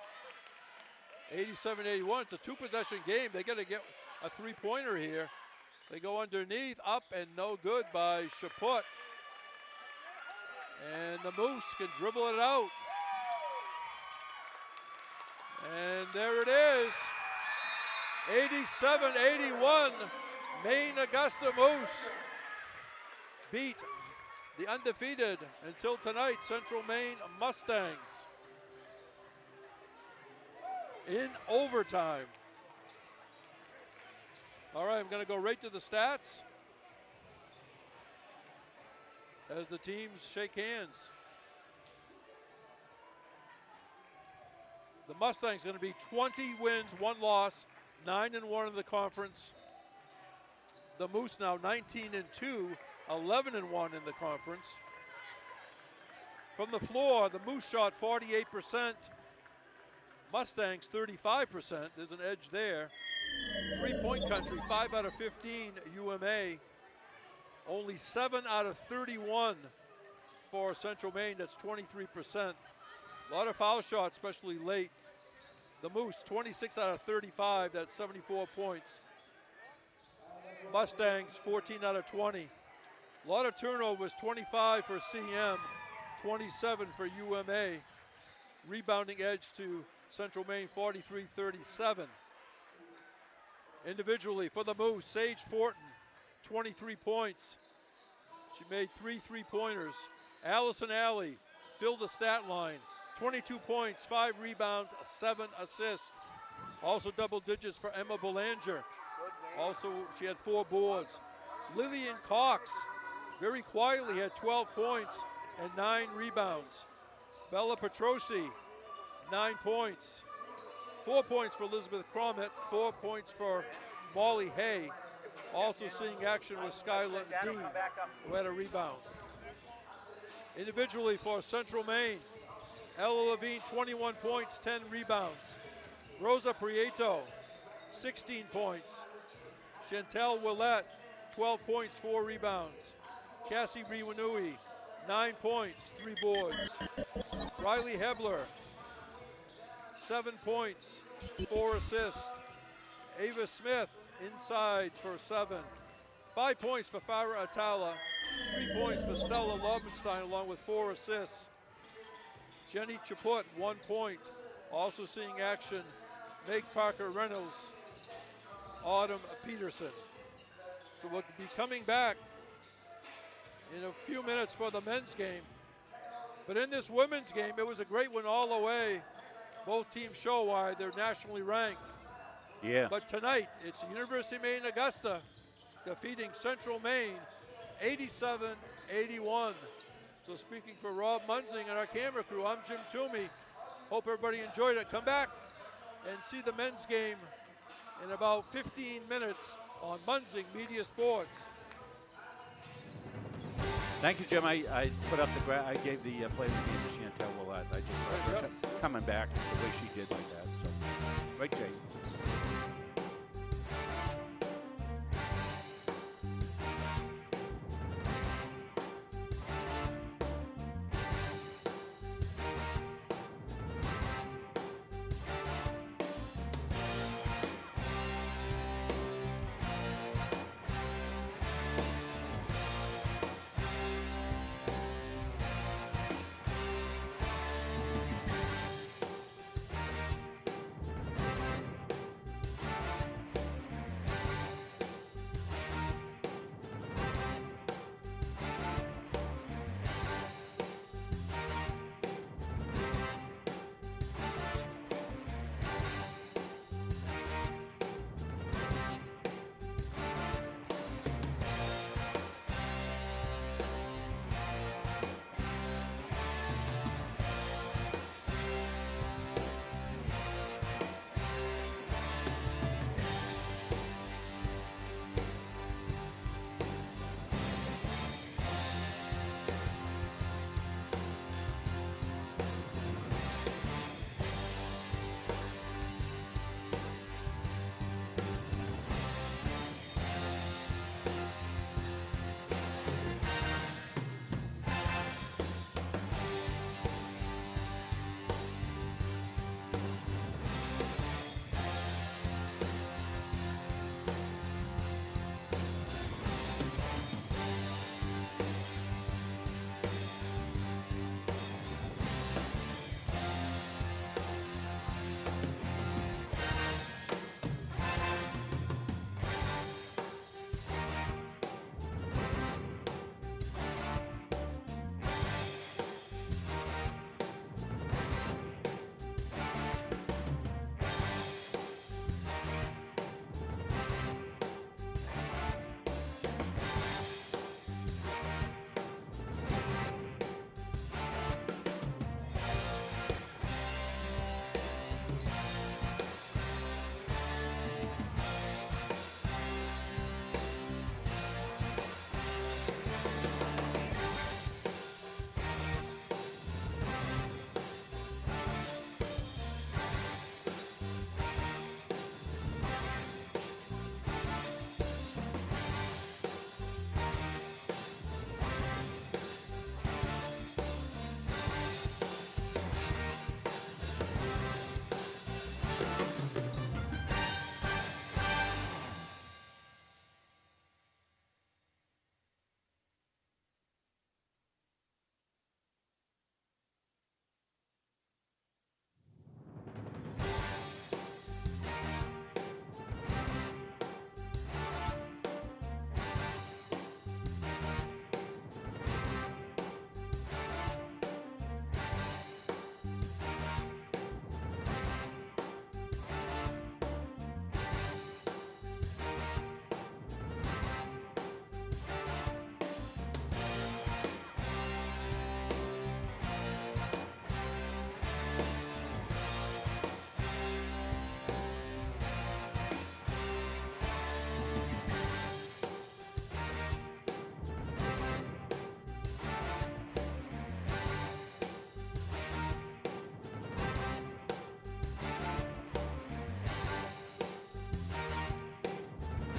87-81, it's a 2-possession game. They got to get a 3-pointer here. They go underneath, up and no good by Chaput. And the Moose can dribble it out. And there it is. 87-81, Maine Augusta Moose beat the undefeated until tonight Central Maine Mustangs in overtime. All right, I'm going to go right to the stats as the teams shake hands. The Mustangs going to be 20 wins, 1 loss, 9-1 in the conference. The Moose now 19-2, 11-1 in the conference. From the floor, the Moose shot 48%, Mustangs 35%. There's an edge there. 3-point country, 5 out of 15 UMA. Only 7 out of 31 for Central Maine, that's 23%. A lot of foul shots, especially late. The Moose, 26 out of 35, that's 74 points. Mustangs, 14 out of 20. A lot of turnovers, 25 for CM, 27 for UMA. Rebounding edge to Central Maine, 43-37. Individually for the Moose, Sage Fortin, 23 points. She made 3 3-pointers. Allison Alley filled the stat line. 22 points, 5 rebounds, 7 assists. Also double digits for Emma Belanger. Also, she had 4 boards. Lillian Cox very quietly had 12 points and 9 rebounds. Bella Petrosi, 9 points. 4 points for Elizabeth Crommett, 4 points for Molly Hay. Also seeing action with Skylar Dean, who had a rebound. Individually for Central Maine, Ella Levine, 21 points, 10 rebounds. Rosa Prieto, 16 points. Chantel Willette, 12 points, 4 rebounds. Cassie Riwanui, 9 points, 3 boards. Riley Hebler, 7 points, 4 assists. Ava Smith, inside for 7. 5 points for Farah Atala. 3 points for Stella Lobenstein, along with 4 assists. Jenny Chaput, 1 point. Also seeing action, Meg Parker Reynolds, Autumn Peterson. So we'll be coming back in a few minutes for the men's game. But in this women's game, it was a great one all the way. Both teams show why they're nationally ranked. Yeah. But tonight, it's the University of Maine Augusta defeating Central Maine 87-81. So speaking for Rob Munzing and our camera crew, I'm Jim Toomey. Hope everybody enjoyed it. Come back and see the men's game in about 15 minutes on Munzing Media Sports. Thank you, Jim. I put up the I gave the play of the game to Chantel Willette. I just coming back the way she did like that. So, great, Jay.